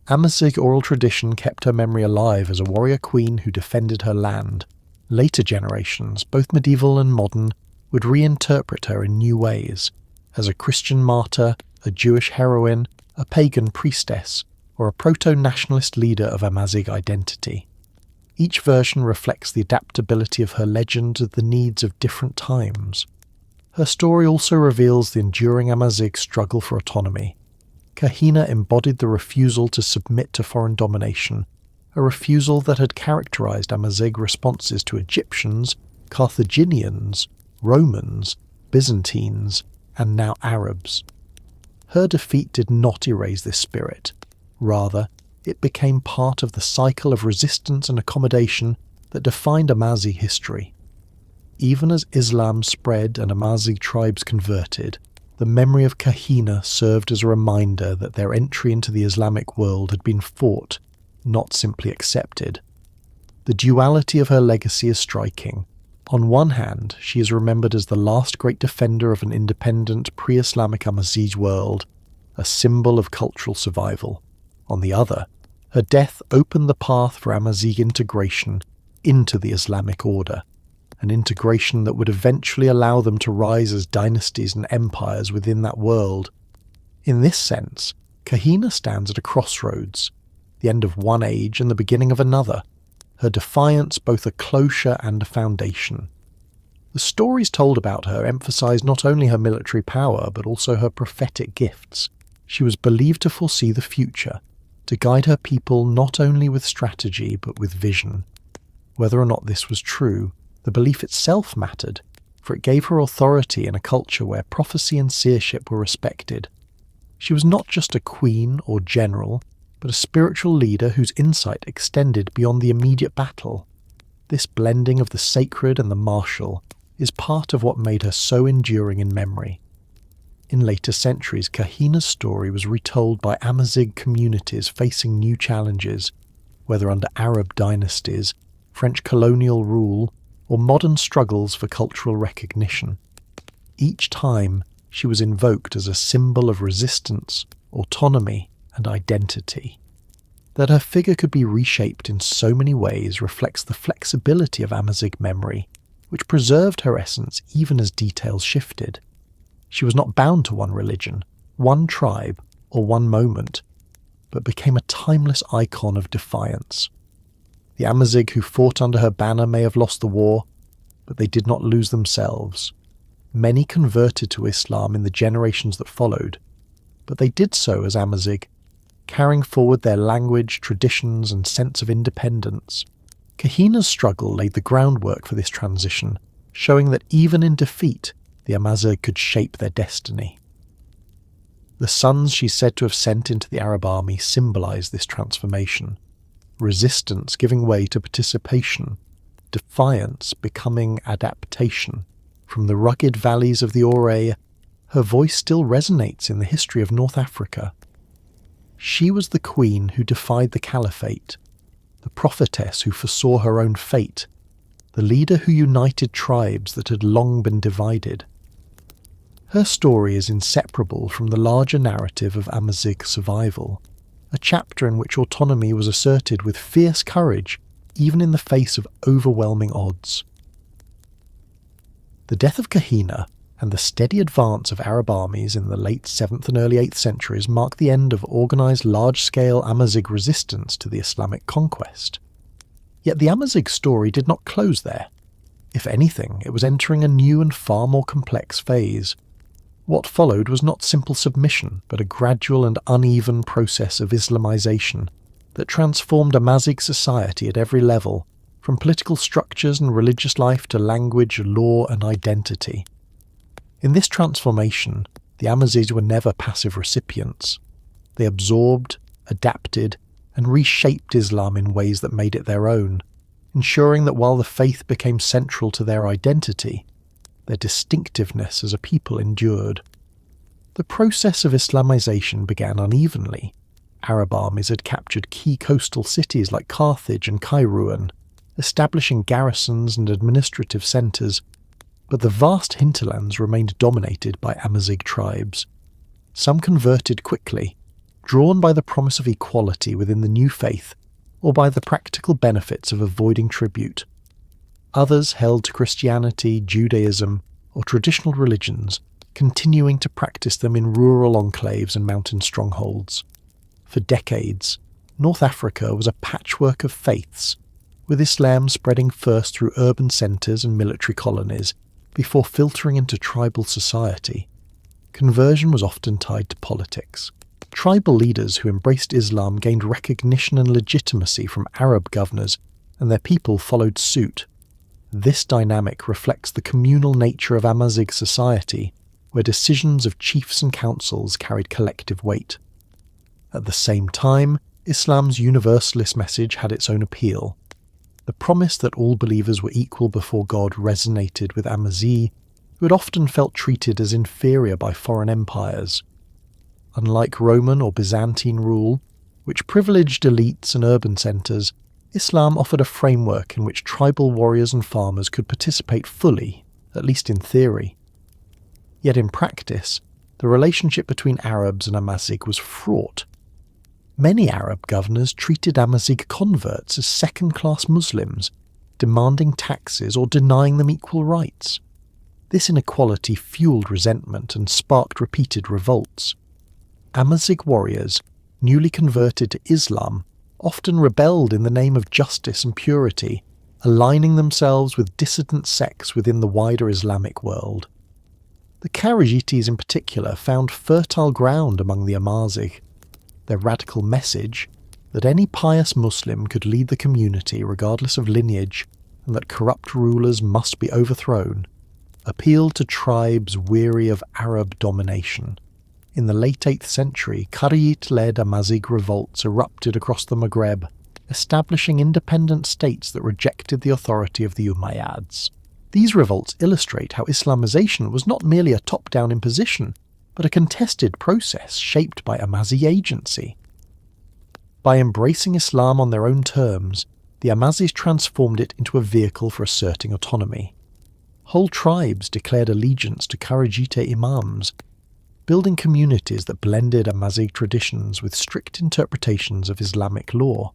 Amazigh oral tradition kept her memory alive as a warrior queen who defended her land. Later generations, both medieval and modern, would reinterpret her in new ways, as a Christian martyr, a Jewish heroine, a pagan priestess, or a proto-nationalist leader of Amazigh identity. Each version reflects the adaptability of her legend to the needs of different times. Her story also reveals the enduring Amazigh struggle for autonomy. Kahina embodied the refusal to submit to foreign domination, a refusal that had characterized Amazigh responses to Egyptians, Carthaginians, Romans, Byzantines, and now Arabs. Her defeat did not erase this spirit. Rather, it became part of the cycle of resistance and accommodation that defined Amazigh history. Even as Islam spread and Amazigh tribes converted, the memory of Kahina served as a reminder that their entry into the Islamic world had been fought, not simply accepted. The duality of her legacy is striking. On one hand, she is remembered as the last great defender of an independent pre-Islamic Amazigh world, a symbol of cultural survival. On the other, her death opened the path for Amazigh integration into the Islamic order, an integration that would eventually allow them to rise as dynasties and empires within that world. In this sense, Kahina stands at a crossroads, the end of one age and the beginning of another, her defiance both a closure and a foundation. The stories told about her emphasize not only her military power but also her prophetic gifts. She was believed to foresee the future, to guide her people not only with strategy but with vision. Whether or not this was true, the belief itself mattered, for it gave her authority in a culture where prophecy and seership were respected. She was not just a queen or general, but a spiritual leader whose insight extended beyond the immediate battle. This blending of the sacred and the martial is part of what made her so enduring in memory. In later centuries, Kahina's story was retold by Amazigh communities facing new challenges, whether under Arab dynasties, French colonial rule, or modern struggles for cultural recognition. Each time, she was invoked as a symbol of resistance, autonomy, and identity. That her figure could be reshaped in so many ways reflects the flexibility of Amazigh memory, which preserved her essence even as details shifted. She was not bound to one religion, one tribe, or one moment, but became a timeless icon of defiance. The Amazigh who fought under her banner may have lost the war, but they did not lose themselves. Many converted to Islam in the generations that followed, but they did so as Amazigh, carrying forward their language, traditions, and sense of independence. Kahina's struggle laid the groundwork for this transition, showing that even in defeat, the Amazigh could shape their destiny. The sons she's said to have sent into the Arab army symbolize this transformation. Resistance giving way to participation, defiance becoming adaptation. From the rugged valleys of the Auray, her voice still resonates in the history of North Africa. She was the queen who defied the caliphate, the prophetess who foresaw her own fate, the leader who united tribes that had long been divided. Her story is inseparable from the larger narrative of Amazigh survival, a chapter in which autonomy was asserted with fierce courage, even in the face of overwhelming odds. The death of Kahina and the steady advance of Arab armies in the late 7th and early 8th centuries marked the end of organised large-scale Amazigh resistance to the Islamic conquest. Yet the Amazigh story did not close there. If anything, it was entering a new and far more complex phase. What followed was not simple submission, but a gradual and uneven process of Islamization that transformed Amazigh society at every level, from political structures and religious life to language, law, and identity. In this transformation, the Amazighs were never passive recipients. They absorbed, adapted, and reshaped Islam in ways that made it their own, ensuring that while the faith became central to their identity, their distinctiveness as a people endured. The process of Islamization began unevenly. Arab armies had captured key coastal cities like Carthage and Kairouan, establishing garrisons and administrative centres, but the vast hinterlands remained dominated by Amazigh tribes. Some converted quickly, drawn by the promise of equality within the new faith or by the practical benefits of avoiding tribute. Others held to Christianity, Judaism, or traditional religions, continuing to practice them in rural enclaves and mountain strongholds. For decades, North Africa was a patchwork of faiths, with Islam spreading first through urban centres and military colonies before filtering into tribal society. Conversion was often tied to politics. Tribal leaders who embraced Islam gained recognition and legitimacy from Arab governors, and their people followed suit. This dynamic reflects the communal nature of Amazigh society, where decisions of chiefs and councils carried collective weight. At the same time, Islam's universalist message had its own appeal. The promise that all believers were equal before God resonated with Amazigh, who had often felt treated as inferior by foreign empires. Unlike Roman or Byzantine rule, which privileged elites and urban centres, Islam offered a framework in which tribal warriors and farmers could participate fully, at least in theory. Yet in practice, the relationship between Arabs and Amazigh was fraught. Many Arab governors treated Amazigh converts as second-class Muslims, demanding taxes or denying them equal rights. This inequality fueled resentment and sparked repeated revolts. Amazigh warriors, newly converted to Islam, often rebelled in the name of justice and purity, aligning themselves with dissident sects within the wider Islamic world. The Kharijites in particular found fertile ground among the Amazigh. Their radical message, that any pious Muslim could lead the community regardless of lineage, and that corrupt rulers must be overthrown, appealed to tribes weary of Arab domination. In the late 8th century, Kharijit-led Amazigh revolts erupted across the Maghreb, establishing independent states that rejected the authority of the Umayyads. These revolts illustrate how Islamization was not merely a top-down imposition, but a contested process shaped by Amazigh agency. By embracing Islam on their own terms, the Amazighs transformed it into a vehicle for asserting autonomy. Whole tribes declared allegiance to Kharijite imams, building communities that blended Amazigh traditions with strict interpretations of Islamic law.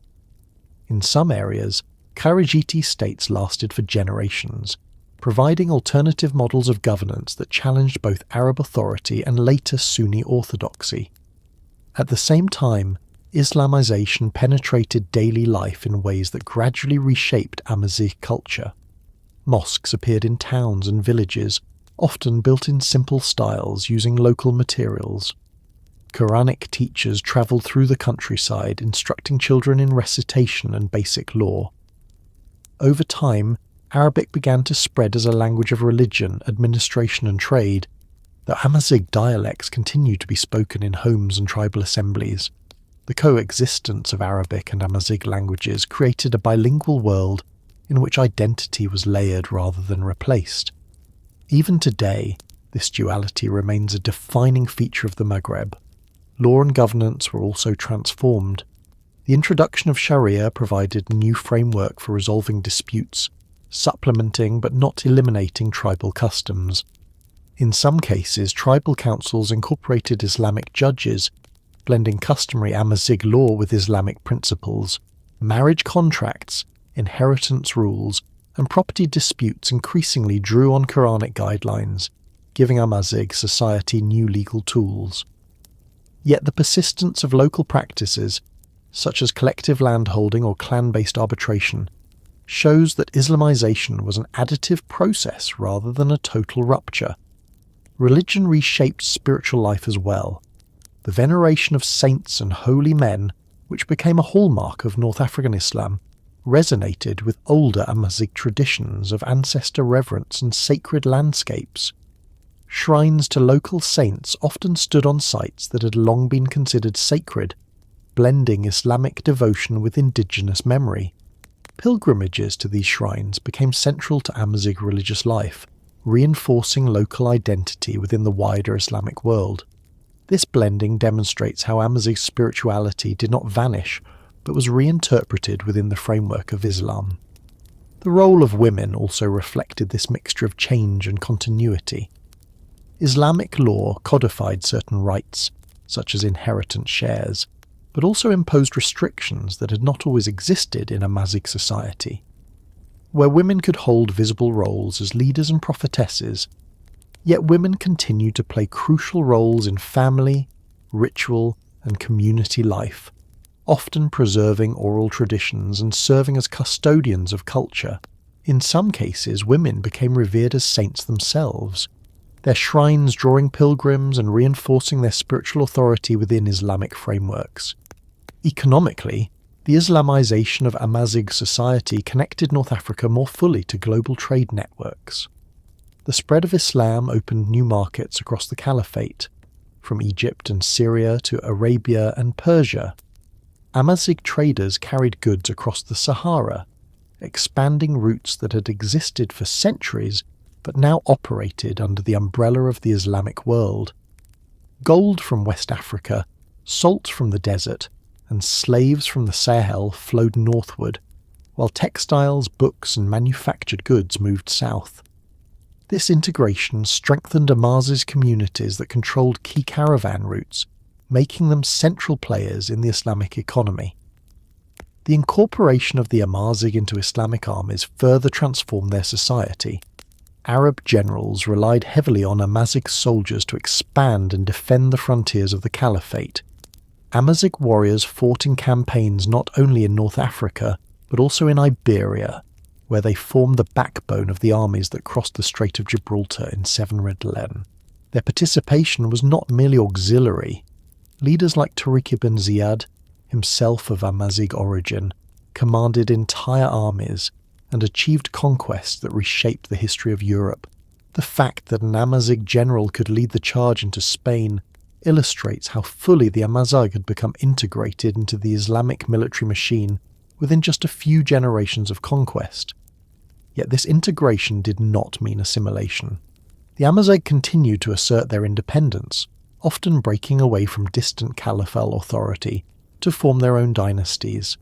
In some areas, Kharijite states lasted for generations, providing alternative models of governance that challenged both Arab authority and later Sunni orthodoxy. At the same time, Islamization penetrated daily life in ways that gradually reshaped Amazigh culture. Mosques appeared in towns and villages, often built in simple styles using local materials. Quranic teachers travelled through the countryside, instructing children in recitation and basic law. Over time, Arabic began to spread as a language of religion, administration and trade, though Amazigh dialects continued to be spoken in homes and tribal assemblies. The coexistence of Arabic and Amazigh languages created a bilingual world in which identity was layered rather than replaced. Even today, this duality remains a defining feature of the Maghreb. Law and governance were also transformed. The introduction of Sharia provided a new framework for resolving disputes, supplementing but not eliminating tribal customs. In some cases, tribal councils incorporated Islamic judges, blending customary Amazigh law with Islamic principles. Marriage contracts, inheritance rules, and property disputes increasingly drew on Quranic guidelines, giving Amazigh society new legal tools. Yet the persistence of local practices, such as collective landholding or clan-based arbitration, shows that Islamization was an additive process rather than a total rupture. Religion reshaped spiritual life as well. The veneration of saints and holy men, which became a hallmark of North African Islam, resonated with older Amazigh traditions of ancestor reverence and sacred landscapes. Shrines to local saints often stood on sites that had long been considered sacred, blending Islamic devotion with indigenous memory. Pilgrimages to these shrines became central to Amazigh religious life, reinforcing local identity within the wider Islamic world. This blending demonstrates how Amazigh's spirituality did not vanish, but was reinterpreted within the framework of Islam. The role of women also reflected this mixture of change and continuity. Islamic law codified certain rights, such as inheritance shares, but also imposed restrictions that had not always existed in Amazigh society. Where women could hold visible roles as leaders and prophetesses, yet women continued to play crucial roles in family, ritual, and community life, often preserving oral traditions and serving as custodians of culture. In some cases, women became revered as saints themselves, their shrines drawing pilgrims and reinforcing their spiritual authority within Islamic frameworks. Economically, the Islamization of Amazigh society connected North Africa more fully to global trade networks. The spread of Islam opened new markets across the Caliphate, from Egypt and Syria to Arabia and Persia. Amazigh traders carried goods across the Sahara, expanding routes that had existed for centuries but now operated under the umbrella of the Islamic world. Gold from West Africa, salt from the desert, and slaves from the Sahel flowed northward, while textiles, books, and manufactured goods moved south. This integration strengthened Amazigh's communities that controlled key caravan routes, making them central players in the Islamic economy. The incorporation of the Amazigh into Islamic armies further transformed their society. Arab generals relied heavily on Amazigh soldiers to expand and defend the frontiers of the Caliphate. Amazigh warriors fought in campaigns not only in North Africa, but also in Iberia, where they formed the backbone of the armies that crossed the Strait of Gibraltar in 711. Their participation was not merely auxiliary. Leaders like Tariq ibn Ziyad, himself of Amazigh origin, commanded entire armies and achieved conquests that reshaped the history of Europe. The fact that an Amazigh general could lead the charge into Spain illustrates how fully the Amazigh had become integrated into the Islamic military machine within just a few generations of conquest. Yet this integration did not mean assimilation. The Amazigh continued to assert their independence, often breaking away from distant caliphal authority to form their own dynasties.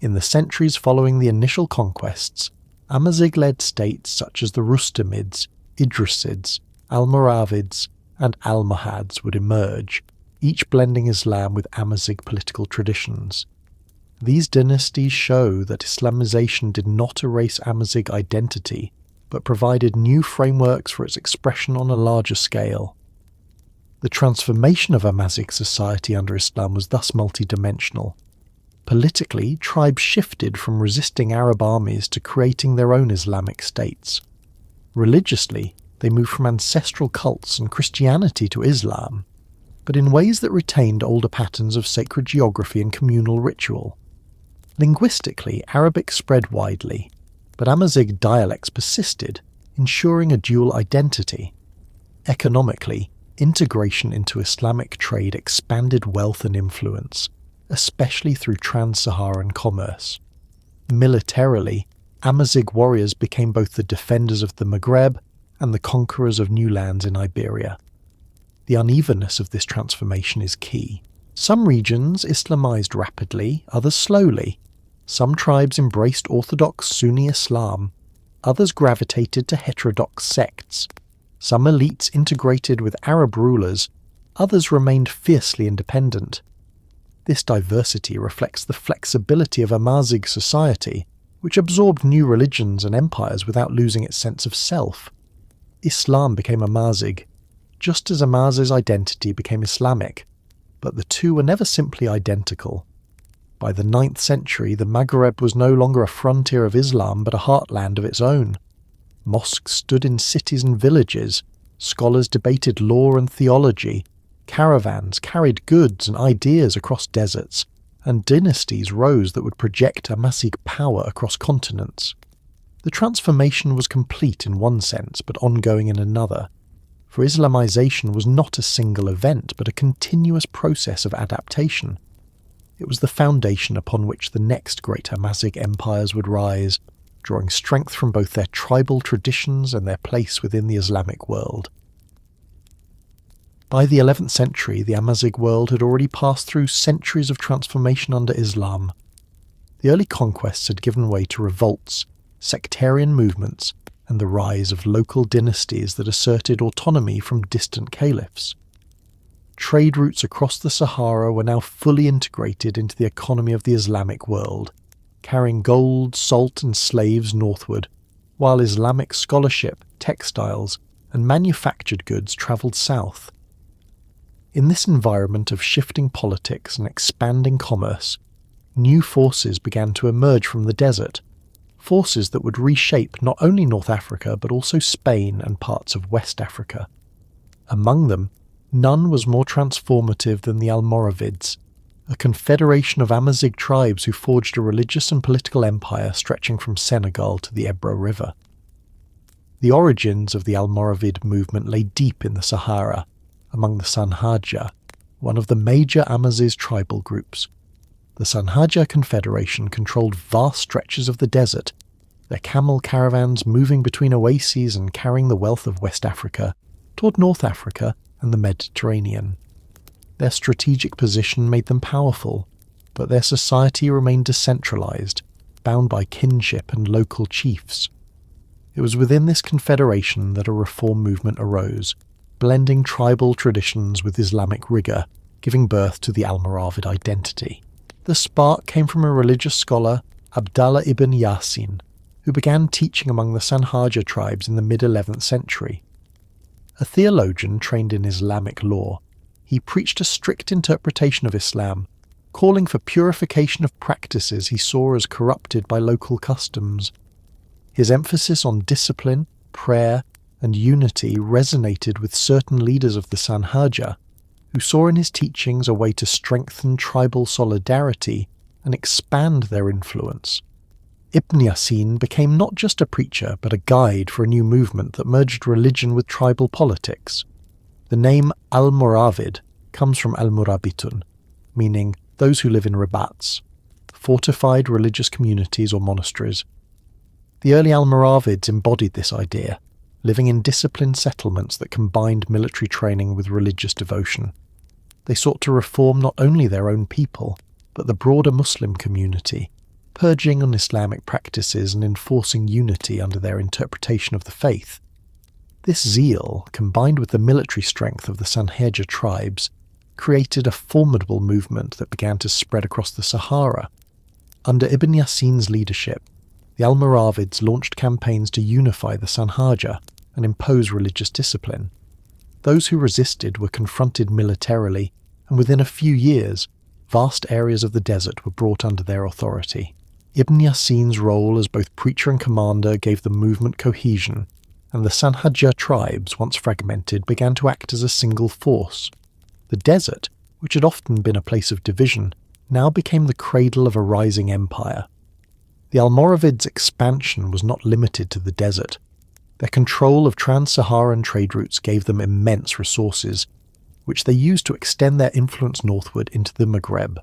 In the centuries following the initial conquests, Amazigh-led states such as the Rustamids, Idrisids, Almoravids, and Almohads would emerge, each blending Islam with Amazigh political traditions. These dynasties show that Islamization did not erase Amazigh identity, but provided new frameworks for its expression on a larger scale. The transformation of Amazigh society under Islam was thus multidimensional. Politically, tribes shifted from resisting Arab armies to creating their own Islamic states. Religiously, they moved from ancestral cults and Christianity to Islam, but in ways that retained older patterns of sacred geography and communal ritual. Linguistically, Arabic spread widely, but Amazigh dialects persisted, ensuring a dual identity. Economically, integration into Islamic trade expanded wealth and influence, especially through trans-Saharan commerce. Militarily, Amazigh warriors became both the defenders of the Maghreb and the conquerors of new lands in Iberia. The unevenness of this transformation is key. Some regions Islamized rapidly, others slowly. Some tribes embraced orthodox Sunni Islam, others gravitated to heterodox sects. Some elites integrated with Arab rulers, others remained fiercely independent. This diversity reflects the flexibility of Amazigh society, which absorbed new religions and empires without losing its sense of self. Islam became Amazigh, just as Amazigh's identity became Islamic, but the two were never simply identical. By the 9th century, the Maghreb was no longer a frontier of Islam but a heartland of its own. Mosques stood in cities and villages, scholars debated law and theology, caravans carried goods and ideas across deserts, and dynasties rose that would project Amazigh power across continents. The transformation was complete in one sense, but ongoing in another, for Islamization was not a single event, but a continuous process of adaptation. It was the foundation upon which the next great Amazigh empires would rise, drawing strength from both their tribal traditions and their place within the Islamic world. By the 11th century, the Amazigh world had already passed through centuries of transformation under Islam. The early conquests had given way to revolts, sectarian movements, and the rise of local dynasties that asserted autonomy from distant caliphs. Trade routes across the Sahara were now fully integrated into the economy of the Islamic world, carrying gold, salt and slaves northward, while Islamic scholarship, textiles, and manufactured goods travelled south. In this environment of shifting politics and expanding commerce, new forces began to emerge from the desert, forces that would reshape not only North Africa but also Spain and parts of West Africa. Among them, none was more transformative than the Almoravids, a confederation of Amazigh tribes who forged a religious and political empire stretching from Senegal to the Ebro River. The origins of the Almoravid movement lay deep in the Sahara, among the Sanhaja, one of the major Amazigh tribal groups. The Sanhaja Confederation controlled vast stretches of the desert, their camel caravans moving between oases and carrying the wealth of West Africa toward North Africa and the Mediterranean. Their strategic position made them powerful, but their society remained decentralized, bound by kinship and local chiefs. It was within this confederation that a reform movement arose, blending tribal traditions with Islamic rigor, giving birth to the Almoravid identity. The spark came from a religious scholar, Abdallah ibn Yasin, who began teaching among the Sanhaja tribes in the mid-11th century. A theologian trained in Islamic law, he preached a strict interpretation of Islam, calling for purification of practices he saw as corrupted by local customs. His emphasis on discipline, prayer, and unity resonated with certain leaders of the Sanhaja, who saw in his teachings a way to strengthen tribal solidarity and expand their influence. Ibn Yasin became not just a preacher but a guide for a new movement that merged religion with tribal politics. The name Almoravid comes from Almorabitun, meaning those who live in rabats, fortified religious communities or monasteries. The early Almoravids embodied this idea, living in disciplined settlements that combined military training with religious devotion. They sought to reform not only their own people, but the broader Muslim community, purging un-Islamic practices and enforcing unity under their interpretation of the faith. This zeal, combined with the military strength of the Sanhaja tribes, created a formidable movement that began to spread across the Sahara. Under Ibn Yasin's leadership, the Almoravids launched campaigns to unify the Sanhaja and impose religious discipline. Those who resisted were confronted militarily, and within a few years, vast areas of the desert were brought under their authority. Ibn Yasin's role as both preacher and commander gave the movement cohesion, and the Sanhaja tribes, once fragmented, began to act as a single force. The desert, which had often been a place of division, now became the cradle of a rising empire. The Almoravids' expansion was not limited to the desert. Their control of trans-Saharan trade routes gave them immense resources, which they used to extend their influence northward into the Maghreb.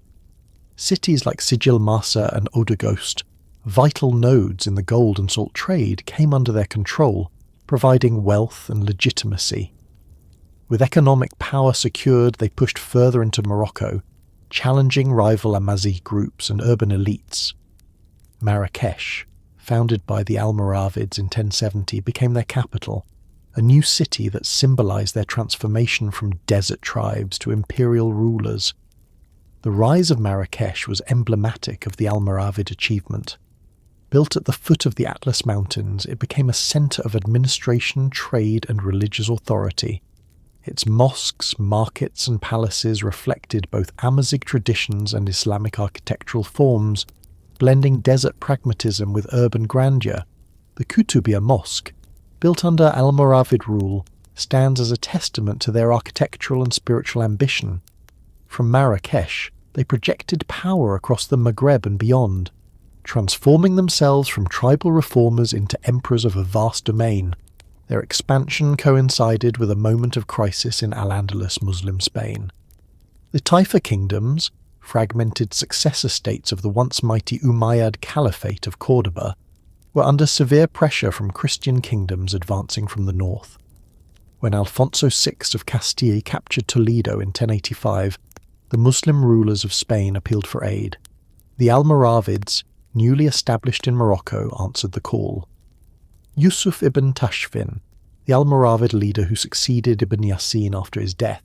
Cities like Sijil Masa and Odagost, vital nodes in the gold and salt trade, came under their control, providing wealth and legitimacy. With economic power secured, they pushed further into Morocco, challenging rival Amazigh groups and urban elites. Marrakesh, founded by the Almoravids in 1070, became their capital, a new city that symbolized their transformation from desert tribes to imperial rulers. The rise of Marrakesh was emblematic of the Almoravid achievement. Built at the foot of the Atlas Mountains, it became a center of administration, trade, and religious authority. Its mosques, markets, and palaces reflected both Amazigh traditions and Islamic architectural forms, blending desert pragmatism with urban grandeur. The Kutubiyya Mosque, built under Almoravid rule, stands as a testament to their architectural and spiritual ambition. From Marrakesh, they projected power across the Maghreb and beyond, transforming themselves from tribal reformers into emperors of a vast domain. Their expansion coincided with a moment of crisis in Al-Andalus Muslim Spain. The Taifa kingdoms, fragmented successor states of the once mighty Umayyad Caliphate of Cordoba, were under severe pressure from Christian kingdoms advancing from the north. When Alfonso VI of Castile captured Toledo in 1085, the Muslim rulers of Spain appealed for aid. The Almoravids, newly established in Morocco, answered the call. Yusuf ibn Tashfin, the Almoravid leader who succeeded Ibn Yasin after his death,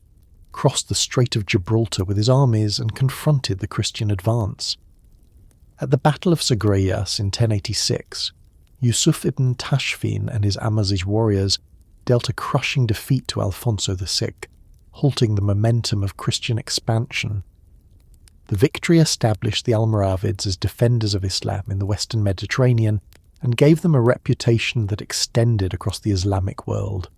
crossed the Strait of Gibraltar with his armies and confronted the Christian advance. At the Battle of Sagreas in 1086, Yusuf ibn Tashfin and his Amazigh warriors dealt a crushing defeat to Alfonso VI, halting the momentum of Christian expansion. The victory established the Almoravids as defenders of Islam in the Western Mediterranean and gave them a reputation that extended across the Islamic world.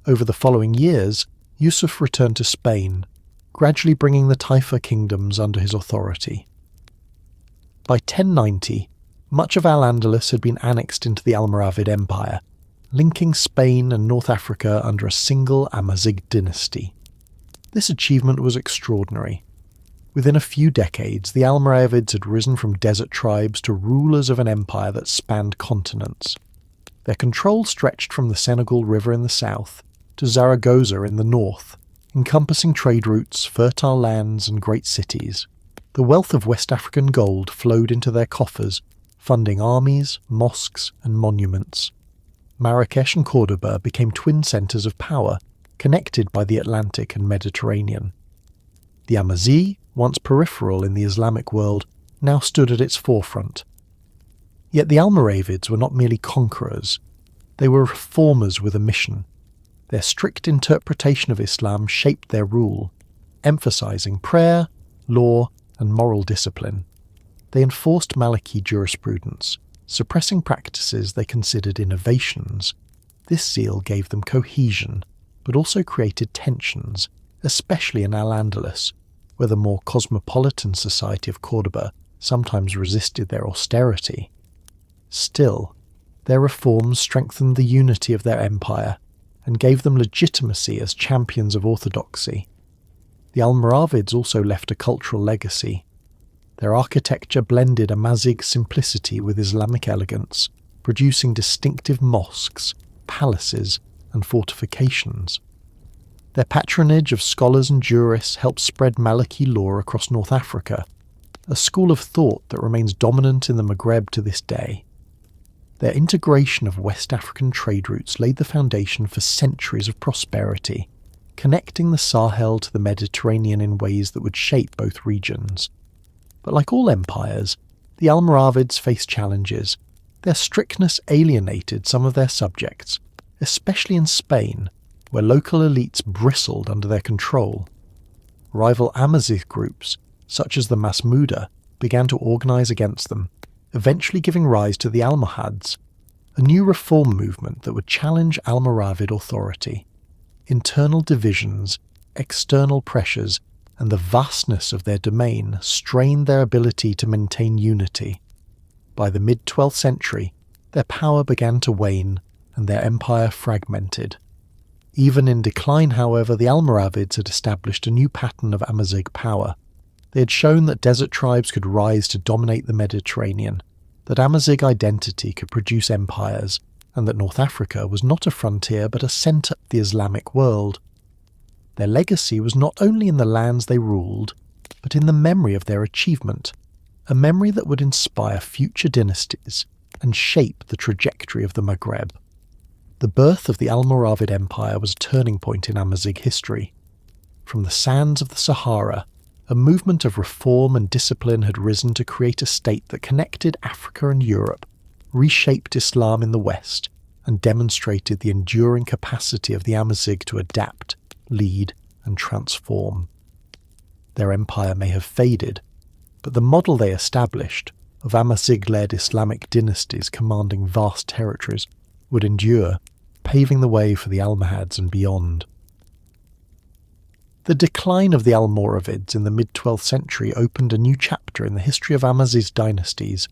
Over the following years, Yusuf returned to Spain, gradually bringing the Taifa kingdoms under his authority. By 1090, much of Al-Andalus had been annexed into the Almoravid Empire, linking Spain and North Africa under a single Amazigh dynasty. This achievement was extraordinary. Within a few decades, the Almoravids had risen from desert tribes to rulers of an empire that spanned continents. Their control stretched from the Senegal River in the south to Zaragoza in the north, encompassing trade routes, fertile lands, and great cities. The wealth of West African gold flowed into their coffers, funding armies, mosques, and monuments. Marrakesh and Cordoba became twin centres of power, connected by the Atlantic and Mediterranean. The Amazigh, once peripheral in the Islamic world, now stood at its forefront. Yet the Almoravids were not merely conquerors. They were reformers with a mission. Their strict interpretation of Islam shaped their rule, emphasizing prayer, law, and moral discipline. They enforced Maliki jurisprudence, suppressing practices they considered innovations. This zeal gave them cohesion, but also created tensions, especially in Al-Andalus, where the more cosmopolitan society of Cordoba sometimes resisted their austerity. Still, their reforms strengthened the unity of their empire and gave them legitimacy as champions of orthodoxy. The Almoravids also left a cultural legacy. Their architecture blended Amazigh simplicity with Islamic elegance, producing distinctive mosques, palaces, and fortifications. Their patronage of scholars and jurists helped spread Maliki law across North Africa, a school of thought that remains dominant in the Maghreb to this day. Their integration of West African trade routes laid the foundation for centuries of prosperity, connecting the Sahel to the Mediterranean in ways that would shape both regions. But like all empires, the Almoravids faced challenges. Their strictness alienated some of their subjects, especially in Spain, where local elites bristled under their control. Rival Amazigh groups, such as the Masmuda, began to organize against them, eventually giving rise to the Almohads, a new reform movement that would challenge Almoravid authority. Internal divisions, external pressures, and the vastness of their domain strained their ability to maintain unity. By the mid-12th century, their power began to wane and their empire fragmented. Even in decline, however, the Almoravids had established a new pattern of Amazigh power. They had shown that desert tribes could rise to dominate the Mediterranean, that Amazigh identity could produce empires, and that North Africa was not a frontier but a centre of the Islamic world. Their legacy was not only in the lands they ruled, but in the memory of their achievement, a memory that would inspire future dynasties and shape the trajectory of the Maghreb. The birth of the Almoravid Empire was a turning point in Amazigh history. From the sands of the Sahara, a movement of reform and discipline had risen to create a state that connected Africa and Europe, reshaped Islam in the West, and demonstrated the enduring capacity of the Amazigh to adapt, lead, and transform. Their empire may have faded, but the model they established, of Amazigh-led Islamic dynasties commanding vast territories, would endure, paving the way for the Almohads and beyond. The decline of the Almoravids in the mid-12th century opened a new chapter in the history of Amazigh's dynasties,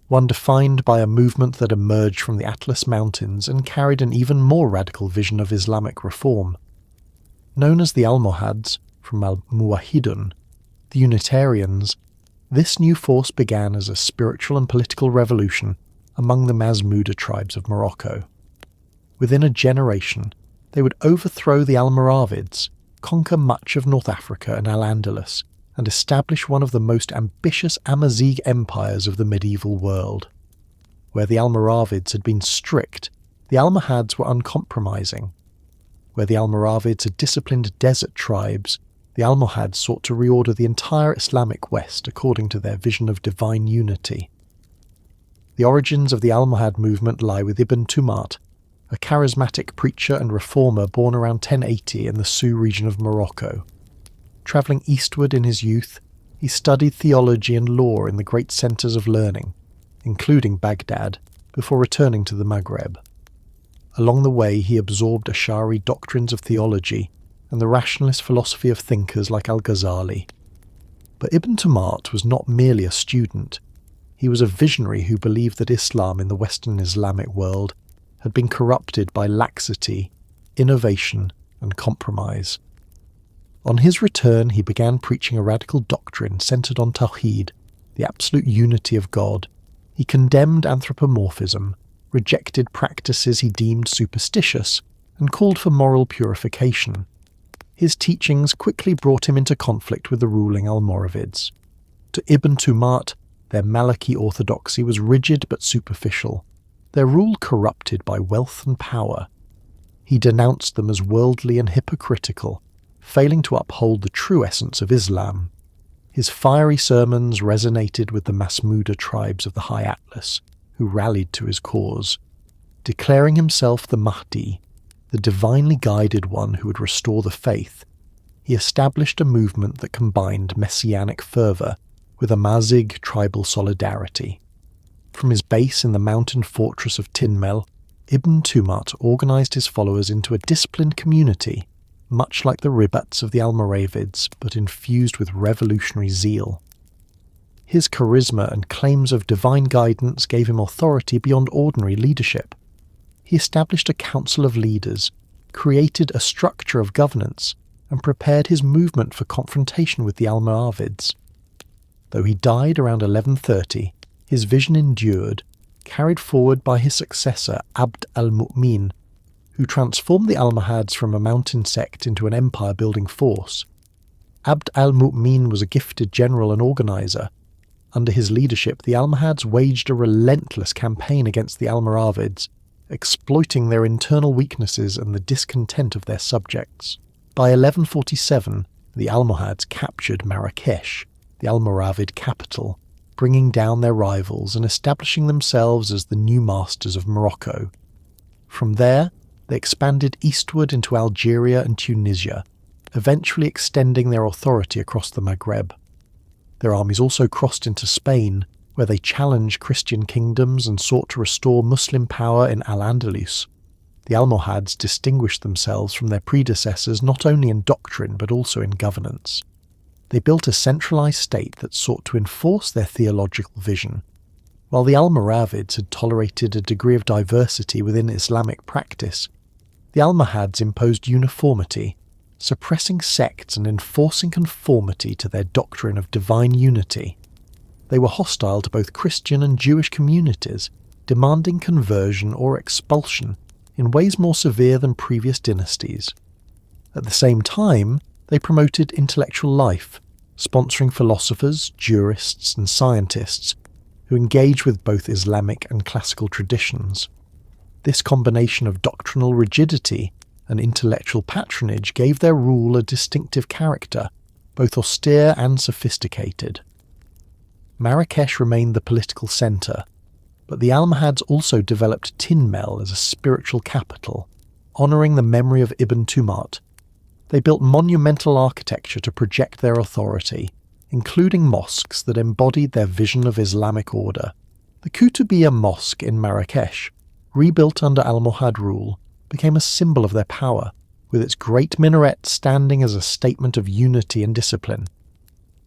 one defined by a movement that emerged from the Atlas Mountains and carried an even more radical vision of Islamic reform. Known as the Almohads, from al-Muwahhidun, the Unitarians, this new force began as a spiritual and political revolution among the Masmuda tribes of Morocco. Within a generation, they would overthrow the Almoravids, conquer much of North Africa and Al-Andalus, and establish one of the most ambitious Amazigh empires of the medieval world. Where the Almoravids had been strict, the Almohads were uncompromising. Where the Almoravids had disciplined desert tribes, the Almohads sought to reorder the entire Islamic West according to their vision of divine unity. The origins of the Almohad movement lie with Ibn Tumart, a charismatic preacher and reformer born around 1080 in the Sou region of Morocco. Travelling eastward in his youth, he studied theology and law in the great centres of learning, including Baghdad, before returning to the Maghreb. Along the way he absorbed Ash'ari doctrines of theology and the rationalist philosophy of thinkers like Al-Ghazali. But Ibn Tumart was not merely a student. He was a visionary who believed that Islam in the Western Islamic world had been corrupted by laxity, innovation, and compromise. On his return, he began preaching a radical doctrine centered on Tawheed, the absolute unity of God. He condemned anthropomorphism, rejected practices he deemed superstitious, and called for moral purification. His teachings quickly brought him into conflict with the ruling Almoravids. To Ibn Tumart, their Maliki orthodoxy was rigid but superficial, their rule corrupted by wealth and power. He denounced them as worldly and hypocritical, failing to uphold the true essence of Islam. His fiery sermons resonated with the Masmuda tribes of the High Atlas, who rallied to his cause. Declaring himself the Mahdi, the divinely guided one who would restore the faith, he established a movement that combined messianic fervour with Amazigh tribal solidarity. From his base in the mountain fortress of Tinmel, Ibn Tumart organised his followers into a disciplined community, much like the Ribats of the Almoravids, but infused with revolutionary zeal. His charisma and claims of divine guidance gave him authority beyond ordinary leadership. He established a council of leaders, created a structure of governance, and prepared his movement for confrontation with the Almoravids. Though he died around 1130, his vision endured, carried forward by his successor Abd al-Mu'min, who transformed the Almohads from a mountain sect into an empire-building force. Abd al-Mu'min was a gifted general and organiser. Under his leadership, the Almohads waged a relentless campaign against the Almoravids, exploiting their internal weaknesses and the discontent of their subjects. By 1147, the Almohads captured Marrakesh, the Almoravid capital, bringing down their rivals and establishing themselves as the new masters of Morocco. From there, they expanded eastward into Algeria and Tunisia, eventually extending their authority across the Maghreb. Their armies also crossed into Spain, where they challenged Christian kingdoms and sought to restore Muslim power in Al-Andalus. The Almohads distinguished themselves from their predecessors not only in doctrine but also in governance. They built a centralized state that sought to enforce their theological vision. While the Almoravids had tolerated a degree of diversity within Islamic practice, the Almohads imposed uniformity, suppressing sects and enforcing conformity to their doctrine of divine unity. They were hostile to both Christian and Jewish communities, demanding conversion or expulsion in ways more severe than previous dynasties. At the same time, they promoted intellectual life, sponsoring philosophers, jurists, and scientists who engaged with both Islamic and classical traditions. This combination of doctrinal rigidity and intellectual patronage gave their rule a distinctive character, both austere and sophisticated. Marrakesh remained the political centre, but the Almohads also developed Tinmel as a spiritual capital, honouring the memory of Ibn Tumart. They built monumental architecture to project their authority, including mosques that embodied their vision of Islamic order. The Kutubiyya Mosque in Marrakesh, rebuilt under Almohad rule, became a symbol of their power, with its great minaret standing as a statement of unity and discipline.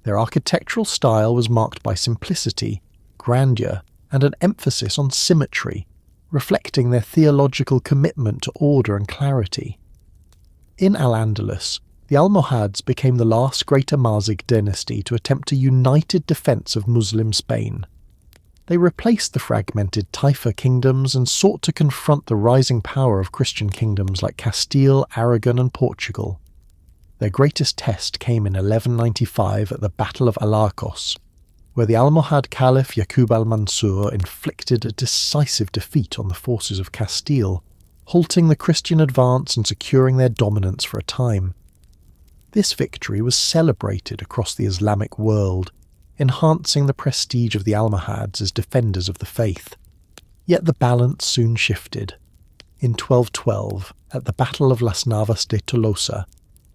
Their architectural style was marked by simplicity, grandeur, and an emphasis on symmetry, reflecting their theological commitment to order and clarity. In Al-Andalus, the Almohads became the last great Amazigh dynasty to attempt a united defence of Muslim Spain. They replaced the fragmented Taifa kingdoms and sought to confront the rising power of Christian kingdoms like Castile, Aragon, and Portugal. Their greatest test came in 1195 at the Battle of Alarcos, where the Almohad Caliph Yaqub al-Mansur inflicted a decisive defeat on the forces of Castile, halting the Christian advance and securing their dominance for a time. This victory was celebrated across the Islamic world, enhancing the prestige of the Almohads as defenders of the faith. Yet the balance soon shifted. In 1212, at the Battle of Las Navas de Tolosa,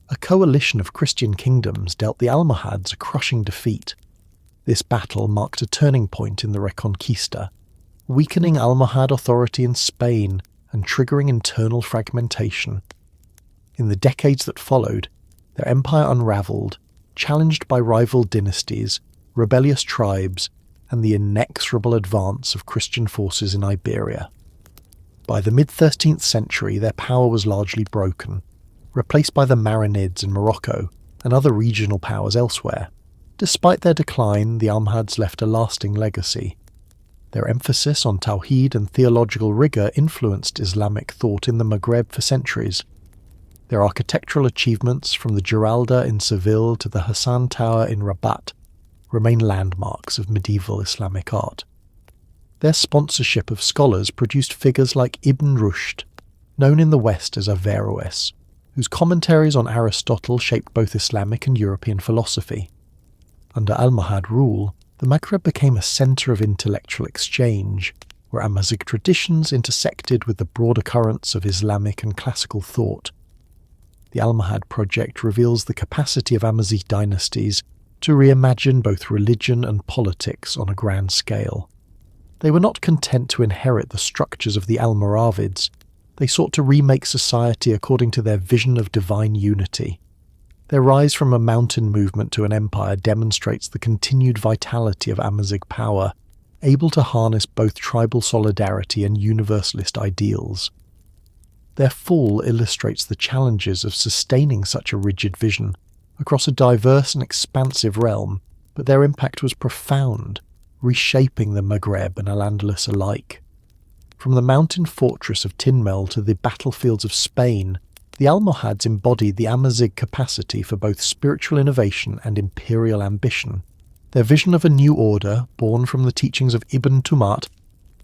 a coalition of Christian kingdoms dealt the Almohads a crushing defeat. This battle marked a turning point in the Reconquista, weakening Almohad authority in Spain and triggering internal fragmentation. In the decades that followed, their empire unravelled, challenged by rival dynasties, rebellious tribes, and the inexorable advance of Christian forces in Iberia. By the mid-13th century, their power was largely broken, replaced by the Marinids in Morocco and other regional powers elsewhere. Despite their decline, the Almohads left a lasting legacy. Their emphasis on tawhid and theological rigour influenced Islamic thought in the Maghreb for centuries. Their architectural achievements, from the Giralda in Seville to the Hassan Tower in Rabat, remain landmarks of medieval Islamic art. Their sponsorship of scholars produced figures like Ibn Rushd, known in the West as Averroes, whose commentaries on Aristotle shaped both Islamic and European philosophy. Under Almohad rule, the Maghreb became a centre of intellectual exchange, where Amazigh traditions intersected with the broader currents of Islamic and classical thought. The Almohad project reveals the capacity of Amazigh dynasties to reimagine both religion and politics on a grand scale. They were not content to inherit the structures of the Almoravids. They sought to remake society according to their vision of divine unity. Their rise from a mountain movement to an empire demonstrates the continued vitality of Amazigh power, able to harness both tribal solidarity and universalist ideals. Their fall illustrates the challenges of sustaining such a rigid vision across a diverse and expansive realm, but their impact was profound, reshaping the Maghreb and Al-Andalus alike. From the mountain fortress of Tinmel to the battlefields of Spain, the Almohads embodied the Amazigh capacity for both spiritual innovation and imperial ambition. Their vision of a new order, born from the teachings of Ibn Tumat,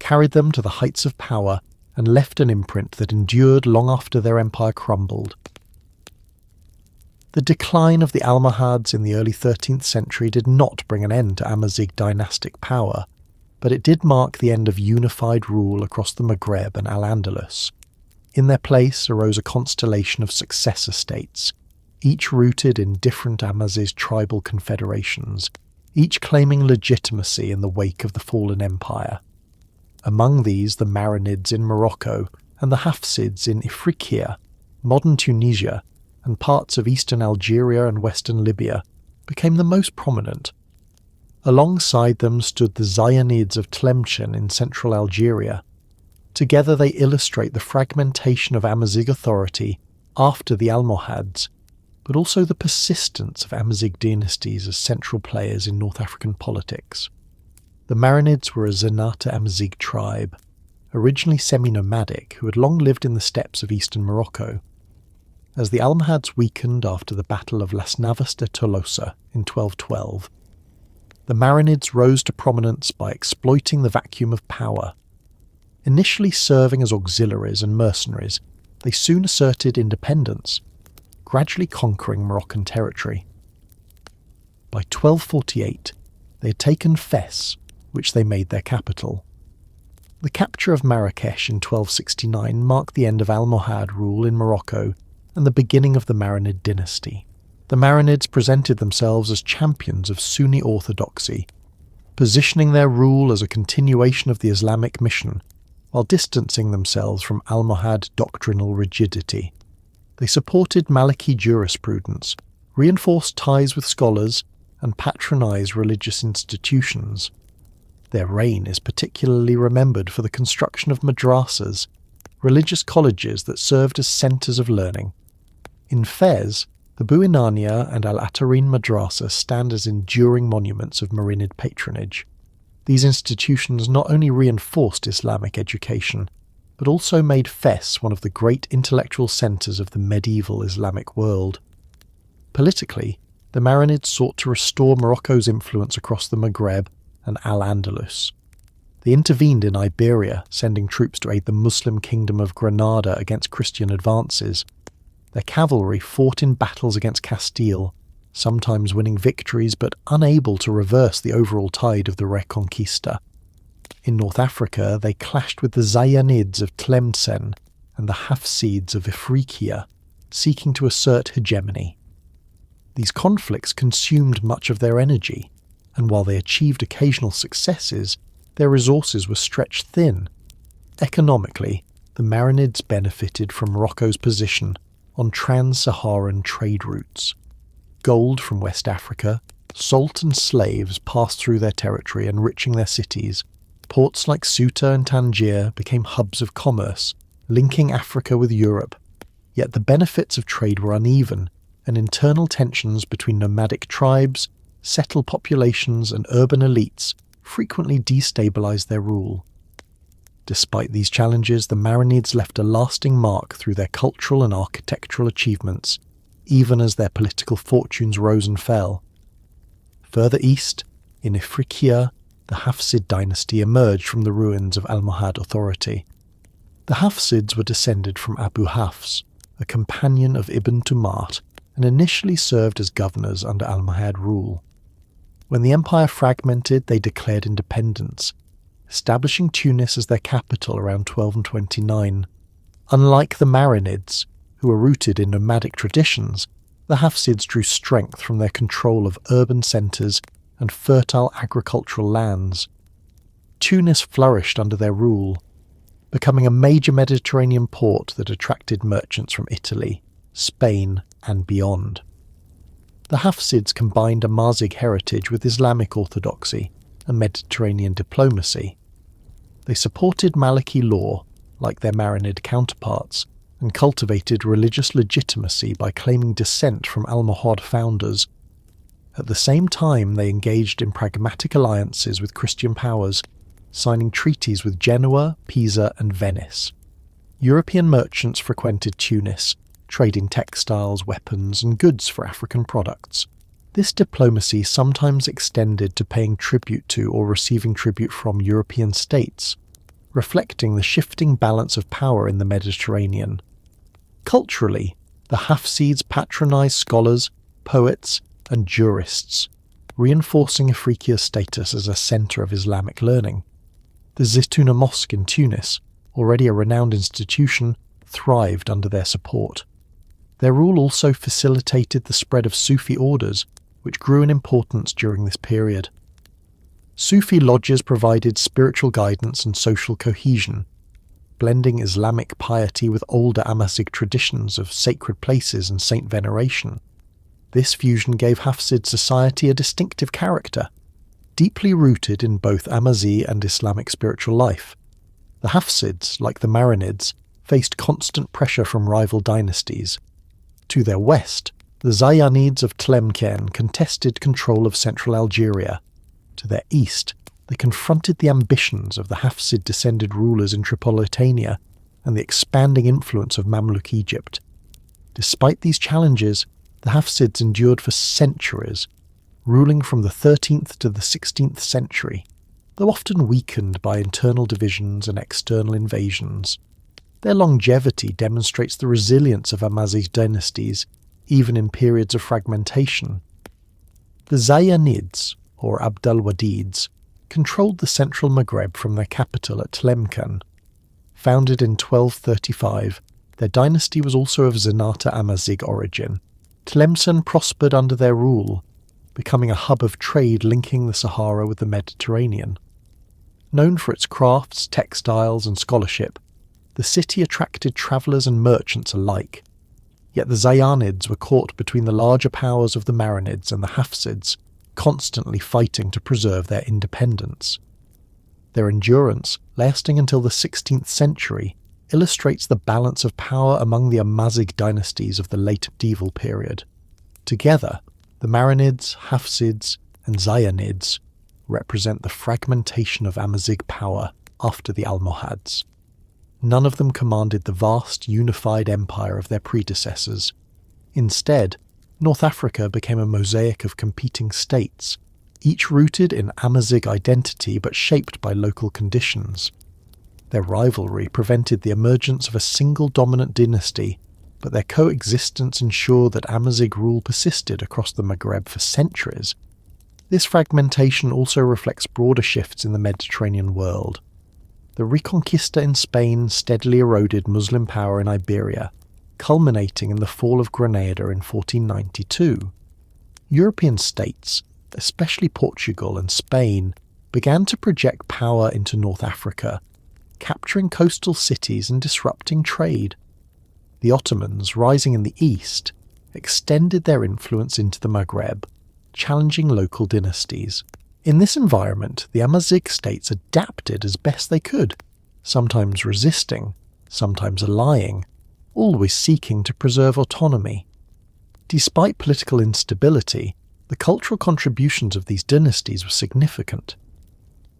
carried them to the heights of power and left an imprint that endured long after their empire crumbled. The decline of the Almohads in the early 13th century did not bring an end to Amazigh dynastic power, but it did mark the end of unified rule across the Maghreb and Al-Andalus. In their place arose a constellation of successor states, each rooted in different Amazigh tribal confederations, each claiming legitimacy in the wake of the fallen empire. Among these, the Marinids in Morocco and the Hafsids in Ifriqiya, modern Tunisia, and parts of eastern Algeria and western Libya became the most prominent. Alongside them stood the Zayanids of Tlemcen in central Algeria. Together they illustrate the fragmentation of Amazigh authority after the Almohads, but also the persistence of Amazigh dynasties as central players in North African politics. The Marinids were a Zenata Amazigh tribe, originally semi-nomadic, who had long lived in the steppes of eastern Morocco. As the Almohads weakened after the Battle of Las Navas de Tolosa in 1212, the Marinids rose to prominence by exploiting the vacuum of power. Initially serving as auxiliaries and mercenaries, they soon asserted independence, gradually conquering Moroccan territory. By 1248, they had taken Fez, which they made their capital. The capture of Marrakesh in 1269 marked the end of Almohad rule in Morocco and the beginning of the Marinid dynasty. The Marinids presented themselves as champions of Sunni orthodoxy, positioning their rule as a continuation of the Islamic mission, while distancing themselves from Almohad doctrinal rigidity. They supported Maliki jurisprudence, reinforced ties with scholars, and patronized religious institutions. Their reign is particularly remembered for the construction of madrasas, religious colleges that served as centres of learning. In Fez, the Bouinania and Al-Atarin Madrasa stand as enduring monuments of Marinid patronage. These institutions not only reinforced Islamic education, but also made Fez one of the great intellectual centres of the medieval Islamic world. Politically, the Marinids sought to restore Morocco's influence across the Maghreb and Al-Andalus. They intervened in Iberia, sending troops to aid the Muslim kingdom of Granada against Christian advances. Their cavalry fought in battles against Castile, sometimes winning victories but unable to reverse the overall tide of the Reconquista. In North Africa, they clashed with the Zayanids of Tlemcen and the Hafsids of Ifriqiya, seeking to assert hegemony. These conflicts consumed much of their energy, and while they achieved occasional successes, their resources were stretched thin. Economically, the Marinids benefited from Morocco's position on trans-Saharan trade routes. Gold from West Africa, salt and slaves passed through their territory, enriching their cities. Ports like Ceuta and Tangier became hubs of commerce, linking Africa with Europe. Yet the benefits of trade were uneven, and internal tensions between nomadic tribes, settled populations and urban elites frequently destabilized their rule. Despite these challenges, the Marinids left a lasting mark through their cultural and architectural achievements, even as their political fortunes rose and fell. Further east, in Ifriqiya, the Hafsid dynasty emerged from the ruins of Almohad authority. The Hafsids were descended from Abu Hafs, a companion of Ibn Tumat, and initially served as governors under Almohad rule. When the empire fragmented, they declared independence, establishing Tunis as their capital around 1229. Unlike the Marinids, who were rooted in nomadic traditions, the Hafsids drew strength from their control of urban centres and fertile agricultural lands. Tunis flourished under their rule, becoming a major Mediterranean port that attracted merchants from Italy, Spain, and beyond. The Hafsids combined Amazigh heritage with Islamic orthodoxy and Mediterranean diplomacy. They supported Maliki law, like their Marinid counterparts, and cultivated religious legitimacy by claiming descent from Almohad founders. At the same time, they engaged in pragmatic alliances with Christian powers, signing treaties with Genoa, Pisa, and Venice. European merchants frequented Tunis, trading textiles, weapons, and goods for African products. This diplomacy sometimes extended to paying tribute to or receiving tribute from European states, reflecting the shifting balance of power in the Mediterranean. Culturally, the Hafsids patronized scholars, poets, and jurists, reinforcing Ifriqiya's status as a center of Islamic learning. The Zitouna Mosque in Tunis, already a renowned institution, thrived under their support. Their rule also facilitated the spread of Sufi orders, which grew in importance during this period. Sufi lodges provided spiritual guidance and social cohesion, blending Islamic piety with older Amazigh traditions of sacred places and saint veneration. This fusion gave Hafsid society a distinctive character, deeply rooted in both Amazigh and Islamic spiritual life. The Hafsids, like the Marinids, faced constant pressure from rival dynasties. To their west, the Zayanids of Tlemcen contested control of central Algeria. To their east, they confronted the ambitions of the Hafsid-descended rulers in Tripolitania and the expanding influence of Mamluk Egypt. Despite these challenges, the Hafsids endured for centuries, ruling from the 13th to the 16th century, though often weakened by internal divisions and external invasions. Their longevity demonstrates the resilience of Amazigh dynasties, even in periods of fragmentation. The Zayanids, or Abdalwadids, controlled the central Maghreb from their capital at Tlemcen. Founded in 1235, their dynasty was also of Zenata Amazigh origin. Tlemcen prospered under their rule, becoming a hub of trade linking the Sahara with the Mediterranean. Known for its crafts, textiles, and scholarship, the city attracted travellers and merchants alike. Yet the Zayanids were caught between the larger powers of the Marinids and the Hafsids, constantly fighting to preserve their independence. Their endurance, lasting until the 16th century, illustrates the balance of power among the Amazigh dynasties of the late medieval period. Together, the Marinids, Hafsids, and Zayanids represent the fragmentation of Amazigh power after the Almohads. None of them commanded the vast, unified empire of their predecessors. Instead, North Africa became a mosaic of competing states, each rooted in Amazigh identity but shaped by local conditions. Their rivalry prevented the emergence of a single dominant dynasty, but their coexistence ensured that Amazigh rule persisted across the Maghreb for centuries. This fragmentation also reflects broader shifts in the Mediterranean world. The Reconquista in Spain steadily eroded Muslim power in Iberia, culminating in the fall of Granada in 1492. European states, especially Portugal and Spain, began to project power into North Africa, capturing coastal cities and disrupting trade. The Ottomans, rising in the east, extended their influence into the Maghreb, challenging local dynasties. In this environment, the Amazigh states adapted as best they could, sometimes resisting, sometimes allying, always seeking to preserve autonomy. Despite political instability, the cultural contributions of these dynasties were significant.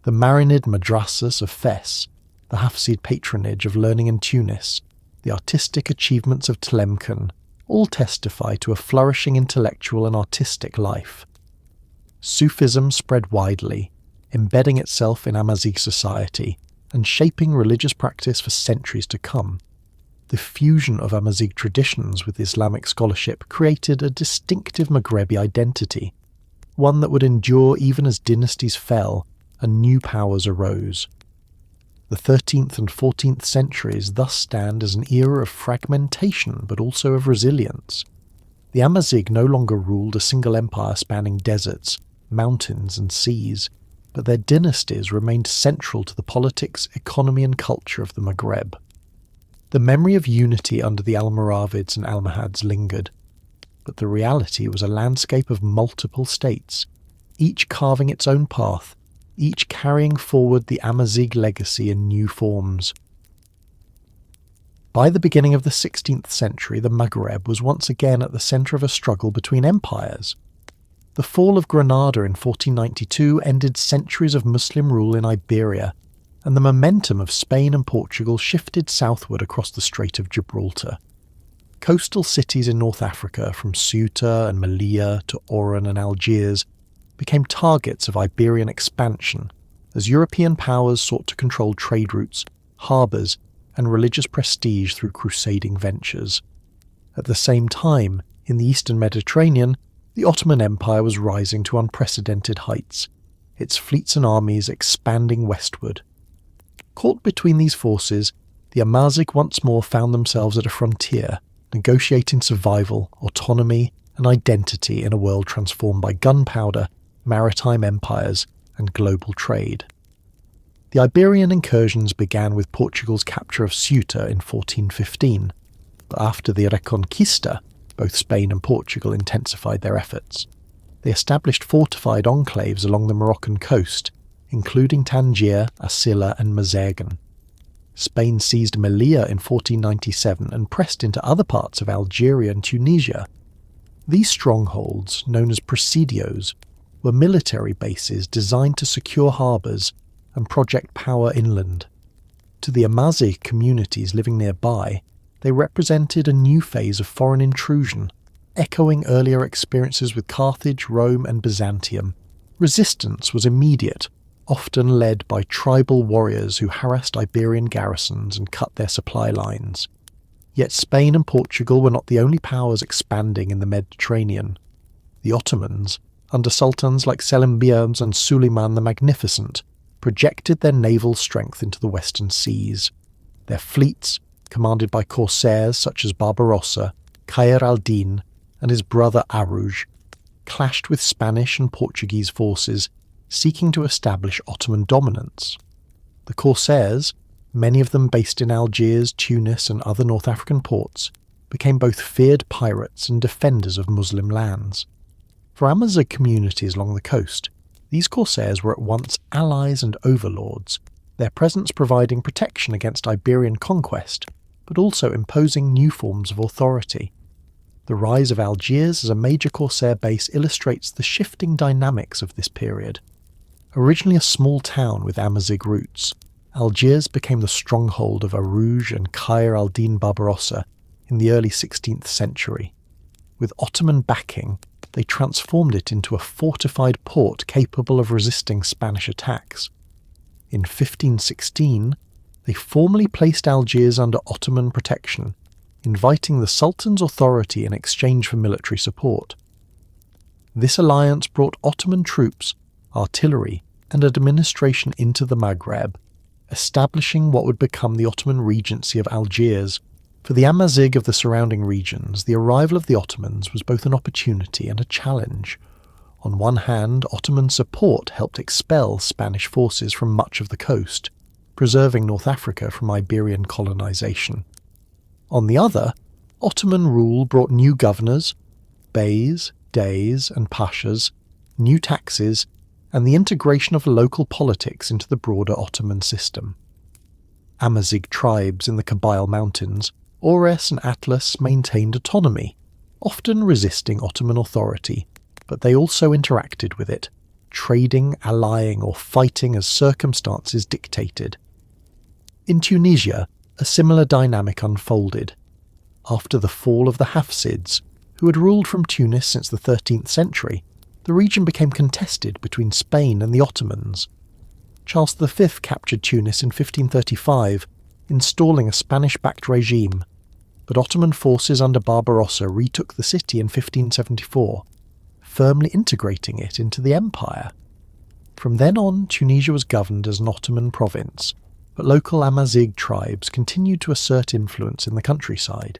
The Marinid madrasas of Fes, the Hafsid patronage of learning in Tunis, the artistic achievements of Tlemcen, all testify to a flourishing intellectual and artistic life. Sufism spread widely, embedding itself in Amazigh society and shaping religious practice for centuries to come. The fusion of Amazigh traditions with Islamic scholarship created a distinctive Maghrebi identity, one that would endure even as dynasties fell and new powers arose. The 13th and 14th centuries thus stand as an era of fragmentation but also of resilience. The Amazigh no longer ruled a single empire spanning deserts, mountains and seas, but their dynasties remained central to the politics, economy and culture of the Maghreb. The memory of unity under the Almoravids and Almohads lingered, but the reality was a landscape of multiple states, each carving its own path, each carrying forward the Amazigh legacy in new forms. By the beginning of the 16th century, the Maghreb was once again at the centre of a struggle between empires. The fall of Granada in 1492 ended centuries of Muslim rule in Iberia, and the momentum of Spain and Portugal shifted southward across the Strait of Gibraltar. Coastal cities in North Africa, from Ceuta and Melilla to Oran and Algiers, became targets of Iberian expansion as European powers sought to control trade routes, harbours, and religious prestige through crusading ventures. At the same time, in the eastern Mediterranean, the Ottoman Empire was rising to unprecedented heights, its fleets and armies expanding westward. Caught between these forces, the Amazigh once more found themselves at a frontier, negotiating survival, autonomy, and identity in a world transformed by gunpowder, maritime empires, and global trade. The Iberian incursions began with Portugal's capture of Ceuta in 1415, but after the Reconquista, both Spain and Portugal intensified their efforts. They established fortified enclaves along the Moroccan coast, including Tangier, Asila and Mazaguen. Spain seized Melilla in 1497 and pressed into other parts of Algeria and Tunisia. These strongholds, known as presidios, were military bases designed to secure harbours and project power inland. To the Amazigh communities living nearby, they represented a new phase of foreign intrusion, echoing earlier experiences with Carthage, Rome and Byzantium. Resistance was immediate, often led by tribal warriors who harassed Iberian garrisons and cut their supply lines. Yet Spain and Portugal were not the only powers expanding in the Mediterranean. The Ottomans, under sultans like Selim Beyaz and Suleiman the Magnificent, projected their naval strength into the western seas. Their fleets, commanded by corsairs such as Barbarossa, Khayr al-Din, and his brother Arouj, clashed with Spanish and Portuguese forces, seeking to establish Ottoman dominance. The corsairs, many of them based in Algiers, Tunis, and other North African ports, became both feared pirates and defenders of Muslim lands. For Amazigh communities along the coast, these corsairs were at once allies and overlords, their presence providing protection against Iberian conquest, but also imposing new forms of authority. The rise of Algiers as a major corsair base illustrates the shifting dynamics of this period. Originally a small town with Amazigh roots, Algiers became the stronghold of Arouj and Khayr al-Din Barbarossa in the early 16th century. With Ottoman backing, they transformed it into a fortified port capable of resisting Spanish attacks. In 1516, they formally placed Algiers under Ottoman protection, inviting the Sultan's authority in exchange for military support. This alliance brought Ottoman troops, artillery, and administration into the Maghreb, establishing what would become the Ottoman Regency of Algiers. For the Amazigh of the surrounding regions, the arrival of the Ottomans was both an opportunity and a challenge. On one hand, Ottoman support helped expel Spanish forces from much of the coast, preserving North Africa from Iberian colonization. On the other, Ottoman rule brought new governors, beys, deys, and pashas, new taxes, and the integration of local politics into the broader Ottoman system. Amazigh tribes in the Kabyle Mountains, Ores and Atlas, maintained autonomy, often resisting Ottoman authority, but they also interacted with it, trading, allying, or fighting as circumstances dictated. In Tunisia, a similar dynamic unfolded. After the fall of the Hafsids, who had ruled from Tunis since the 13th century, the region became contested between Spain and the Ottomans. Charles V captured Tunis in 1535, installing a Spanish-backed regime, but Ottoman forces under Barbarossa retook the city in 1574, firmly integrating it into the empire. From then on, Tunisia was governed as an Ottoman province, but local Amazigh tribes continued to assert influence in the countryside.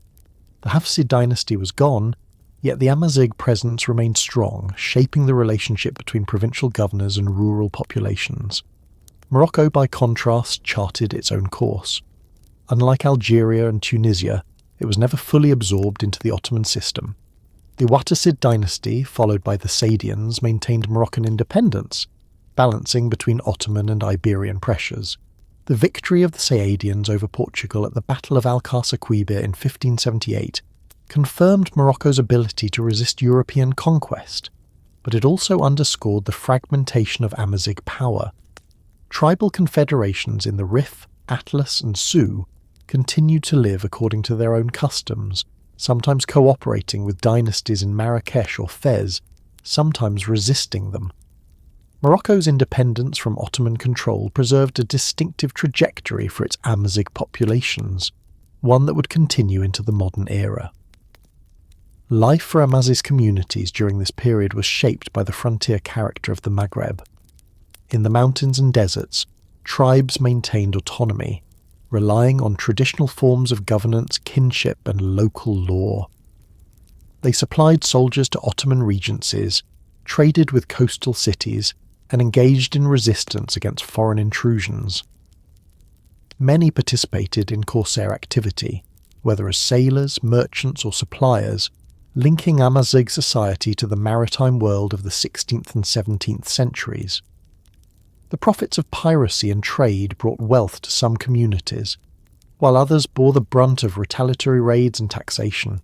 The Hafsid dynasty was gone, yet the Amazigh presence remained strong, shaping the relationship between provincial governors and rural populations. Morocco, by contrast, charted its own course. Unlike Algeria and Tunisia, it was never fully absorbed into the Ottoman system. The Ouattassid dynasty, followed by the Saadians, maintained Moroccan independence, balancing between Ottoman and Iberian pressures. The victory of the Saadians over Portugal at the Battle of Alcácer-Quibir in 1578 confirmed Morocco's ability to resist European conquest, but it also underscored the fragmentation of Amazigh power. Tribal confederations in the Rif, Atlas, and Su continued to live according to their own customs, sometimes cooperating with dynasties in Marrakesh or Fez, sometimes resisting them. Morocco's independence from Ottoman control preserved a distinctive trajectory for its Amazigh populations, one that would continue into the modern era. Life for Amazigh communities during this period was shaped by the frontier character of the Maghreb. In the mountains and deserts, tribes maintained autonomy, relying on traditional forms of governance, kinship, and local law. They supplied soldiers to Ottoman regencies, traded with coastal cities, and engaged in resistance against foreign intrusions. Many participated in corsair activity, whether as sailors, merchants, or suppliers, linking Amazigh society to the maritime world of the 16th and 17th centuries. The profits of piracy and trade brought wealth to some communities, while others bore the brunt of retaliatory raids and taxation.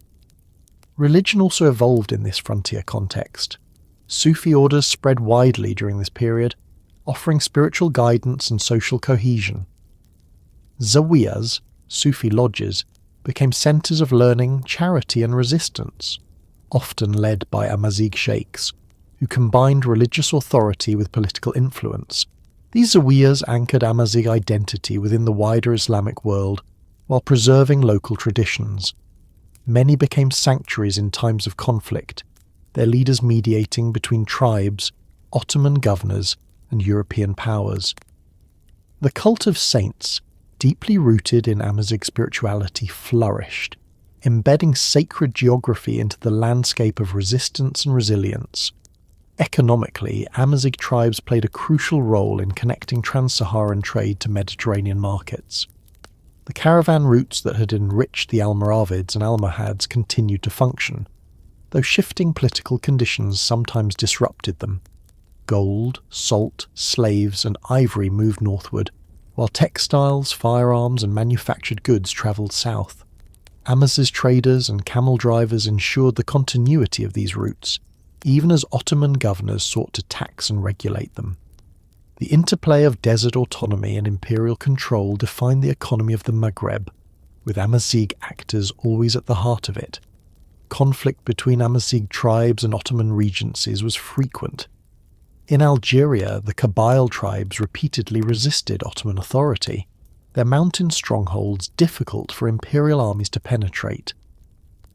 Religion also evolved in this frontier context. Sufi orders spread widely during this period, offering spiritual guidance and social cohesion. Zawiyas, Sufi lodges, became centres of learning, charity and resistance, often led by Amazigh sheikhs, who combined religious authority with political influence. These zawiyas anchored Amazigh identity within the wider Islamic world while preserving local traditions. Many became sanctuaries in times of conflict, their leaders mediating between tribes, Ottoman governors, and European powers. The cult of saints, deeply rooted in Amazigh spirituality, flourished, embedding sacred geography into the landscape of resistance and resilience. Economically, Amazigh tribes played a crucial role in connecting trans-Saharan trade to Mediterranean markets. The caravan routes that had enriched the Almoravids and Almohads continued to function, though shifting political conditions sometimes disrupted them. Gold, salt, slaves, and ivory moved northward, while textiles, firearms, and manufactured goods travelled south. Amazigh traders and camel drivers ensured the continuity of these routes, even as Ottoman governors sought to tax and regulate them. The interplay of desert autonomy and imperial control defined the economy of the Maghreb, with Amazigh actors always at the heart of it. conflict between Amazigh tribes and Ottoman regencies was frequent. In Algeria, the Kabyle tribes repeatedly resisted Ottoman authority, their mountain strongholds difficult for imperial armies to penetrate.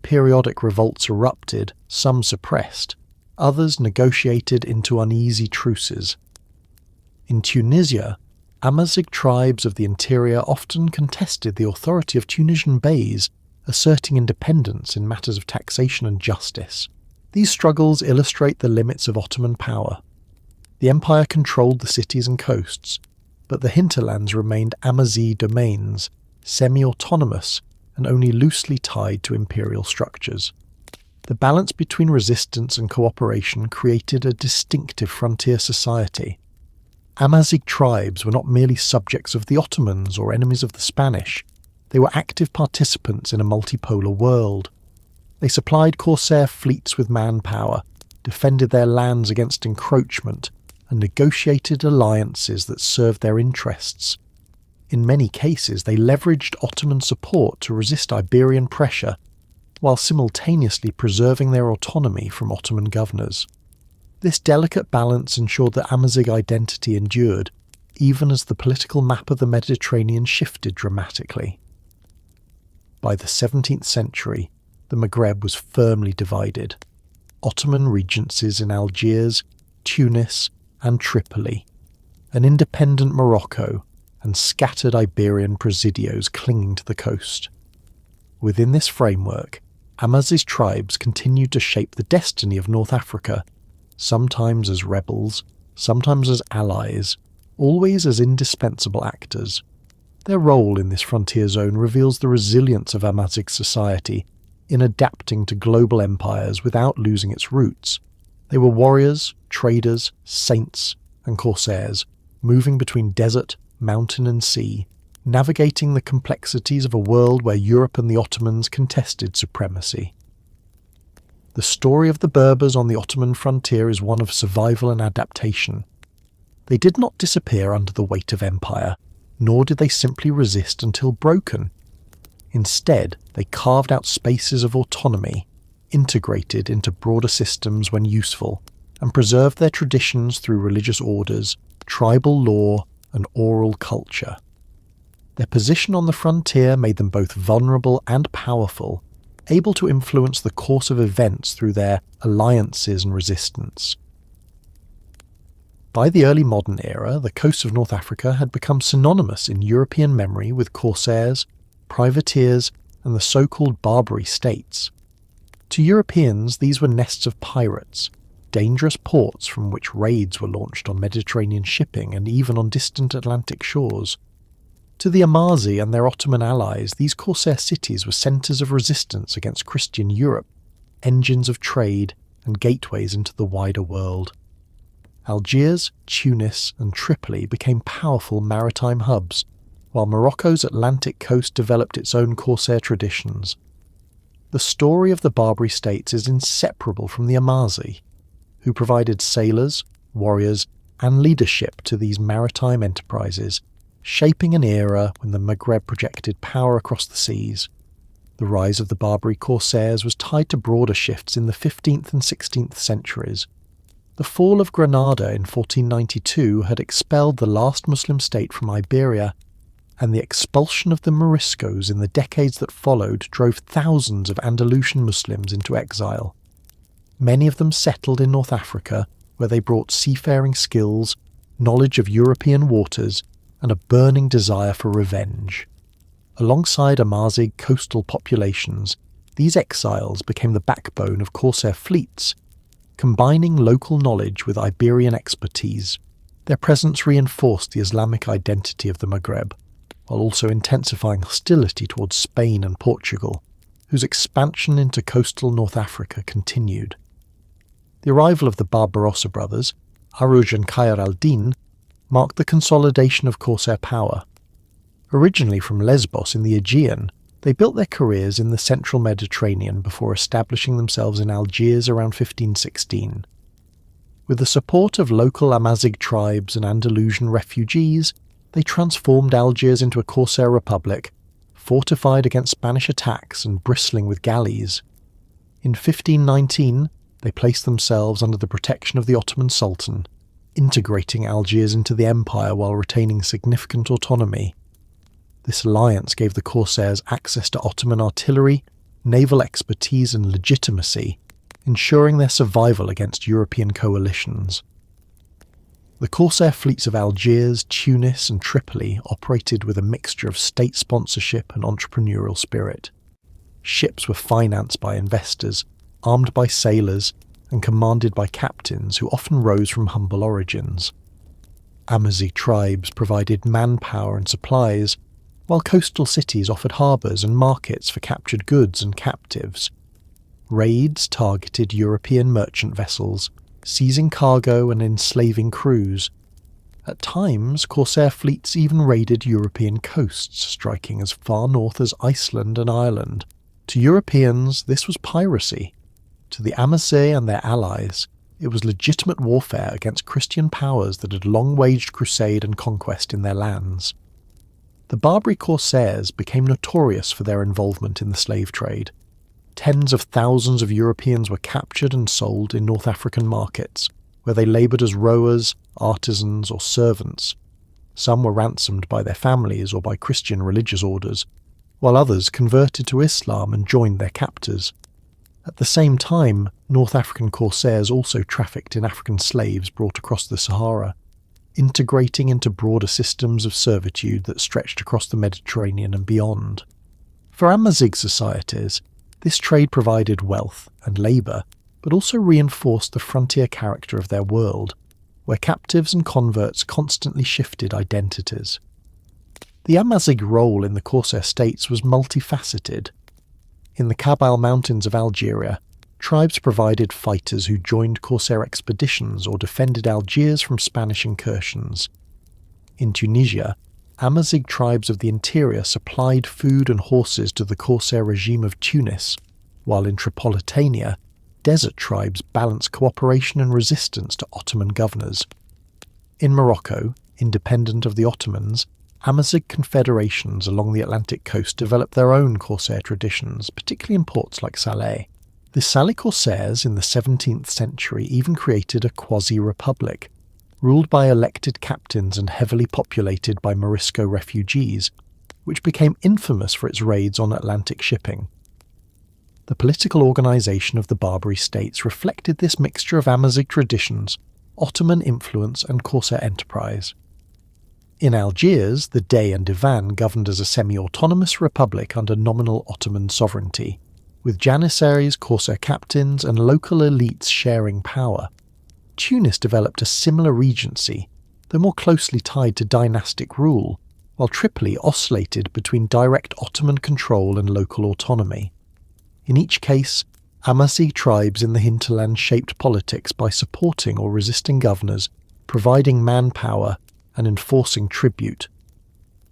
Periodic revolts erupted, some suppressed, others negotiated into uneasy truces. In Tunisia, Amazigh tribes of the interior often contested the authority of Tunisian beys, asserting independence in matters of taxation and justice. These struggles illustrate the limits of Ottoman power. The empire controlled the cities and coasts, but the hinterlands remained Amazigh domains, semi-autonomous and only loosely tied to imperial structures. The balance between resistance and cooperation created a distinctive frontier society. Amazigh tribes were not merely subjects of the Ottomans or enemies of the Spanish, they were active participants in a multipolar world. They supplied corsair fleets with manpower, defended their lands against encroachment, and negotiated alliances that served their interests. In many cases, they leveraged Ottoman support to resist Iberian pressure, while simultaneously preserving their autonomy from Ottoman governors. This delicate balance ensured that Amazigh identity endured, even as the political map of the Mediterranean shifted dramatically. By the 17th century, the Maghreb was firmly divided. Ottoman regencies in Algiers, Tunis, and Tripoli, an independent Morocco, and scattered Iberian presidios clinging to the coast. Within this framework, Amazigh tribes continued to shape the destiny of North Africa, sometimes as rebels, sometimes as allies, always as indispensable actors. Their role in this frontier zone reveals the resilience of Amazigh society in adapting to global empires without losing its roots. They were warriors, traders, saints, and corsairs, moving between desert, mountain and sea, navigating the complexities of a world where Europe and the Ottomans contested supremacy. The story of the Berbers on the Ottoman frontier is one of survival and adaptation. They did not disappear under the weight of empire, nor did they simply resist until broken. Instead, they carved out spaces of autonomy, integrated into broader systems when useful, and preserved their traditions through religious orders, tribal law, and oral culture. Their position on the frontier made them both vulnerable and powerful, able to influence the course of events through their alliances and resistance. By the early modern era, the coasts of North Africa had become synonymous in European memory with corsairs, privateers, and the so-called Barbary states. To Europeans, these were nests of pirates, dangerous ports from which raids were launched on Mediterranean shipping and even on distant Atlantic shores. To the Amazigh and their Ottoman allies, these corsair cities were centres of resistance against Christian Europe, engines of trade, and gateways into the wider world. Algiers, Tunis, and Tripoli became powerful maritime hubs, while Morocco's Atlantic coast developed its own corsair traditions. The story of the Barbary states is inseparable from the Amazigh, who provided sailors, warriors, and leadership to these maritime enterprises, shaping an era when the Maghreb projected power across the seas. The rise of the Barbary corsairs was tied to broader shifts in the 15th and 16th centuries. The fall of Granada in 1492 had expelled the last Muslim state from Iberia, and the expulsion of the Moriscos in the decades that followed drove thousands of Andalusian Muslims into exile. Many of them settled in North Africa, where they brought seafaring skills, knowledge of European waters, and a burning desire for revenge. Alongside Amazigh coastal populations, these exiles became the backbone of corsair fleets, combining local knowledge with Iberian expertise. Their presence reinforced the Islamic identity of the Maghreb, while also intensifying hostility towards Spain and Portugal, whose expansion into coastal North Africa continued. The arrival of the Barbarossa brothers, Aruj and Khayr al-Din, marked the consolidation of corsair power. Originally from Lesbos in the Aegean, they built their careers in the central Mediterranean before establishing themselves in Algiers around 1516. With the support of local Amazigh tribes and Andalusian refugees, they transformed Algiers into a corsair republic, fortified against Spanish attacks and bristling with galleys. In 1519, they placed themselves under the protection of the Ottoman Sultan, integrating Algiers into the empire while retaining significant autonomy. This alliance gave the Corsairs access to Ottoman artillery, naval expertise and legitimacy, ensuring their survival against European coalitions. The Corsair fleets of Algiers, Tunis and Tripoli operated with a mixture of state sponsorship and entrepreneurial spirit. Ships were financed by investors, armed by sailors, and commanded by captains who often rose from humble origins. Amazigh tribes provided manpower and supplies, while coastal cities offered harbours and markets for captured goods and captives. Raids targeted European merchant vessels, seizing cargo and enslaving crews. At times, Corsair fleets even raided European coasts, striking as far north as Iceland and Ireland. To Europeans, this was piracy. To the Amazigh and their allies, it was legitimate warfare against Christian powers that had long waged crusade and conquest in their lands. The Barbary Corsairs became notorious for their involvement in the slave trade. Tens of thousands of Europeans were captured and sold in North African markets, where they laboured as rowers, artisans or servants. Some were ransomed by their families or by Christian religious orders, while others converted to Islam and joined their captors. At the same time, North African Corsairs also trafficked in African slaves brought across the Sahara, integrating into broader systems of servitude that stretched across the Mediterranean and beyond. For Amazigh societies, this trade provided wealth and labour, but also reinforced the frontier character of their world, where captives and converts constantly shifted identities. The Amazigh role in the Corsair states was multifaceted. In the Kabyle Mountains of Algeria, tribes provided fighters who joined Corsair expeditions or defended Algiers from Spanish incursions. In Tunisia, Amazigh tribes of the interior supplied food and horses to the Corsair regime of Tunis, while in Tripolitania, desert tribes balanced cooperation and resistance to Ottoman governors. In Morocco, independent of the Ottomans, Amazigh confederations along the Atlantic coast developed their own Corsair traditions, particularly in ports like Salé. The Salé Corsairs in the 17th century even created a quasi-republic, ruled by elected captains and heavily populated by Morisco refugees, which became infamous for its raids on Atlantic shipping. The political organisation of the Barbary states reflected this mixture of Amazigh traditions, Ottoman influence and Corsair enterprise. In Algiers, the Dey and Divan governed as a semi-autonomous republic under nominal Ottoman sovereignty, with janissaries, Corsair captains and local elites sharing power. Tunis developed a similar regency, though more closely tied to dynastic rule, while Tripoli oscillated between direct Ottoman control and local autonomy. In each case, Amazigh tribes in the hinterland shaped politics by supporting or resisting governors, providing manpower, and enforcing tribute.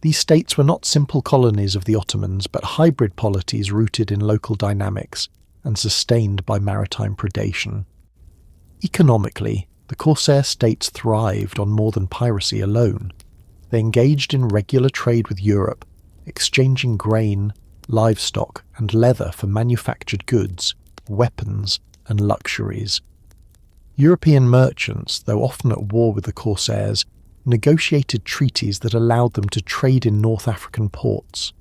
These states were not simple colonies of the Ottomans, but hybrid polities rooted in local dynamics and sustained by maritime predation. Economically, the Corsair states thrived on more than piracy alone. They engaged in regular trade with Europe, exchanging grain, livestock, and leather for manufactured goods, weapons, and luxuries. European merchants, though often at war with the Corsairs, negotiated treaties that allowed them to trade in North African ports.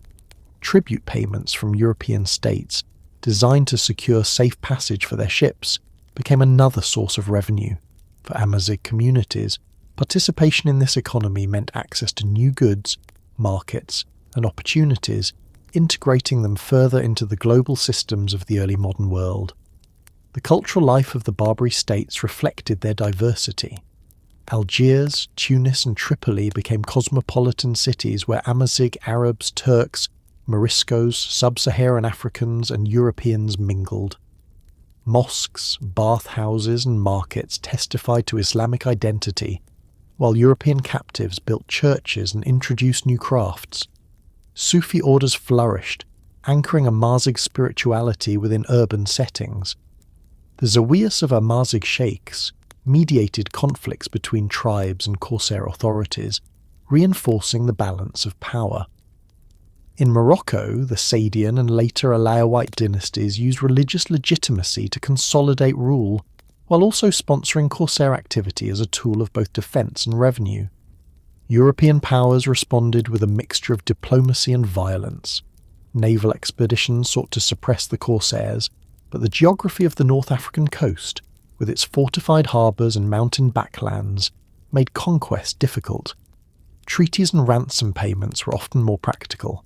Tribute payments from European states, designed to secure safe passage for their ships, became another source of revenue. For Amazigh communities, participation in this economy meant access to new goods, markets, and opportunities, integrating them further into the global systems of the early modern world. The cultural life of the Barbary states reflected their diversity. Algiers, Tunis and Tripoli became cosmopolitan cities where Amazigh, Arabs, Turks, Moriscos, sub-Saharan Africans and Europeans mingled. Mosques, bathhouses and markets testified to Islamic identity, while European captives built churches and introduced new crafts. Sufi orders flourished, anchoring Amazigh spirituality within urban settings. The Zawiyas of Amazigh sheikhs mediated conflicts between tribes and Corsair authorities, reinforcing the balance of power. In Morocco, the Saadian and later Alawite dynasties used religious legitimacy to consolidate rule, while also sponsoring corsair activity as a tool of both defence and revenue. European powers responded with a mixture of diplomacy and violence. Naval expeditions sought to suppress the corsairs, but the geography of the North African coast, with its fortified harbours and mountain backlands, made conquest difficult. Treaties and ransom payments were often more practical.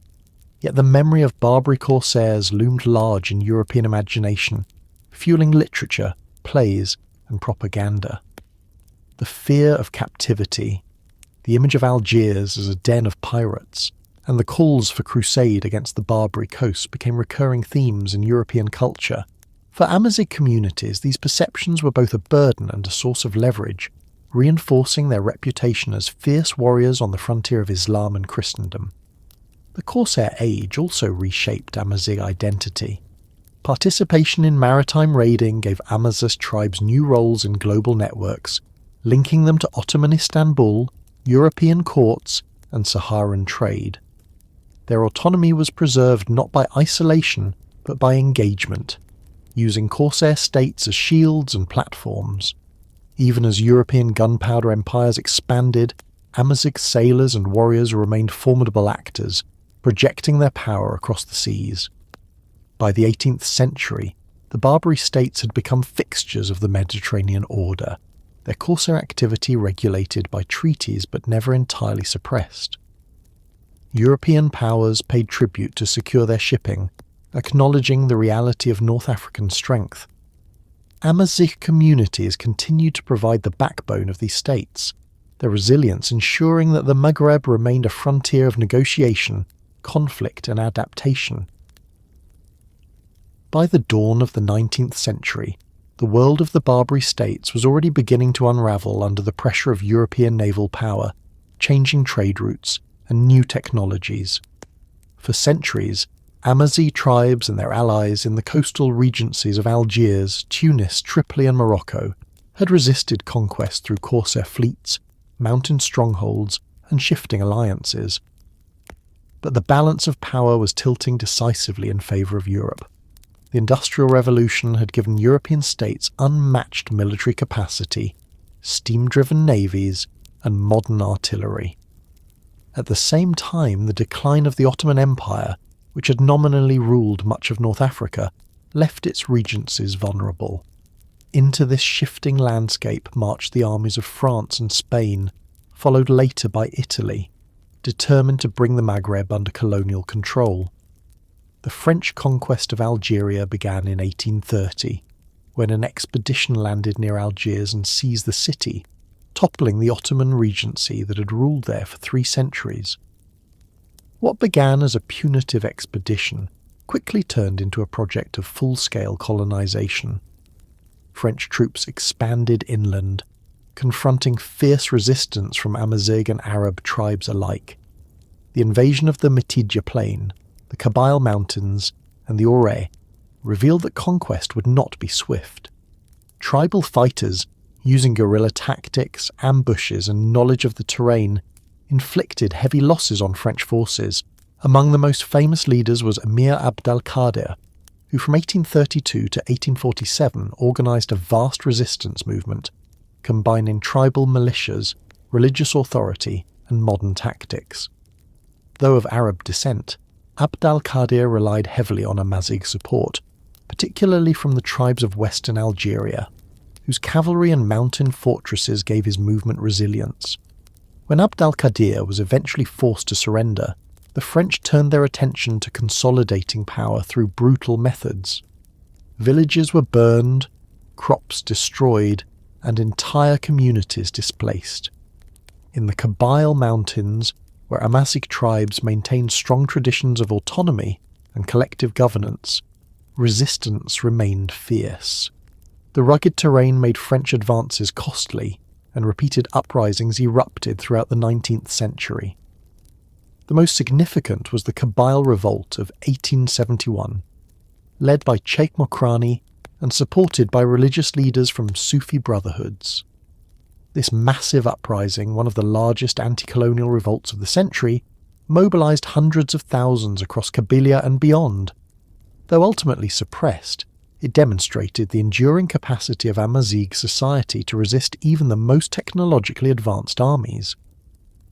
Yet the memory of Barbary corsairs loomed large in European imagination, fueling literature, plays, and propaganda. The fear of captivity, the image of Algiers as a den of pirates, and the calls for crusade against the Barbary coast became recurring themes in European culture. For Amazigh communities, these perceptions were both a burden and a source of leverage, reinforcing their reputation as fierce warriors on the frontier of Islam and Christendom. The Corsair Age also reshaped Amazigh identity. Participation in maritime raiding gave Amazigh tribes new roles in global networks, linking them to Ottoman Istanbul, European courts, and Saharan trade. Their autonomy was preserved not by isolation, but by engagement, using Corsair states as shields and platforms. Even as European gunpowder empires expanded, Amazigh sailors and warriors remained formidable actors, projecting their power across the seas. By the 18th century, the Barbary states had become fixtures of the Mediterranean order, their corsair activity regulated by treaties but never entirely suppressed. European powers paid tribute to secure their shipping, acknowledging the reality of North African strength. Amazigh communities continued to provide the backbone of these states, their resilience ensuring that the Maghreb remained a frontier of negotiation, conflict and adaptation. By the dawn of the 19th century, the world of the Barbary states was already beginning to unravel under the pressure of European naval power, changing trade routes, and new technologies. For centuries, Amazigh tribes and their allies in the coastal regencies of Algiers, Tunis, Tripoli and Morocco had resisted conquest through corsair fleets, mountain strongholds, and shifting alliances. But the balance of power was tilting decisively in favour of Europe. The Industrial Revolution had given European states unmatched military capacity, steam-driven navies, and modern artillery. At the same time, the decline of the Ottoman Empire, which had nominally ruled much of North Africa, left its regencies vulnerable. Into this shifting landscape marched the armies of France and Spain, followed later by Italy, determined to bring the Maghreb under colonial control. The French conquest of Algeria began in 1830, when an expedition landed near Algiers and seized the city, toppling the Ottoman regency that had ruled there for 3 centuries. What began as a punitive expedition quickly turned into a project of full-scale colonization. French troops expanded inland, confronting fierce resistance from Amazigh and Arab tribes alike. The invasion of the Mitidja Plain, the Kabyle Mountains, and the Auray revealed that conquest would not be swift. Tribal fighters, using guerrilla tactics, ambushes, and knowledge of the terrain, inflicted heavy losses on French forces. Among the most famous leaders was Emir Abd al-Qadir, who from 1832 to 1847 organised a vast resistance movement, combining tribal militias, religious authority, and modern tactics. Though of Arab descent, Abd al-Qadir relied heavily on Amazigh support, particularly from the tribes of western Algeria, whose cavalry and mountain fortresses gave his movement resilience. When Abd al-Qadir was eventually forced to surrender, the French turned their attention to consolidating power through brutal methods. Villages were burned, crops destroyed, and entire communities displaced. In the Kabyle Mountains, where Amazigh tribes maintained strong traditions of autonomy and collective governance, resistance remained fierce. The rugged terrain made French advances costly, and repeated uprisings erupted throughout the 19th century. The most significant was the Kabyle Revolt of 1871, led by Sheikh Mokrani and supported by religious leaders from Sufi brotherhoods. This massive uprising, one of the largest anti-colonial revolts of the century, mobilised hundreds of thousands across Kabylia and beyond. Though ultimately suppressed, it demonstrated the enduring capacity of Amazigh society to resist even the most technologically advanced armies.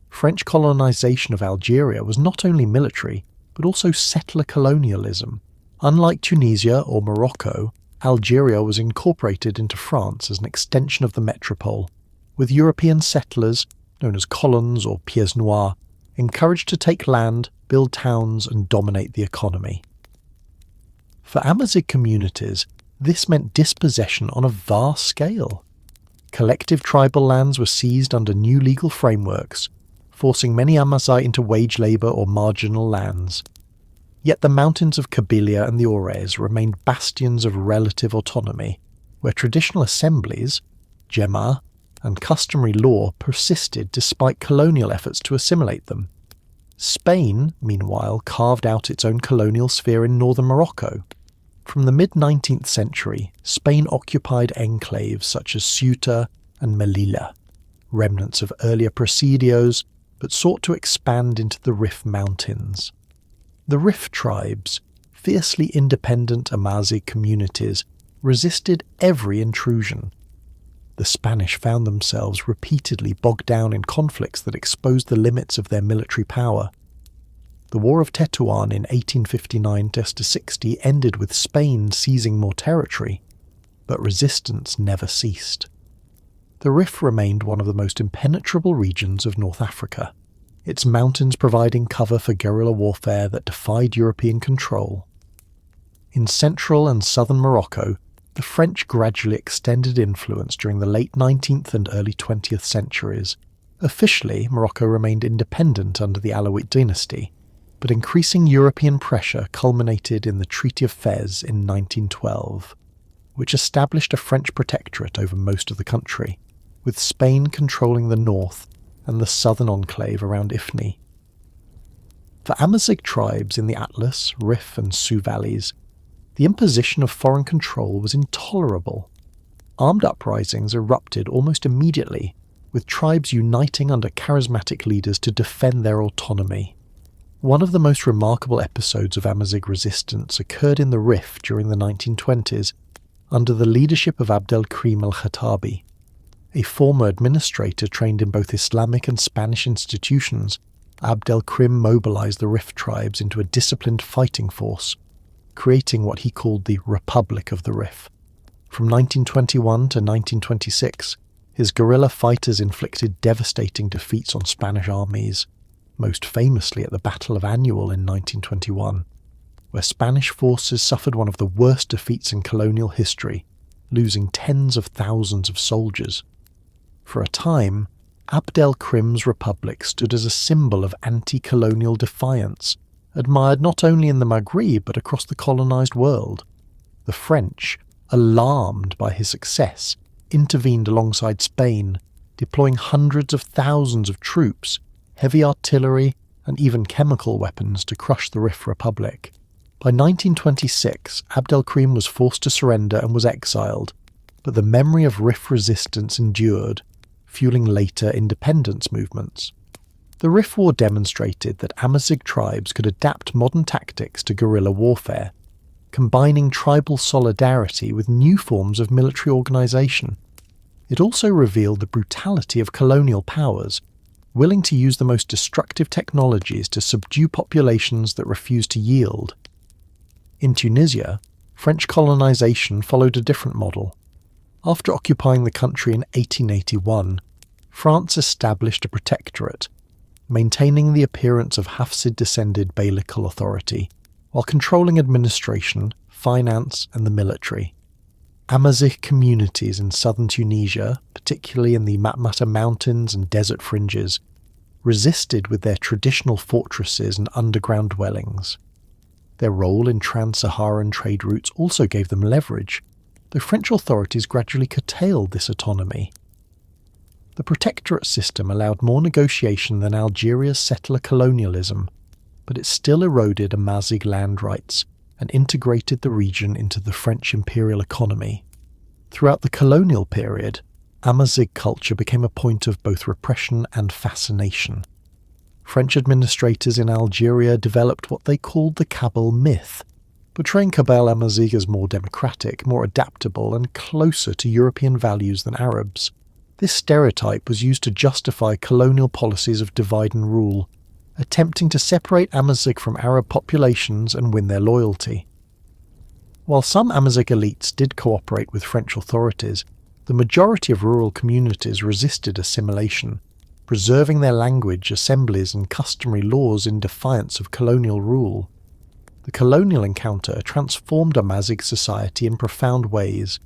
French colonisation of Algeria was not only military, but also settler colonialism. Unlike Tunisia or Morocco, Algeria was incorporated into France as an extension of the metropole, with European settlers, known as colons or pieds noirs, encouraged to take land, build towns and dominate the economy. For Amazigh communities, this meant dispossession on a vast scale. Collective tribal lands were seized under new legal frameworks, forcing many Amazigh into wage labour or marginal lands. Yet the mountains of Kabylia and the Aures remained bastions of relative autonomy, where traditional assemblies, Jema, and customary law persisted despite colonial efforts to assimilate them. Spain, meanwhile, carved out its own colonial sphere in northern Morocco. From the mid-19th century, Spain occupied enclaves such as Ceuta and Melilla, remnants of earlier presidios, but sought to expand into the Rif Mountains. The Rif tribes, fiercely independent Amazigh communities, resisted every intrusion. The Spanish found themselves repeatedly bogged down in conflicts that exposed the limits of their military power. The War of Tetuan in 1859-60 ended with Spain seizing more territory, but resistance never ceased. The Rif remained one of the most impenetrable regions of North Africa, its mountains providing cover for guerrilla warfare that defied European control. In central and southern Morocco, the French gradually extended influence during the late 19th and early 20th centuries. Officially, Morocco remained independent under the Alawite dynasty, but increasing European pressure culminated in the Treaty of Fez in 1912, which established a French protectorate over most of the country, with Spain controlling the north and the southern enclave around Ifni. For Amazigh tribes in the Atlas, Rif and Sioux valleys, the imposition of foreign control was intolerable. Armed uprisings erupted almost immediately, with tribes uniting under charismatic leaders to defend their autonomy. One of the most remarkable episodes of Amazigh resistance occurred in the Rif during the 1920s, under the leadership of Abdelkrim al-Khattabi. A former administrator trained in both Islamic and Spanish institutions, Abdelkrim mobilized the Rif tribes into a disciplined fighting force, creating what he called the Republic of the Rif. From 1921 to 1926, his guerrilla fighters inflicted devastating defeats on Spanish armies, most famously at the Battle of Annual in 1921, where Spanish forces suffered one of the worst defeats in colonial history, losing tens of thousands of soldiers. For a time, Abdelkrim's republic stood as a symbol of anti-colonial defiance, admired not only in the Maghreb but across the colonized world. The French, alarmed by his success, intervened alongside Spain, deploying hundreds of thousands of troops, heavy artillery, and even chemical weapons to crush the Rif Republic. By 1926, Abdelkrim was forced to surrender and was exiled, but the memory of Rif resistance endured, fueling later independence movements. The Rif War demonstrated that Amazigh tribes could adapt modern tactics to guerrilla warfare, combining tribal solidarity with new forms of military organisation. It also revealed the brutality of colonial powers, willing to use the most destructive technologies to subdue populations that refused to yield. In Tunisia, French colonisation followed a different model. After occupying the country in 1881, France established a protectorate, maintaining the appearance of Hafsid-descended beylical authority, while controlling administration, finance and the military. Amazigh communities in southern Tunisia, particularly in the Matmata Mountains and desert fringes, resisted with their traditional fortresses and underground dwellings. Their role in trans-Saharan trade routes also gave them leverage, though French authorities gradually curtailed this autonomy. The protectorate system allowed more negotiation than Algeria's settler colonialism, but it still eroded Amazigh land rights and integrated the region into the French imperial economy. Throughout the colonial period, Amazigh culture became a point of both repression and fascination. French administrators in Algeria developed what they called the Kabyle myth, portraying Kabyle Amazigh as more democratic, more adaptable, and closer to European values than Arabs. This stereotype was used to justify colonial policies of divide and rule, attempting to separate Amazigh from Arab populations and win their loyalty. While some Amazigh elites did cooperate with French authorities, the majority of rural communities resisted assimilation, preserving their language, assemblies, and customary laws in defiance of colonial rule. The colonial encounter transformed Amazigh society in profound ways.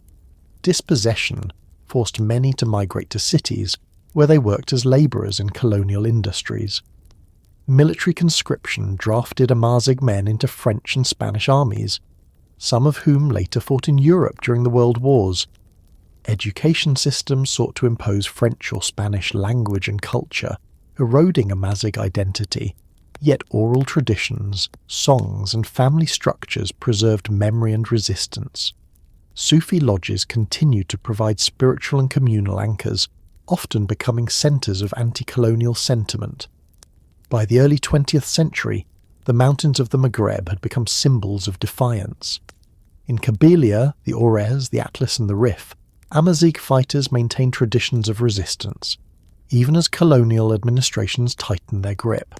Dispossession forced many to migrate to cities, where they worked as labourers in colonial industries. Military conscription drafted Amazigh men into French and Spanish armies, some of whom later fought in Europe during the World Wars. Education systems sought to impose French or Spanish language and culture, eroding Amazigh identity, yet oral traditions, songs, and family structures preserved memory and resistance. Sufi lodges continued to provide spiritual and communal anchors, often becoming centres of anti-colonial sentiment. By the early 20th century, the mountains of the Maghreb had become symbols of defiance. In Kabylia, the Ores, the Atlas, and the Rif, Amazigh fighters maintained traditions of resistance, even as colonial administrations tightened their grip.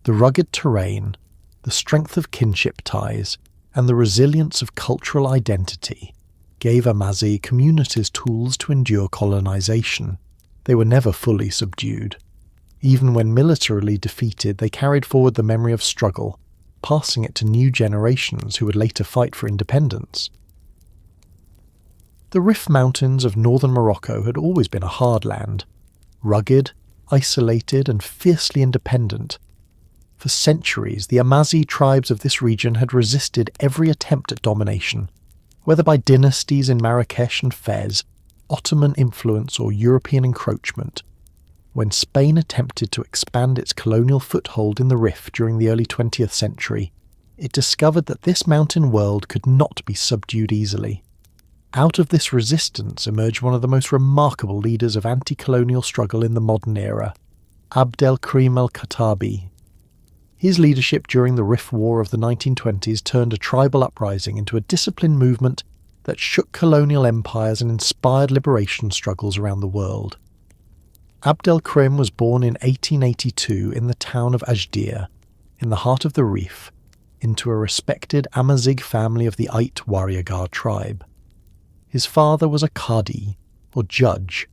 The rugged terrain, the strength of kinship ties, and the resilience of cultural identity gave Amazigh communities tools to endure colonization. They were never fully subdued. Even when militarily defeated, they carried forward the memory of struggle, passing it to new generations who would later fight for independence. The Rif Mountains of northern Morocco had always been a hard land, rugged, isolated, and fiercely independent. For centuries, the Amazigh tribes of this region had resisted every attempt at domination, whether by dynasties in Marrakesh and Fez, Ottoman influence, or European encroachment. When Spain attempted to expand its colonial foothold in the Rif during the early 20th century, it discovered that this mountain world could not be subdued easily. Out of this resistance emerged one of the most remarkable leaders of anti-colonial struggle in the modern era, Abd el-Krim el-Khattabi. His leadership during the Rif War of the 1920s turned a tribal uprising into a disciplined movement that shook colonial empires and inspired liberation struggles around the world. Abd el-Krim was born in 1882 in the town of Ajdir, in the heart of the Rif, into a respected Amazigh family of the Ait Warrior tribe. His father was a Qadi, or judge,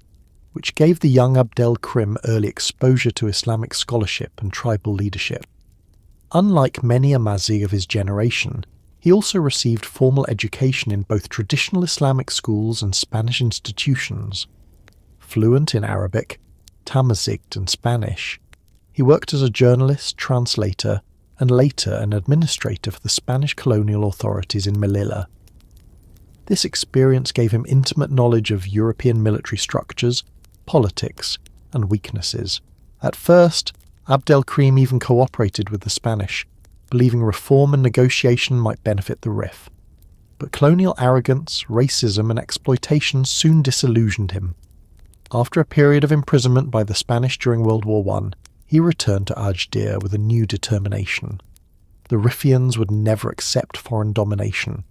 which gave the young Abd el-Krim early exposure to Islamic scholarship and tribal leadership. Unlike many Amazigh of his generation, he also received formal education in both traditional Islamic schools and Spanish institutions. Fluent in Arabic, Tamazight, and Spanish, he worked as a journalist, translator, and later an administrator for the Spanish colonial authorities in Melilla. This experience gave him intimate knowledge of European military structures, politics, and weaknesses. At first, Abd el-Krim even cooperated with the Spanish, believing reform and negotiation might benefit the Rif. But colonial arrogance, racism, and exploitation soon disillusioned him. After a period of imprisonment by the Spanish during World War I, he returned to Ajdir with a new determination. The Rifians would never accept foreign domination.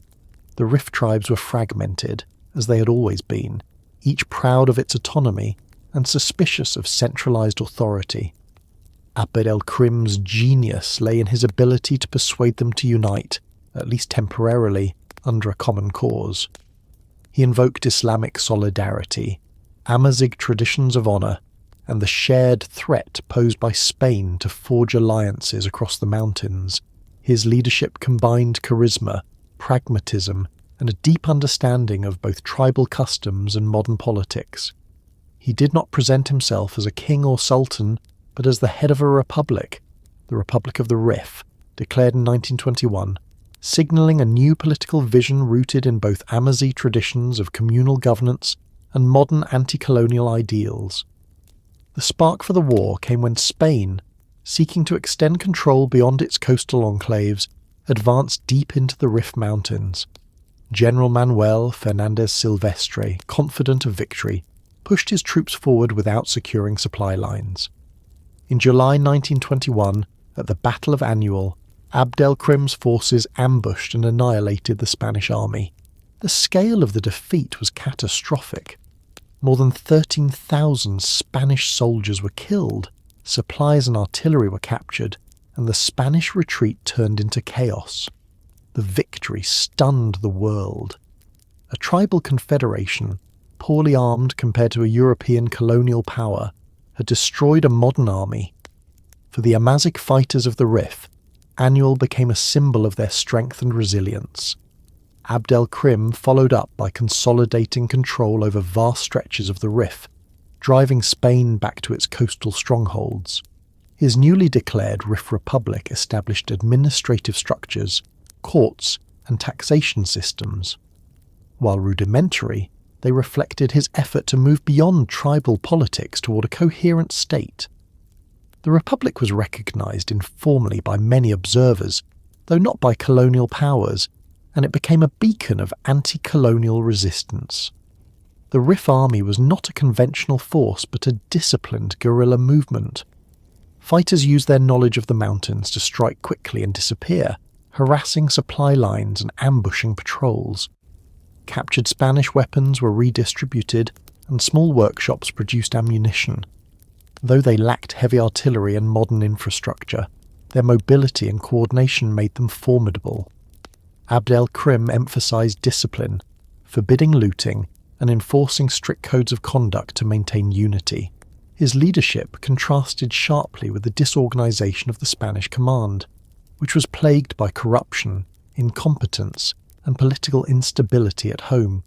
The Rif tribes were fragmented, as they had always been, each proud of its autonomy and suspicious of centralized authority. Abd el-Krim's genius lay in his ability to persuade them to unite, at least temporarily, under a common cause. He invoked Islamic solidarity, Amazigh traditions of honour, and the shared threat posed by Spain to forge alliances across the mountains. His leadership combined charisma, pragmatism, and a deep understanding of both tribal customs and modern politics. He did not present himself as a king or sultan, but as the head of a republic, the Republic of the Rif, declared in 1921, signalling a new political vision rooted in both Amazigh traditions of communal governance and modern anti-colonial ideals. The spark for the war came when Spain, seeking to extend control beyond its coastal enclaves, advanced deep into the Rif Mountains. General Manuel Fernández Silvestre, confident of victory, pushed his troops forward without securing supply lines. In July 1921, at the Battle of Annual, Abdelkrim's forces ambushed and annihilated the Spanish army. The scale of the defeat was catastrophic. More than 13,000 Spanish soldiers were killed, supplies and artillery were captured, and the Spanish retreat turned into chaos. The victory stunned the world. A tribal confederation, poorly armed compared to a European colonial power, had destroyed a modern army. For the Amazigh fighters of the Rif, Annual became a symbol of their strength and resilience. Abdelkrim followed up by consolidating control over vast stretches of the Rif, driving Spain back to its coastal strongholds. His newly declared Rif Republic established administrative structures, courts, and taxation systems. While rudimentary, they reflected his effort to move beyond tribal politics toward a coherent state. The Republic was recognised informally by many observers, though not by colonial powers, and it became a beacon of anti-colonial resistance. The Rif army was not a conventional force but a disciplined guerrilla movement. Fighters used their knowledge of the mountains to strike quickly and disappear, harassing supply lines and ambushing patrols. Captured Spanish weapons were redistributed, and small workshops produced ammunition. Though they lacked heavy artillery and modern infrastructure, their mobility and coordination made them formidable. Abdelkrim emphasised discipline, forbidding looting, and enforcing strict codes of conduct to maintain unity. His leadership contrasted sharply with the disorganisation of the Spanish command, which was plagued by corruption, incompetence, and political instability at home.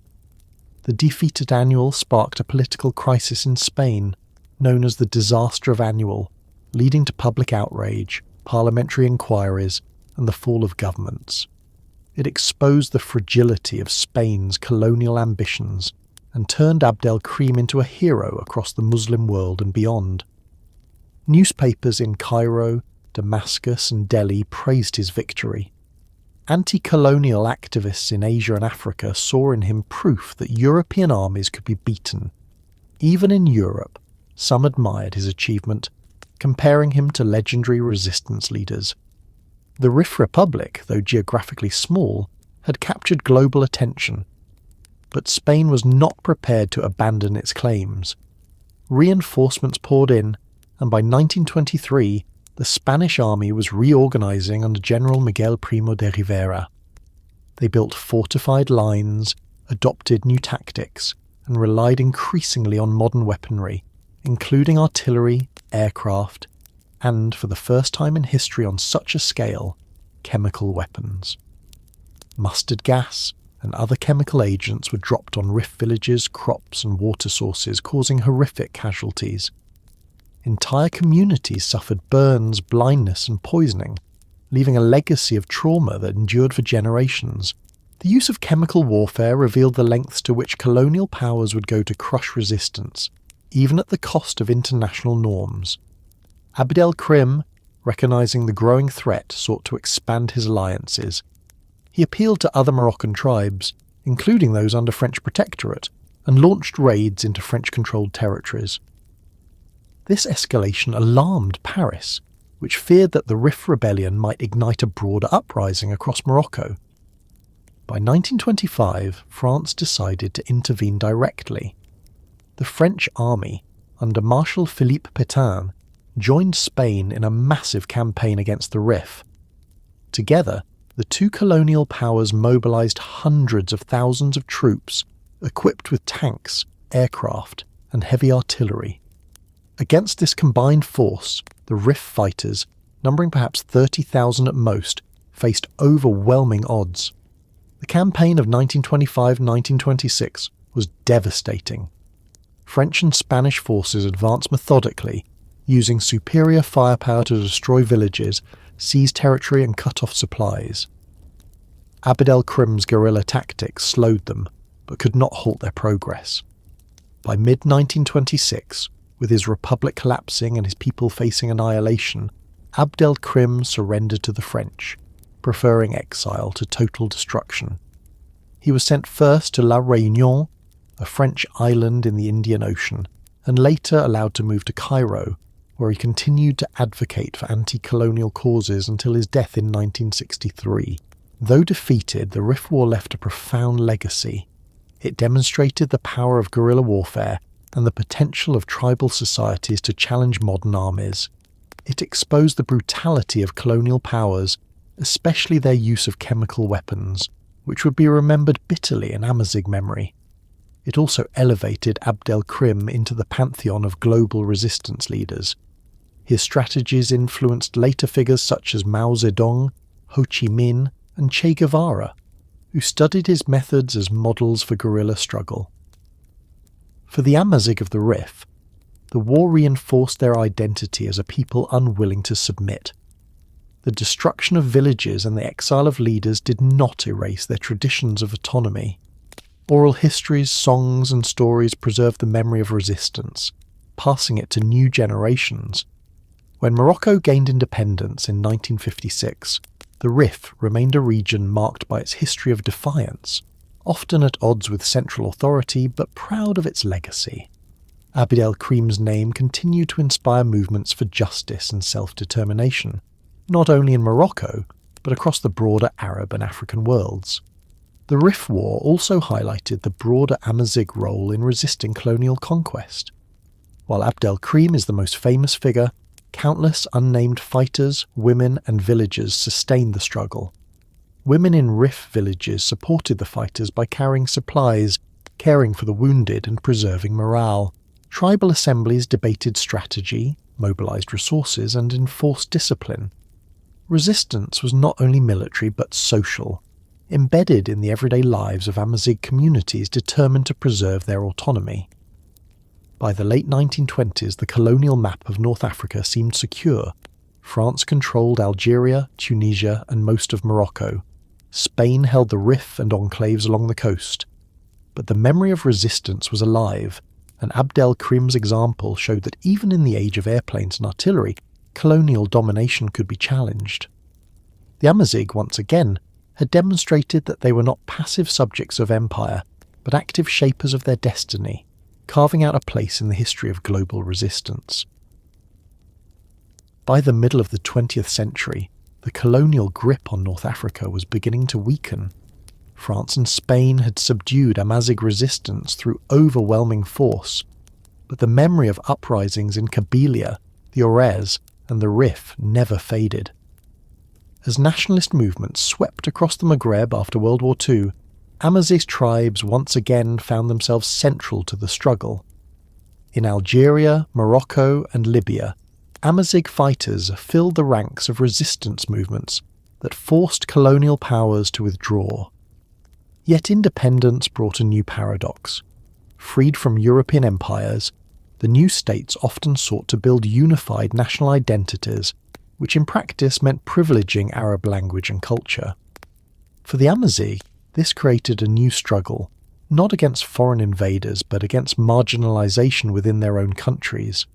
The defeat at Annual sparked a political crisis in Spain, known as the Disaster of Annual, leading to public outrage, parliamentary inquiries, and the fall of governments. It exposed the fragility of Spain's colonial ambitions and turned Abdelkrim into a hero across the Muslim world and beyond. Newspapers in Cairo, Damascus, and Delhi praised his victory. Anti-colonial activists in Asia and Africa saw in him proof that European armies could be beaten. Even in Europe, some admired his achievement, comparing him to legendary resistance leaders. The Rif Republic, though geographically small, had captured global attention. But Spain was not prepared to abandon its claims. Reinforcements poured in, and by 1923, the Spanish army was reorganising under General Miguel Primo de Rivera. They built fortified lines, adopted new tactics, and relied increasingly on modern weaponry, including artillery, aircraft, and, for the first time in history on such a scale, chemical weapons. Mustard gas and other chemical agents were dropped on Rif villages, crops, and water sources, causing horrific casualties. Entire communities suffered burns, blindness, and poisoning, leaving a legacy of trauma that endured for generations. The use of chemical warfare revealed the lengths to which colonial powers would go to crush resistance, even at the cost of international norms. Abdelkrim, recognising the growing threat, sought to expand his alliances. He appealed to other Moroccan tribes, including those under French protectorate, and launched raids into French-controlled territories. This escalation alarmed Paris, which feared that the Rif rebellion might ignite a broader uprising across Morocco. By 1925, France decided to intervene directly. The French army, under Marshal Philippe Pétain, joined Spain in a massive campaign against the Rif. Together, the two colonial powers mobilised hundreds of thousands of troops, equipped with tanks, aircraft, and heavy artillery. Against this combined force, the Rif fighters, numbering perhaps 30,000 at most, faced overwhelming odds. The campaign of 1925-1926 was devastating. French and Spanish forces advanced methodically, using superior firepower to destroy villages, seize territory, and cut off supplies. Abdelkrim's guerrilla tactics slowed them, but could not halt their progress. By mid-1926, with his republic collapsing and his people facing annihilation, Abdelkrim surrendered to the French, preferring exile to total destruction. He was sent first to La Réunion, a French island in the Indian Ocean, and later allowed to move to Cairo, where he continued to advocate for anti-colonial causes until his death in 1963. Though defeated, the Rif War left a profound legacy. It demonstrated the power of guerrilla warfare and the potential of tribal societies to challenge modern armies. It exposed the brutality of colonial powers, especially their use of chemical weapons, which would be remembered bitterly in Amazigh memory. It also elevated Abd el-Krim into the pantheon of global resistance leaders. His strategies influenced later figures such as Mao Zedong, Ho Chi Minh, and Che Guevara, who studied his methods as models for guerrilla struggle. For the Amazigh of the Rif, the war reinforced their identity as a people unwilling to submit. The destruction of villages and the exile of leaders did not erase their traditions of autonomy. Oral histories, songs, and stories preserved the memory of resistance, passing it to new generations. When Morocco gained independence in 1956, the Rif remained a region marked by its history of defiance, often at odds with central authority but proud of its legacy. Abd el-Krim's name continued to inspire movements for justice and self-determination, not only in Morocco, but across the broader Arab and African worlds. The Rif War also highlighted the broader Amazigh role in resisting colonial conquest. While Abd el-Krim is the most famous figure, countless unnamed fighters, women, and villagers sustained the struggle. Women in Rif villages supported the fighters by carrying supplies, caring for the wounded, and preserving morale. Tribal assemblies debated strategy, mobilized resources, and enforced discipline. Resistance was not only military but social, embedded in the everyday lives of Amazigh communities determined to preserve their autonomy. By the late 1920s, the colonial map of North Africa seemed secure. France controlled Algeria, Tunisia, and most of Morocco. Spain held the Rif and enclaves along the coast. But the memory of resistance was alive, and Abd el-Krim's example showed that even in the age of airplanes and artillery, colonial domination could be challenged. The Amazigh, once again, had demonstrated that they were not passive subjects of empire, but active shapers of their destiny, carving out a place in the history of global resistance. By the middle of the 20th century, the colonial grip on North Africa was beginning to weaken. France and Spain had subdued Amazigh resistance through overwhelming force, but the memory of uprisings in Kabylia, the Orez, and the Rif never faded. As nationalist movements swept across the Maghreb after World War II, Amazigh tribes once again found themselves central to the struggle. In Algeria, Morocco, and Libya, Amazigh fighters filled the ranks of resistance movements that forced colonial powers to withdraw. Yet independence brought a new paradox. Freed from European empires, the new states often sought to build unified national identities, which in practice meant privileging Arab language and culture. For the Amazigh, this created a new struggle, not against foreign invaders but against marginalization within their own countries.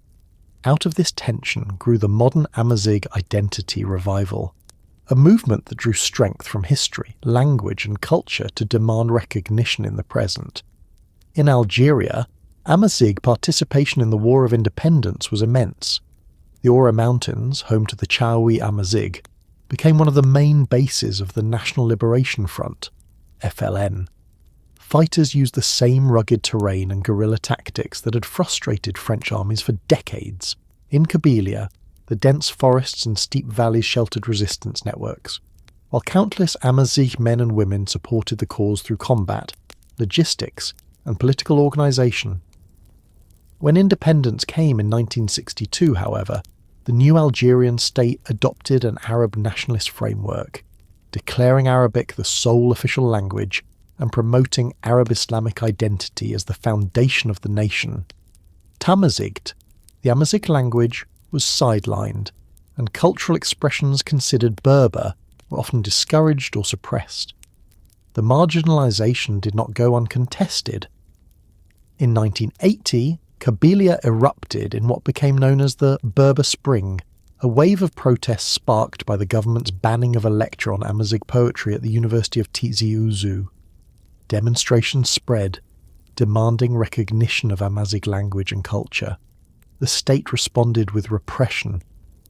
Out of this tension grew the modern Amazigh identity revival, a movement that drew strength from history, language, and culture to demand recognition in the present. In Algeria, Amazigh participation in the War of Independence was immense. The Ora Mountains, home to the Chaoui Amazigh, became one of the main bases of the National Liberation Front, FLN. Fighters used the same rugged terrain and guerrilla tactics that had frustrated French armies for decades. In Kabylia, the dense forests and steep valleys sheltered resistance networks, while countless Amazigh men and women supported the cause through combat, logistics, and political organisation. When independence came in 1962, however, the new Algerian state adopted an Arab nationalist framework, declaring Arabic the sole official language and promoting Arab Islamic identity as the foundation of the nation. Tamazight, the Amazigh language, was sidelined, and cultural expressions considered Berber were often discouraged or suppressed. The marginalisation did not go uncontested. In 1980, Kabylia erupted in what became known as the Berber Spring, a wave of protests sparked by the government's banning of a lecture on Amazigh poetry at the University of Tizi Ouzou. Demonstrations spread, demanding recognition of Amazigh language and culture. the state responded with repression,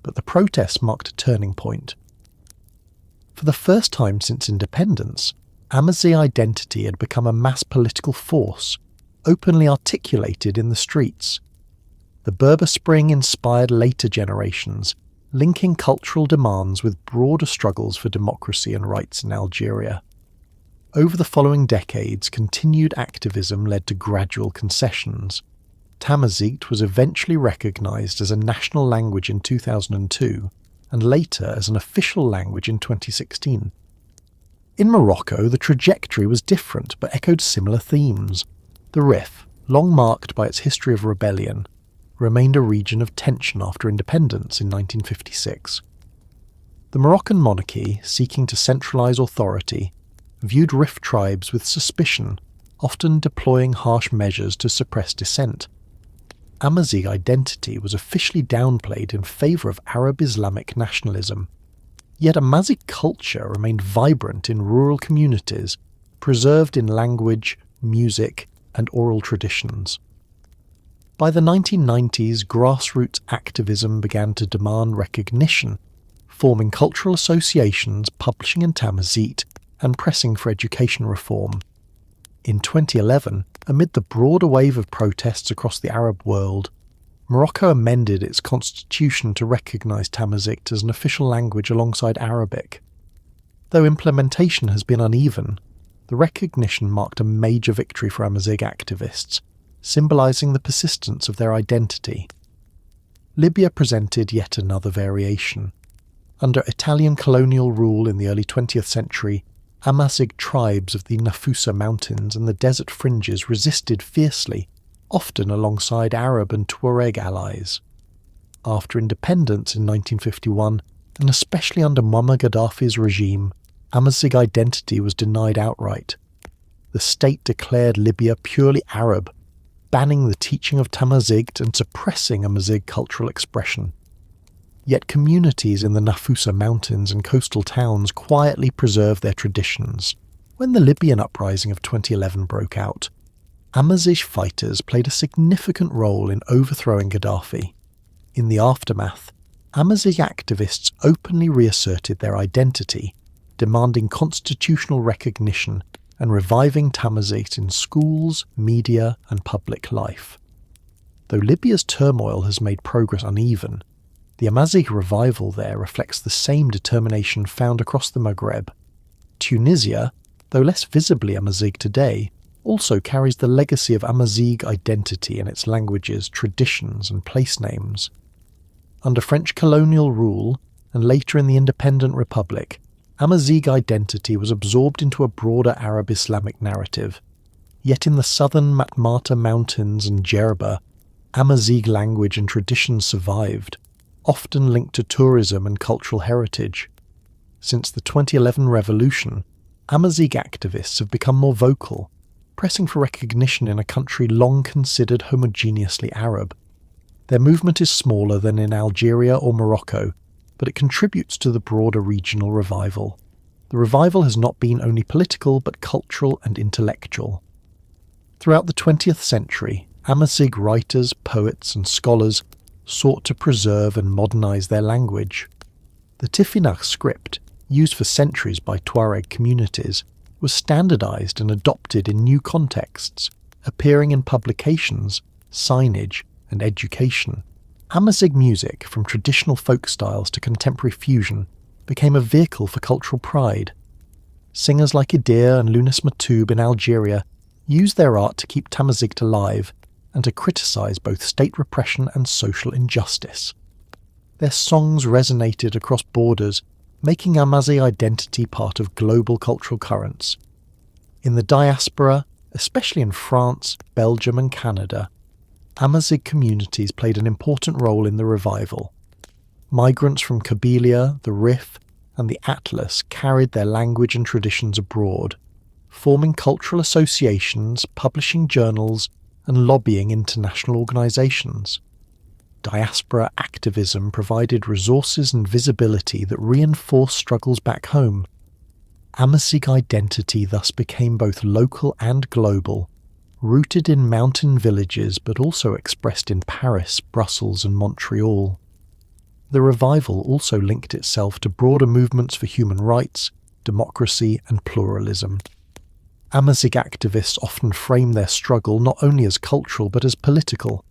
but the protests marked a turning point. For the first time since independence, Amazigh identity had become a mass political force, openly articulated in the streets. The Berber Spring inspired later generations, linking cultural demands with broader struggles for democracy and rights in Algeria. Over the following decades, continued activism led to gradual concessions. Tamazight was eventually recognised as a national language in 2002, and later as an official language in 2016. In Morocco, the trajectory was different but echoed similar themes. The Rif, long marked by its history of rebellion, remained a region of tension after independence in 1956. The Moroccan monarchy, seeking to centralise authority, viewed Rif tribes with suspicion, often deploying harsh measures to suppress dissent. Amazigh identity was officially downplayed in favour of Arab Islamic nationalism. Yet Amazigh culture remained vibrant in rural communities, preserved in language, music, and oral traditions. By the 1990s, grassroots activism began to demand recognition, forming cultural associations, publishing in Tamazight, and pressing for education reform. In 2011, amid the broader wave of protests across the Arab world, Morocco amended its constitution to recognise Tamazight as an official language alongside Arabic. Though implementation has been uneven, the recognition marked a major victory for Amazigh activists, symbolising the persistence of their identity. Libya presented yet another variation. Under Italian colonial rule in the early 20th century, Amazigh tribes of the Nafusa Mountains and the desert fringes resisted fiercely, often alongside Arab and Tuareg allies. After independence in 1951, and especially under Muammar Gaddafi's regime, Amazigh identity was denied outright. The state declared Libya purely Arab, banning the teaching of Tamazight and suppressing Amazigh cultural expression. Yet communities in the Nafusa Mountains and coastal towns quietly preserved their traditions. When the Libyan uprising of 2011 broke out, Amazigh fighters played a significant role in overthrowing Gaddafi. In the aftermath, Amazigh activists openly reasserted their identity, demanding constitutional recognition and reviving Tamazight in schools, media, and public life. Though Libya's turmoil has made progress uneven, the Amazigh revival there reflects the same determination found across the Maghreb. Tunisia, though less visibly Amazigh today, also carries the legacy of Amazigh identity in its languages, traditions, and place names. Under French colonial rule, and later in the independent republic, Amazigh identity was absorbed into a broader Arab Islamic narrative. Yet in the southern Matmata Mountains and Djerba, Amazigh language and traditions survived, often linked to tourism and cultural heritage. Since the 2011 revolution, Amazigh activists have become more vocal, pressing for recognition in a country long considered homogeneously Arab. Their movement is smaller than in Algeria or Morocco, but it contributes to the broader regional revival. The revival has not been only political but cultural and intellectual. Throughout the 20th century, Amazigh writers, poets and scholars sought to preserve and modernise their language. The Tifinagh script, used for centuries by Tuareg communities, was standardised and adopted in new contexts, appearing in publications, signage and education. Amazigh music, from traditional folk styles to contemporary fusion, became a vehicle for cultural pride. Singers like Idir and Lounis Matoub in Algeria used their art to keep Tamazight alive and to criticise both state repression and social injustice. Their songs resonated across borders, making Amazigh identity part of global cultural currents. In the diaspora, especially in France, Belgium and Canada, Amazigh communities played an important role in the revival. Migrants from Kabylia, the Rif, and the Atlas carried their language and traditions abroad, forming cultural associations, publishing journals, and lobbying international organisations. Diaspora activism provided resources and visibility that reinforced struggles back home. Amazigh identity thus became both local and global, rooted in mountain villages but also expressed in Paris, Brussels and Montreal. The revival also linked itself to broader movements for human rights, democracy and pluralism. Amazigh activists often frame their struggle not only as cultural but as political,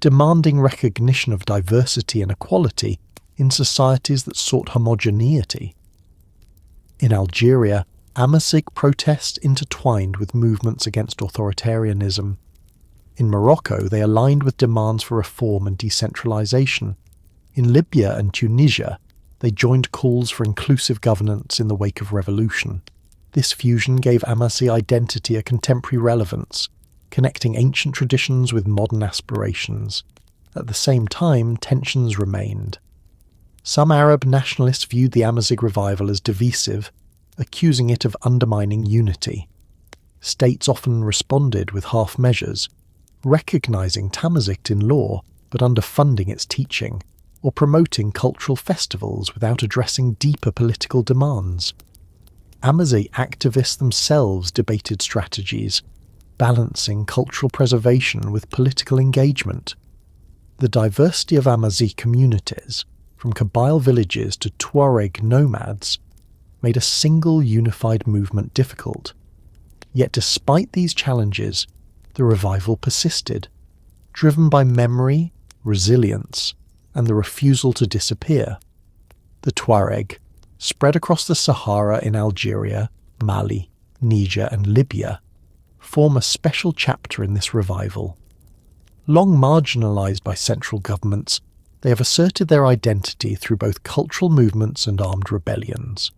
demanding recognition of diversity and equality in societies that sought homogeneity. In Algeria, Amazigh protests intertwined with movements against authoritarianism. In Morocco, they aligned with demands for reform and decentralization. In Libya and Tunisia, they joined calls for inclusive governance in the wake of revolution. This fusion gave Amazigh identity a contemporary relevance, connecting ancient traditions with modern aspirations. At the same time, tensions remained. Some Arab nationalists viewed the Amazigh revival as divisive, accusing it of undermining unity. States often responded with half measures, recognizing Tamazight in law but underfunding its teaching, or promoting cultural festivals without addressing deeper political demands. Amazigh activists themselves debated strategies, balancing cultural preservation with political engagement. The diversity of Amazigh communities, from Kabyle villages to Tuareg nomads, made a single unified movement difficult. Yet despite these challenges, the revival persisted, driven by memory, resilience, and the refusal to disappear. The Tuareg, spread across the Sahara in Algeria, Mali, Niger and Libya, form a special chapter in this revival. Long marginalised by central governments, they have asserted their identity through both cultural movements and armed rebellions.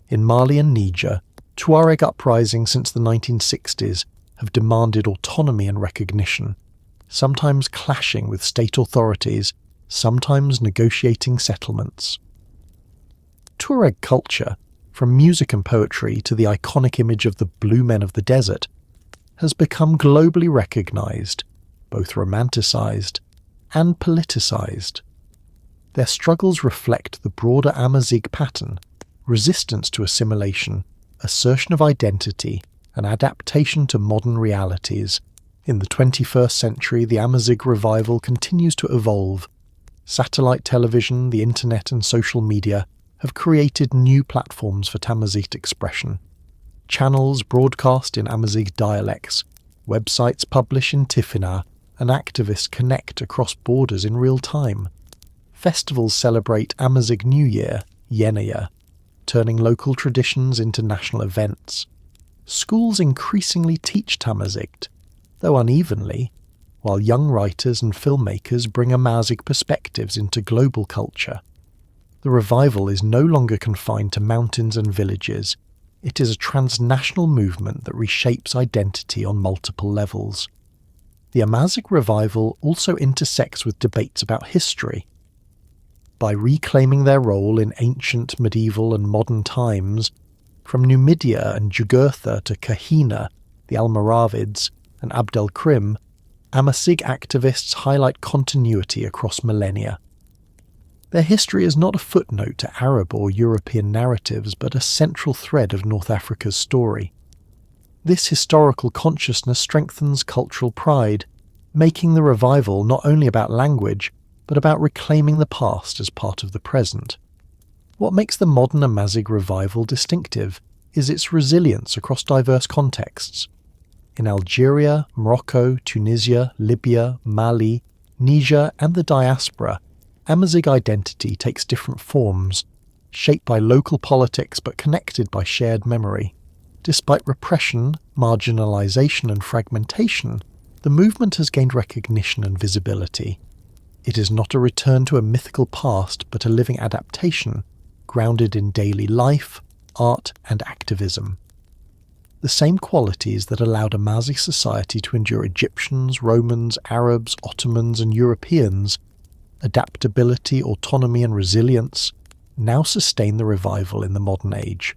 In Mali and Niger, Tuareg uprisings since the 1960s have demanded autonomy and recognition, sometimes clashing with state authorities, sometimes negotiating settlements. Tuareg culture, from music and poetry to the iconic image of the blue men of the desert, has become globally recognised, both romanticised and politicised. Their struggles reflect the broader Amazigh pattern: resistance to assimilation, assertion of identity, and adaptation to modern realities. In the 21st century, the Amazigh revival continues to evolve. Satellite television, the internet and social media have created new platforms for Tamazight expression. Channels broadcast in Amazigh dialects, websites publish in Tifina, and activists connect across borders in real time. Festivals celebrate Amazigh New Year, Yenaya, turning local traditions into national events. Schools increasingly teach Tamazight, though unevenly, while young writers and filmmakers bring Amazigh perspectives into global culture. The revival is no longer confined to mountains and villages. It is a transnational movement that reshapes identity on multiple levels. The Amazigh revival also intersects with debates about history. By reclaiming their role in ancient, medieval and modern times, from Numidia and Jugurtha to Kahina, the Almoravids, and Abd el-Krim, Amazigh activists highlight continuity across millennia. Their history is not a footnote to Arab or European narratives, but a central thread of North Africa's story. This historical consciousness strengthens cultural pride, making the revival not only about language, but about reclaiming the past as part of the present. What makes the modern Amazigh revival distinctive is its resilience across diverse contexts. In Algeria, Morocco, Tunisia, Libya, Mali, Niger and the diaspora, Amazigh identity takes different forms, shaped by local politics but connected by shared memory. Despite repression, marginalisation and fragmentation, the movement has gained recognition and visibility. It is not a return to a mythical past but a living adaptation, grounded in daily life, art and activism. The same qualities that allowed Amazigh society to endure Egyptians, Romans, Arabs, Ottomans and Europeans, adaptability, autonomy and resilience, now sustain the revival in the modern age.